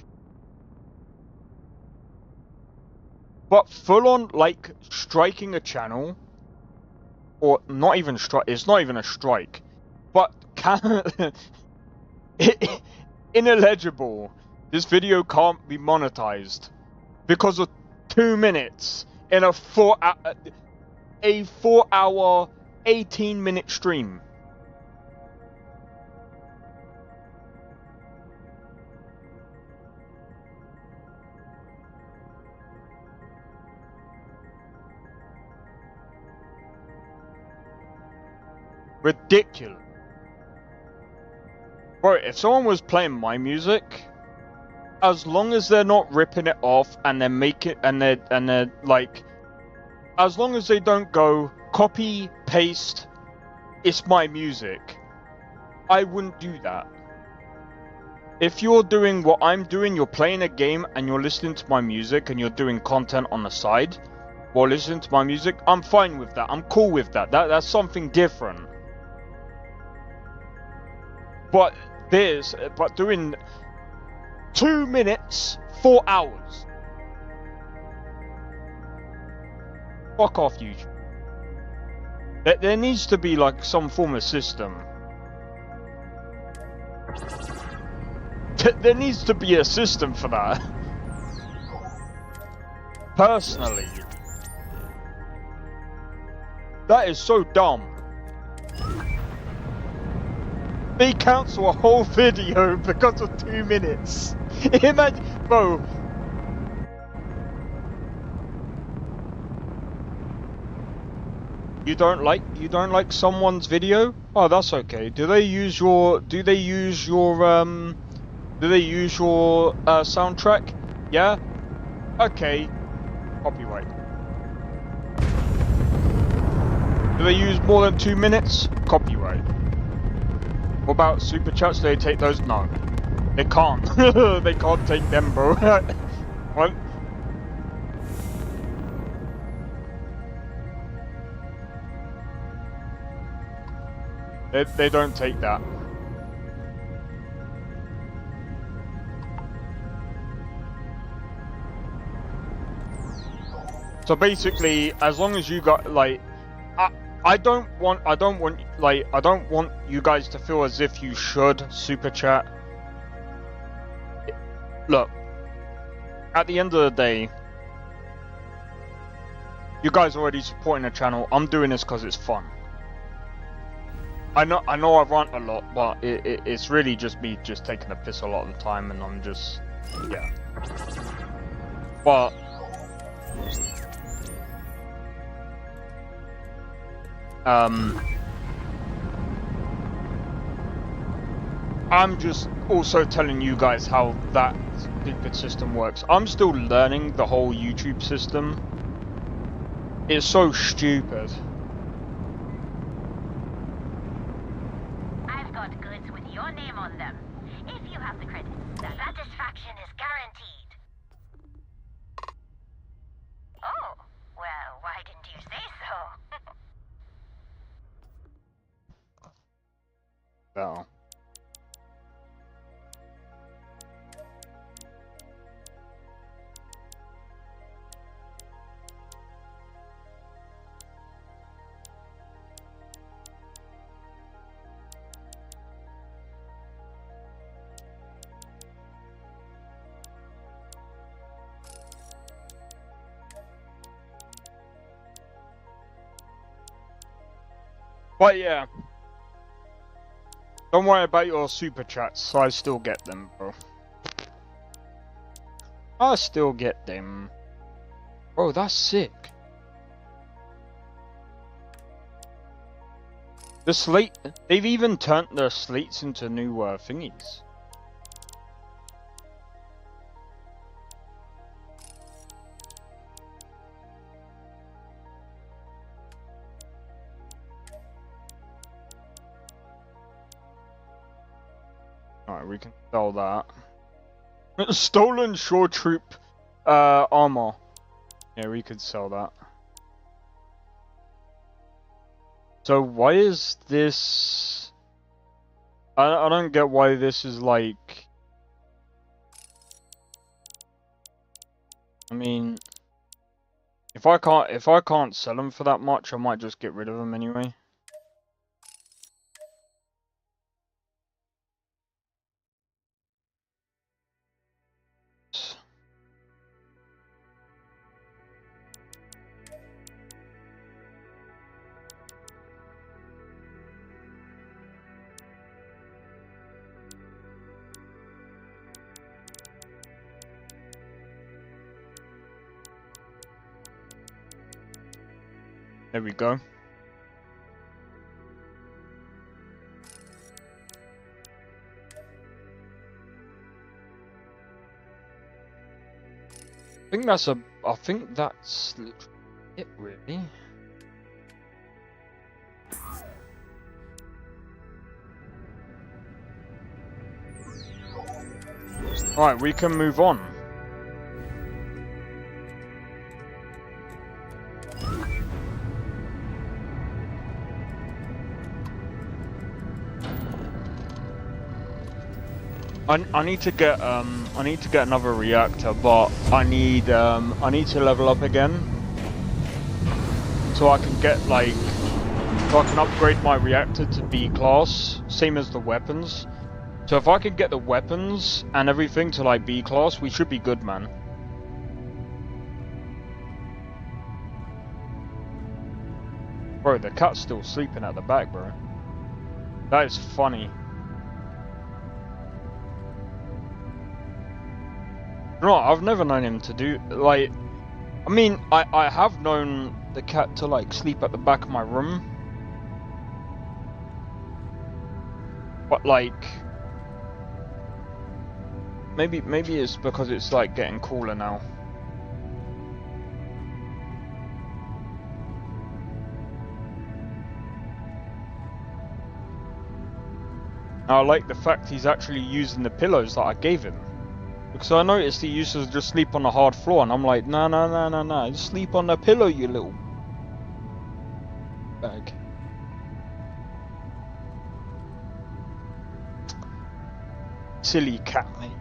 But full on, like, striking a channel... Or not even strike... It's not even a strike. But ineligible. This video can't be monetized. Because of 2 minutes in a 4 hour 18-minute stream. Ridiculous. Bro, if someone was playing my music, as long as they're not ripping it off and they're making and they're like, as long as they don't go copy paste, it's my music, I wouldn't do that. If you're doing what I'm doing, you're playing a game and you're listening to my music and you're doing content on the side while listening to my music, I'm fine with that. I'm cool with that. That's something different. But doing 2 minutes, 4 hours. Fuck off, YouTube. There needs to be like some form of system. There needs to be a system for that. Personally. That is so dumb. They cancel a whole video because of 2 minutes. Imagine, bro. You don't like someone's video? Oh, that's okay. Do they use your soundtrack? Yeah? Okay. Copyright. Do they use more than 2 minutes? Copyright. What about super chats? Do they take those? No. They can't. They can't take them, bro. What? They don't take that. So basically, as long as you got like, I don't want you guys to feel as if you should super chat. Look, at the end of the day, you guys are already supporting the channel. I'm doing this because it's fun. I know I rant a lot, but it's really just me just taking a piss a lot of the time, and I'm just, yeah. But I'm just also telling you guys how that stupid system works. I'm still learning the whole YouTube system. It's so stupid. I've got goods with your name on them. If you have the credit, the satisfaction is guaranteed. Oh, well, why didn't you say so? No. But yeah, don't worry about your super chats, I still get them, bro. I still get them. Bro, that's sick. The slate, they've even turned their slates into new thingies. Alright, we can sell that. Stolen shore troop armor. Yeah, we could sell that. So why is this... I don't get why this is like... I mean... If I can't sell them for that much, I might just get rid of them anyway. There we go. I think that's literally it, really. Alright, we can move on. I need to get another reactor, but I need to level up again so I can get so I can upgrade my reactor to B class, same as the weapons. So if I could get the weapons and everything to like B class, we should be good, man. Bro, the cat's still sleeping at the back, bro. That is funny. No, I've never known him to do, like, I mean, I have known the cat to, like, sleep at the back of my room. But, like, maybe it's because it's, like, getting cooler now. I like the fact he's actually using the pillows that I gave him. Because I noticed he used to just sleep on the hard floor, and I'm like, nah, just sleep on the pillow, you little bag. Silly cat, mate.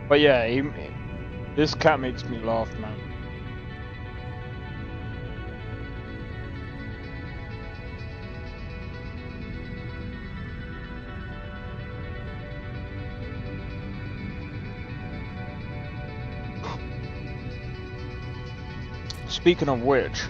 But yeah, this cat makes me laugh, man. Speaking of which,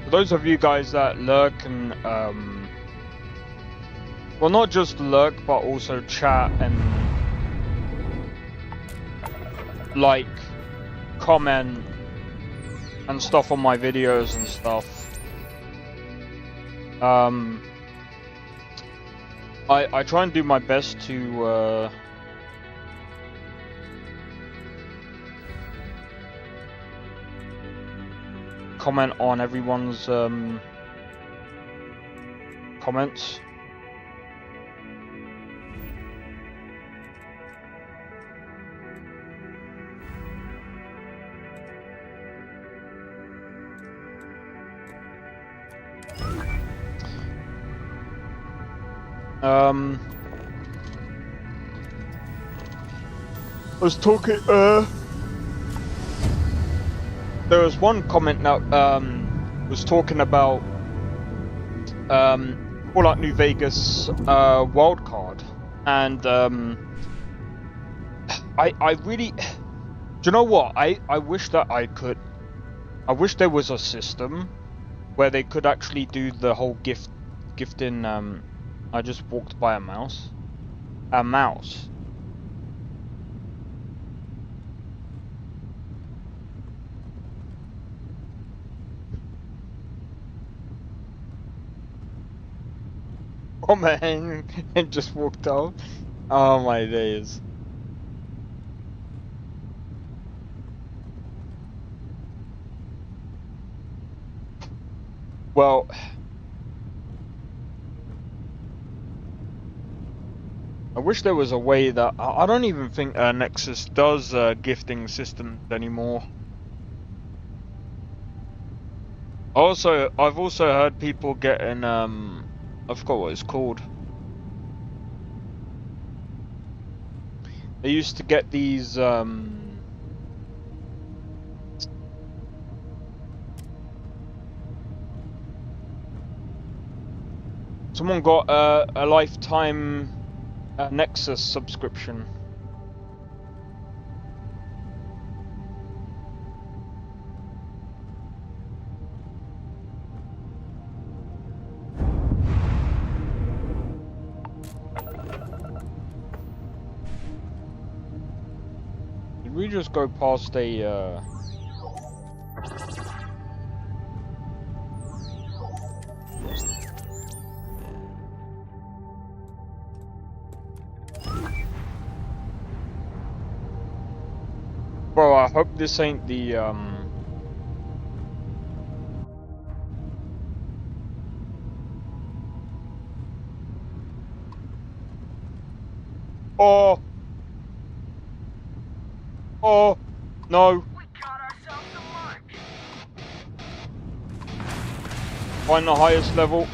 For those of you guys that lurk and well, not just lurk, but also chat and like, comment, and stuff on my videos and stuff. I try and do my best to comment on everyone's comments. I was talking, there was one comment that, was talking about, Fallout New Vegas, wildcard, and, I really, do you know what, I wish that I wish there was a system where they could actually do the whole gifting, I just walked by a mouse. A mouse. Oh man, and just walked out. Oh my days. Well, I wish there was a way that I don't even think Nexus does gifting systems anymore. I've also heard people getting I forgot what it's called. They used to get these someone got a lifetime Nexus subscription. Did we just go past a Bro, I hope this ain't the Oh! Oh! No! Find the highest level.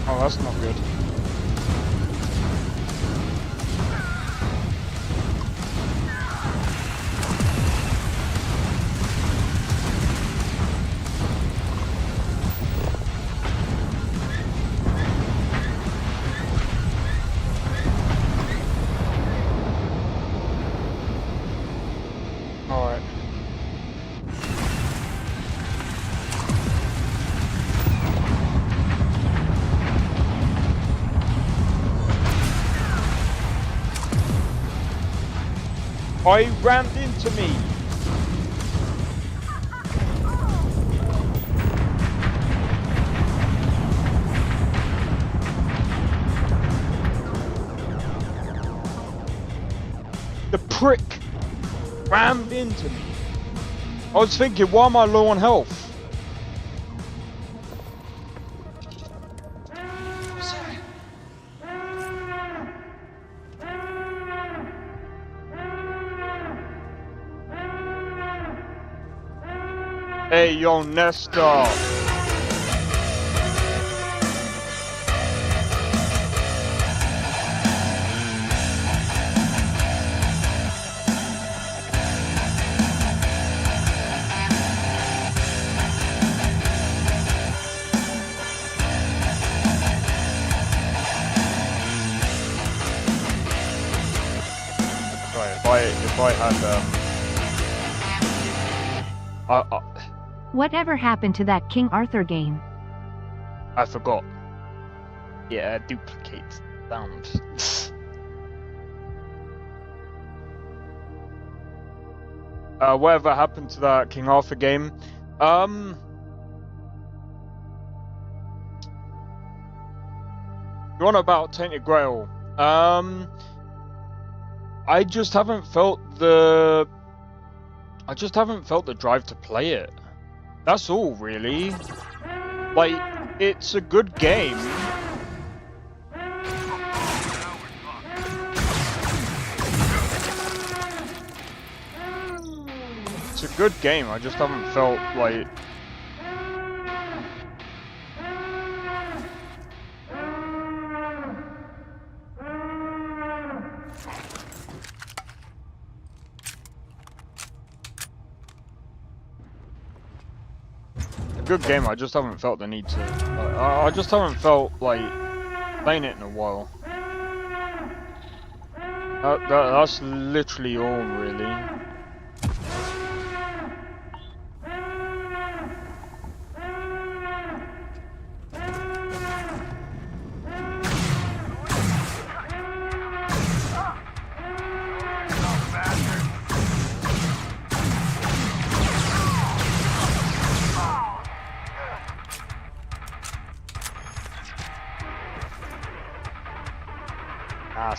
Oh, that's not good. All right. I rammed into me. The prick rammed into me. I was thinking, why am I low on health? Hey, yo, Nestor. If I had Whatever happened to that King Arthur game? I forgot. Yeah, duplicate sound. Whatever happened to that King Arthur game? You're on about Tainted Grail. I just haven't felt the drive to play it. That's all, really. Like, it's a good game. It's a good game, I just haven't felt like... Good game, I just haven't felt the need to. I just haven't felt like playing it in a while. That's literally all, really.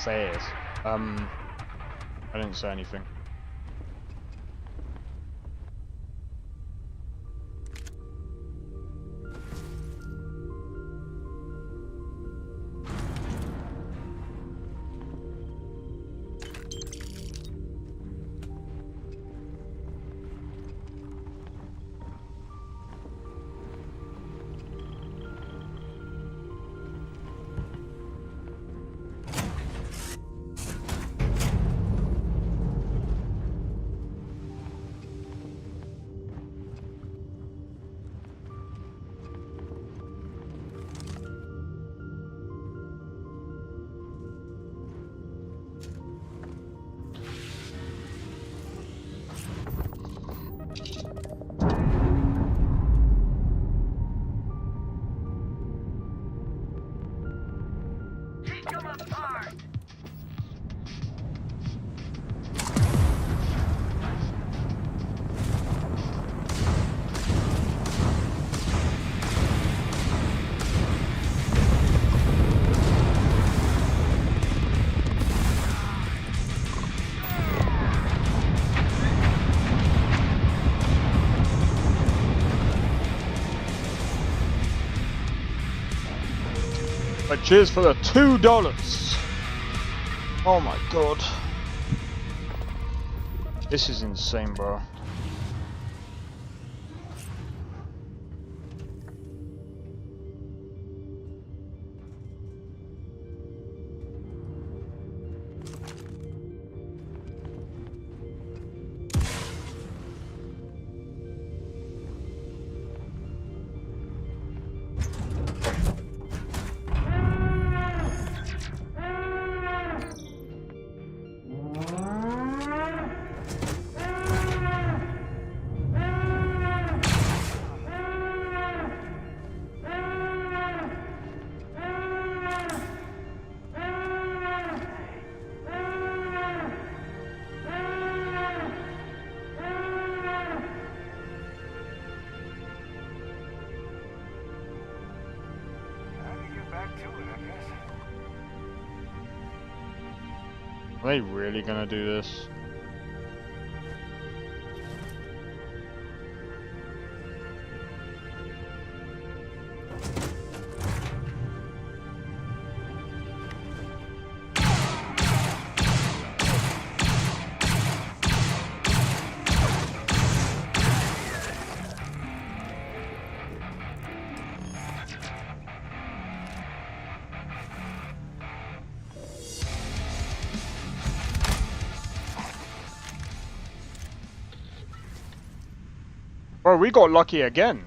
Say it. I didn't say anything. But cheers for the $2. Oh my god. This is insane, bro. Are they really gonna do this? Bro, we got lucky again.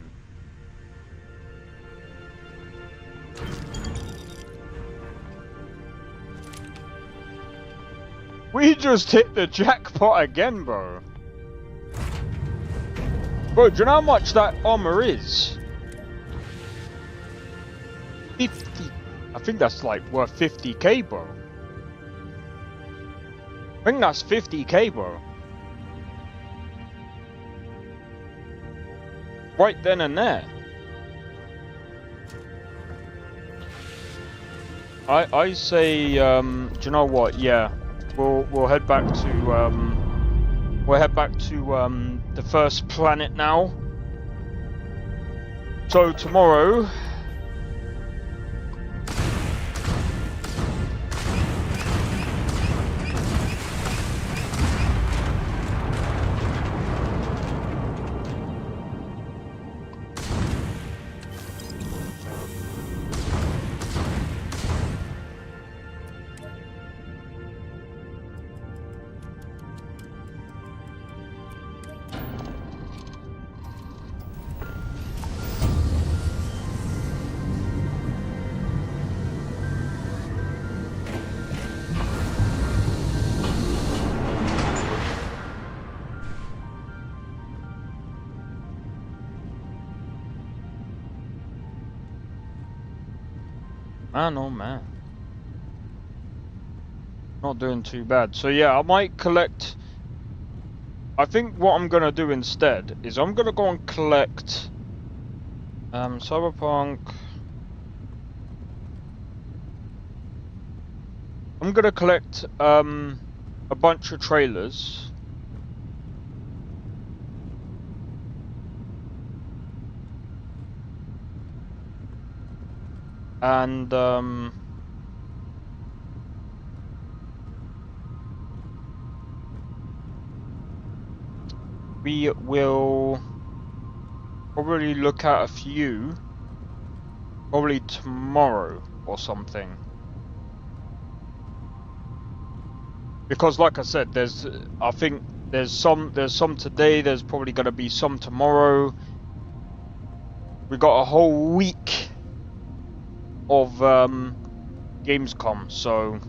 We just hit the jackpot again, bro. Bro, do you know how much that armor is? 50. I think that's like worth 50k, bro. I think that's 50k, bro. Right then and there. I say, do you know what? Yeah, we'll head back to the first planet now. So tomorrow. Man, oh man. Not doing too bad. So yeah, I might collect... I think what I'm going to do instead is I'm going to go and collect... Cyberpunk... I'm going to collect a bunch of trailers. And we will probably look at a few probably tomorrow or something, because like I said, I think there's some today, there's probably going to be some tomorrow. We got a whole week of Gamescom, so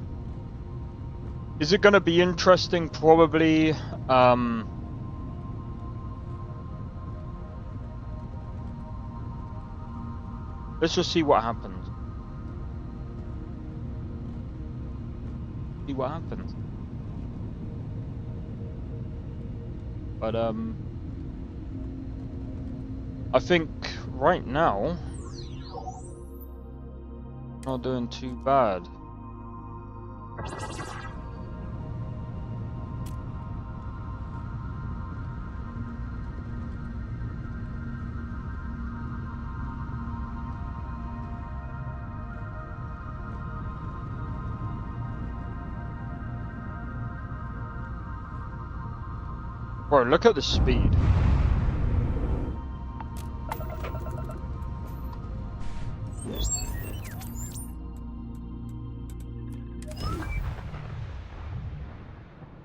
is it going to be interesting? Probably. Let's just see what happens. See what happens. But I think right now not doing too bad. Bro, look at the speed.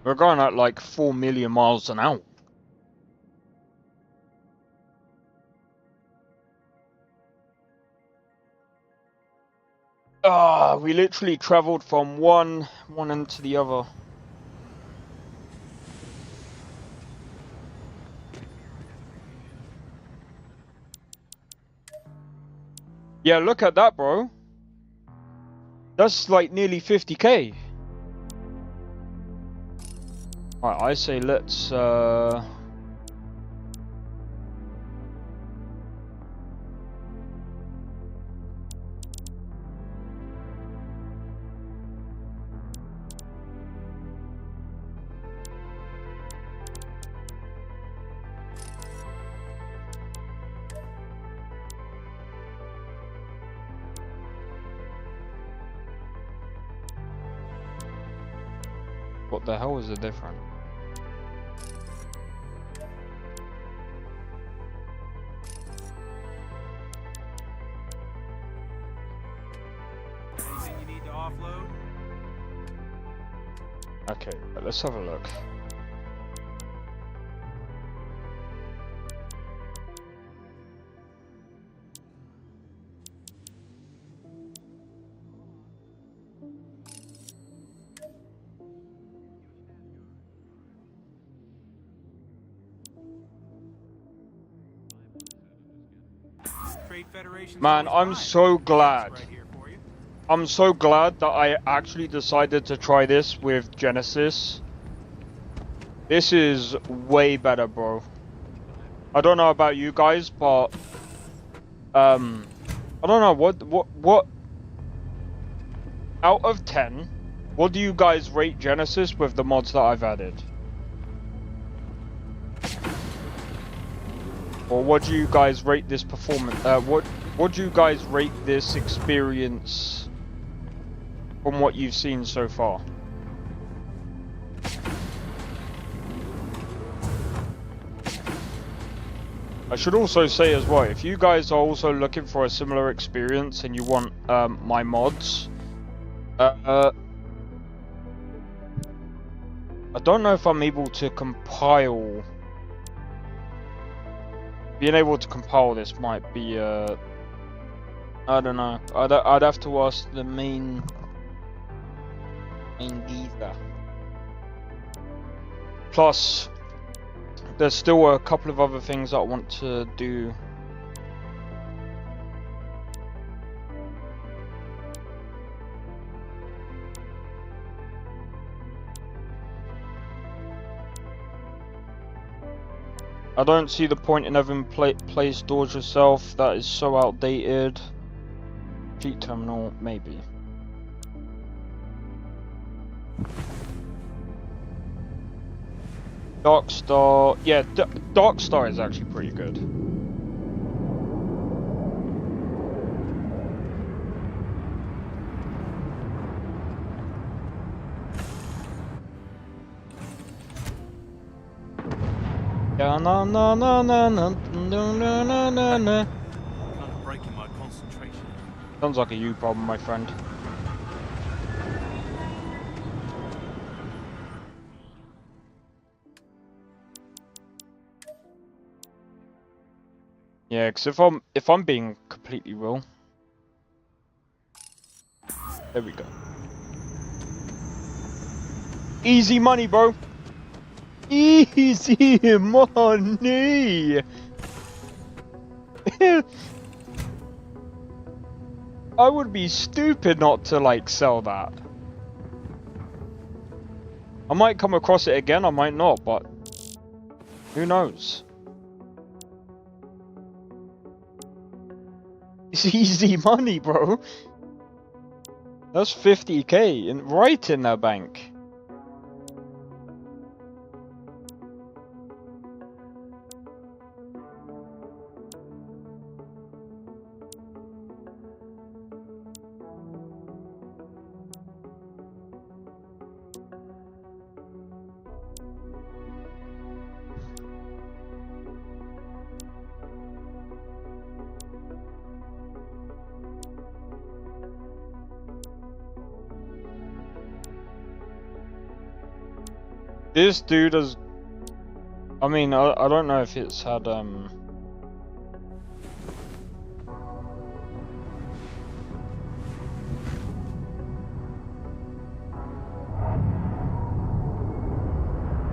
We're going at like 4 million miles an hour. Ah, we literally traveled from one end to the other. Yeah, look at that, bro. That's like nearly 50k. Right, I say let's What the hell is the difference? Anything you need to offload? Okay, let's have a look. Man, I'm so glad. I'm so glad that I actually decided to try this with Genesis. This is way better, bro. I don't know about you guys, but I don't know what out of 10, what do you guys rate Genesis with the mods that I've added? Or what do you guys rate this performance? What do you guys rate this experience from what you've seen so far? I should also say as well, if you guys are also looking for a similar experience and you want my mods, I don't know if I'm able to compile. Being able to compile this might be, I don't know. I'd have to ask the main geezer. Plus, there's still a couple of other things that I want to do. I don't see the point in having play stores yourself. That is so outdated. Cheat terminal, maybe. Darkstar, yeah, Darkstar is actually pretty good. Yeah, na na na na na na na na na. Kind of breaking my concentration. Sounds like a you problem, my friend. Yeah, because if I'm being completely real, there we go. Easy money, bro. Easy money. I would be stupid not to like sell that. I might come across it again, I might not, but who knows? It's easy money, bro. That's 50k right in their bank. This dude has... I mean, I don't know if it's had,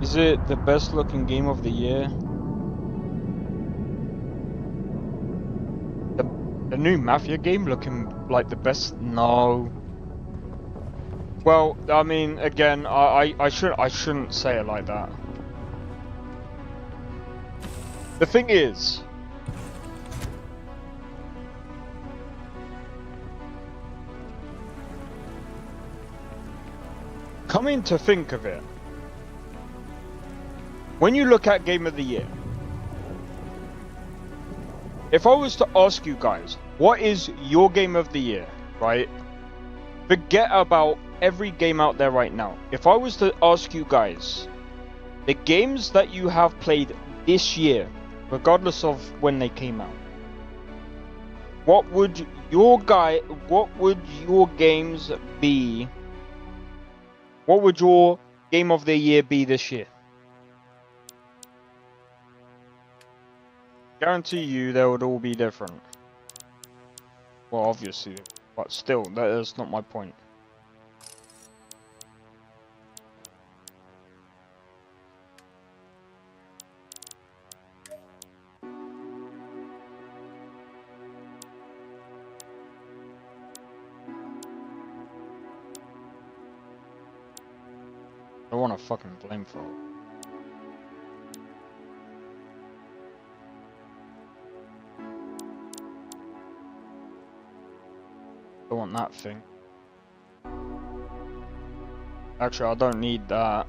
Is it the best looking game of the year? The new Mafia game looking like the best? No. Well, I mean, again, I shouldn't say it like that. The thing is, coming to think of it, when you look at Game of the Year, if I was to ask you guys, what is your Game of the Year, right? Forget about every game out there right now, if I was to ask you guys, the games that you have played this year, regardless of when they came out, what would your games be? What would your game of the year be this year? Guarantee you they would all be different. Well, obviously, but still, that is not my point. I want a fucking flamethrower. I want that thing. Actually, I don't need that.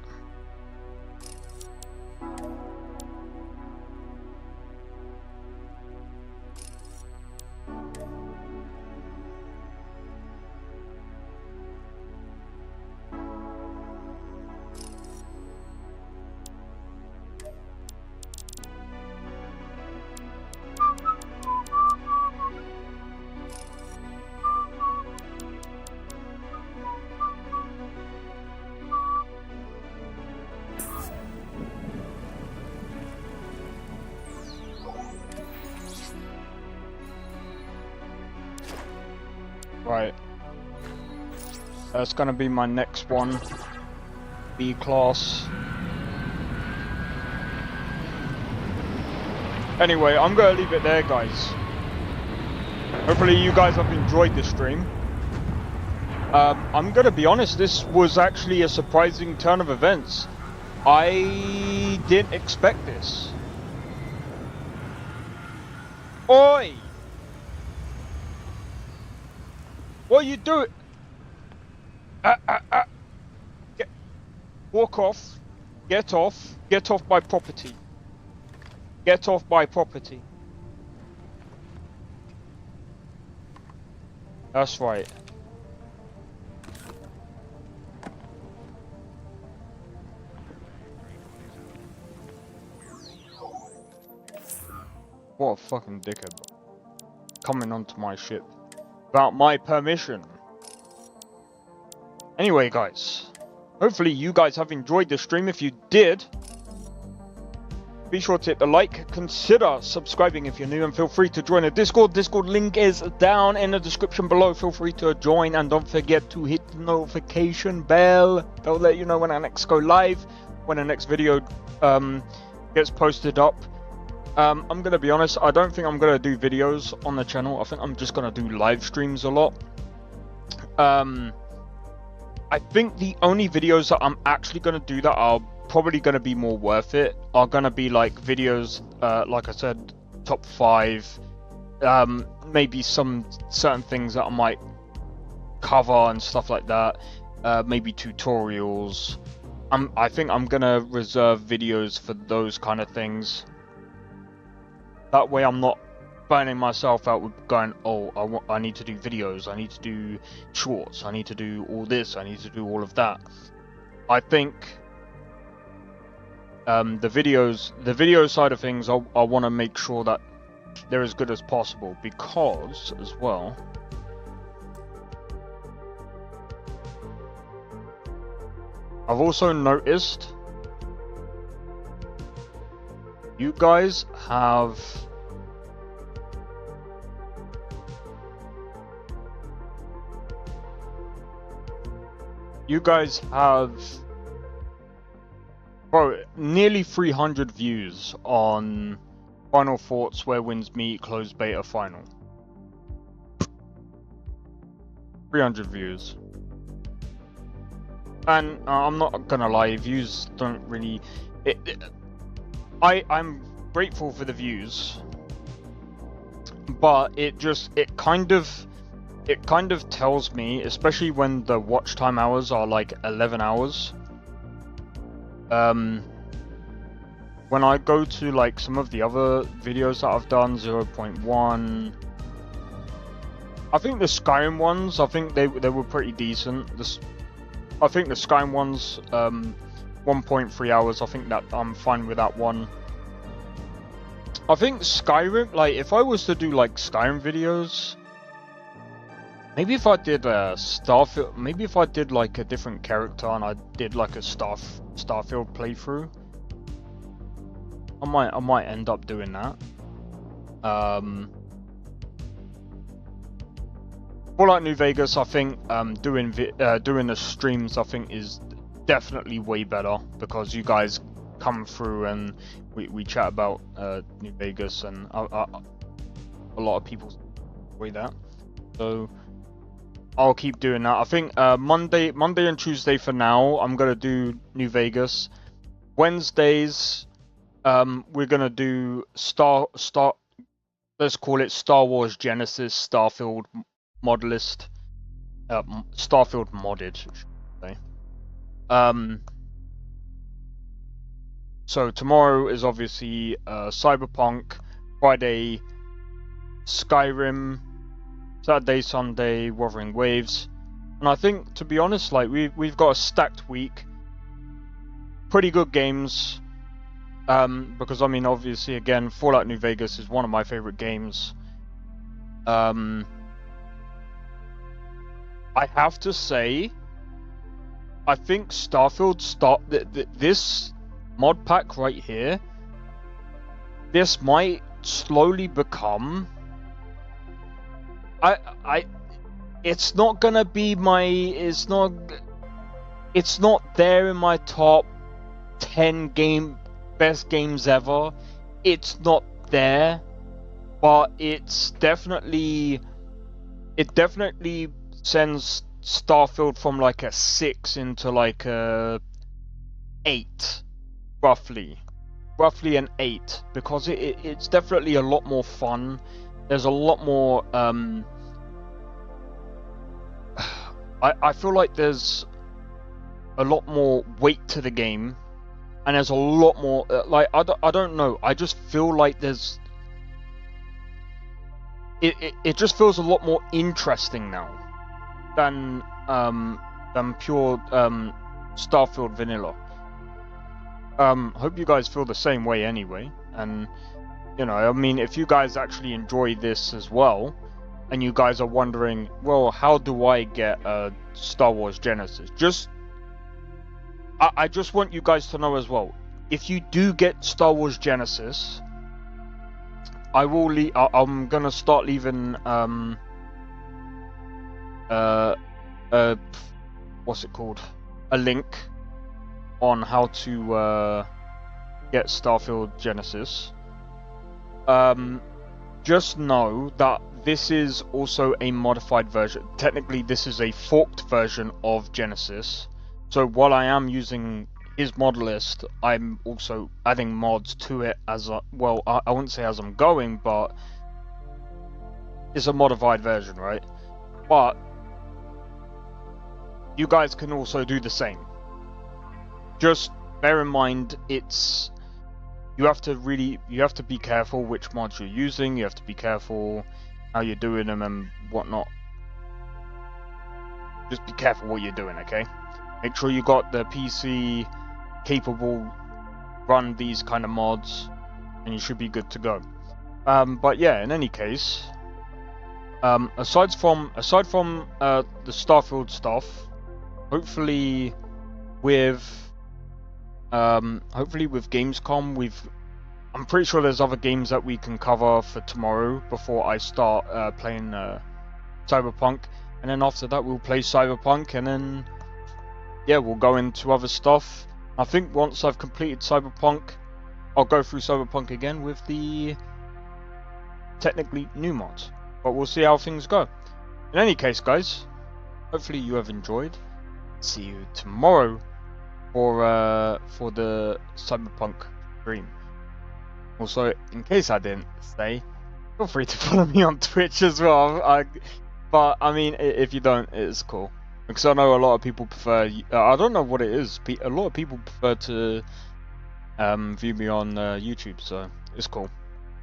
Right. That's gonna be my next one. B class. Anyway, I'm gonna leave it there, guys. Hopefully you guys have enjoyed this stream. I'm gonna be honest, this was actually a surprising turn of events. I didn't expect this. Oi! What are you doing? Walk off. Get off. Get off my property. Get off my property. That's right. What a fucking dickhead. Coming onto my ship without my permission. Anyway, guys, hopefully you guys have enjoyed the stream. If you did, be sure to hit the like, consider subscribing if you're new, and feel free to join the Discord. Discord link is down in the description below. Feel free to join, and don't forget to hit the notification bell. That'll let you know when I next go live, when the next video gets posted up. I'm gonna be honest, I don't think I'm gonna do videos on the channel. I think I'm just gonna do live streams a lot. I think the only videos that I'm actually gonna do that are probably gonna be more worth it are gonna be like videos, like I said, top 5, maybe some certain things that I might cover and stuff like that, maybe tutorials. I think I'm gonna reserve videos for those kind of things. That way I'm not burning myself out with going, oh, I need to do videos, I need to do shorts, I need to do all this, I need to do all of that. I think the video side of things, I want to make sure that they're as good as possible, because as well, I've also noticed you guys have bro, nearly 300 views on Final Thoughts Where Winds Meet Closed Beta Final. 300 views. And I'm not gonna lie, views don't really... I'm grateful for the views, but it kind of tells me, especially when the watch time hours are like 11 hours. When I go to like some of the other videos that I've done, 0.1, I think the Skyrim ones, I think they were pretty decent. I think the Skyrim one's 1.3 hours. I think that I'm fine with that one. I think Skyrim, like, if I was to do like Skyrim videos, maybe if I did a Starfield, maybe if I did like a different character and I did like a Starfield playthrough, I might end up doing that. Fallout New Vegas, I think doing the streams, I think is definitely way better because you guys come through and we chat about New Vegas, and a lot of people enjoy that. So I'll keep doing that. I think Monday and Tuesday for now, I'm gonna do New Vegas. Wednesdays, we're gonna do let's call it Star Wars Genesis Starfield Modelist, Starfield modded, I should say. So tomorrow is obviously Cyberpunk, Friday Skyrim, Saturday, Sunday Wuthering Waves, and I think, to be honest, like we've got a stacked week. Pretty good games, because I mean, obviously, again, Fallout New Vegas is one of my favorite games. I have to say, I think Starfield this mod pack right here, this might slowly become, it's not gonna be my, it's not there in my top 10 best games ever. It's not there, but it definitely sends Starfield from like a 6 into like a 8, roughly an 8, because it's definitely a lot more fun. There's a lot more I feel like there's a lot more weight to the game, and there's a lot more like I don't know, I just feel like there's it just feels a lot more interesting now than pure Starfield vanilla. Hope you guys feel the same way anyway, and you know, I mean, if you guys actually enjoy this as well, and you guys are wondering, well, how do I get a Star Wars Genesis? I just want you guys to know as well, if you do get Star Wars Genesis, I'm gonna start leaving what's it called? A link on how to get Starfield Genesis. Just know that this is also a modified version. Technically, this is a forked version of Genesis. So while I am using his mod list, I'm also adding mods to it as I wouldn't say as I'm going, but it's a modified version, right? But you guys can also do the same. Just bear in mind, you have to be careful which mods you're using. You have to be careful how you're doing them and whatnot. Just be careful what you're doing, okay? Make sure you got the PC capable run these kind of mods, and you should be good to go. But yeah, in any case, aside from the Starfield stuff, hopefully with Gamescom, I'm pretty sure there's other games that we can cover for tomorrow before I start playing Cyberpunk, and then after that we'll play Cyberpunk, and then yeah, we'll go into other stuff. I think once I've completed Cyberpunk, I'll go through Cyberpunk again with the technically new mods, but we'll see how things go. In any case, guys, hopefully you have enjoyed. See you tomorrow for the Cyberpunk stream. Also, in case I didn't say, feel free to follow me on Twitch as well. But I mean, if you don't, it's cool, because I know a lot of people prefer. I don't know what it is. A lot of people prefer to view me on YouTube, so it's cool.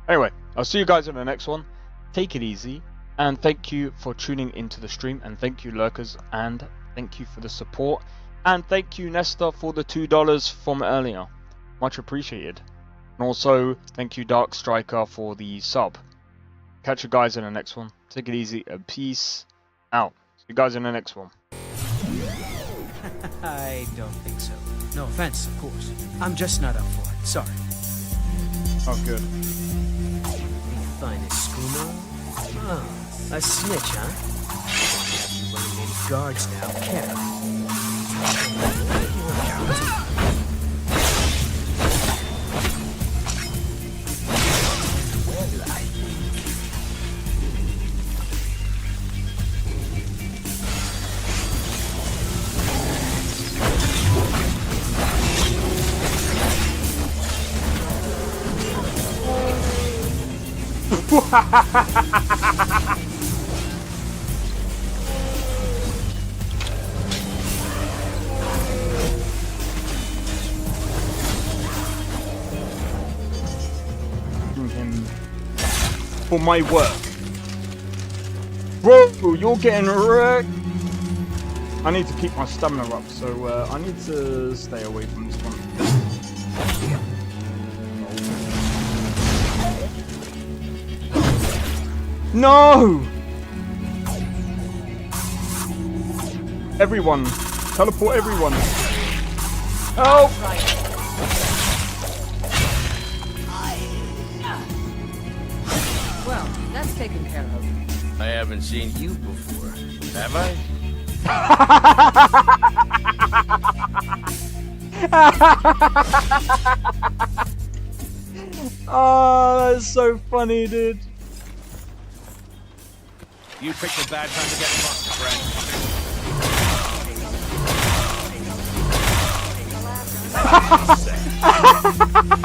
Anyway, I'll see you guys in the next one. Take it easy, and thank you for tuning into the stream, and thank you, lurkers, and thank you for the support. And thank you, Nesta, for the $2 from earlier. Much appreciated. And also, thank you, Dark Striker, for the sub. Catch you guys in the next one. Take it easy and peace out. See you guys in the next one. I don't think so. No offense, of course. I'm just not up for it. Sorry. Oh, good. You find a schooner? Oh, a snitch, huh? Won't have you running any guards now, can I? Him for my work. Bro, you're getting wrecked. I need to keep my stamina up, so I need to stay away from this one. No! Everyone! Teleport everyone! Help! Well, that's taken care of. I haven't seen you before, have I? Oh, that's so funny, dude. You picked a bad time to get fucked, friend.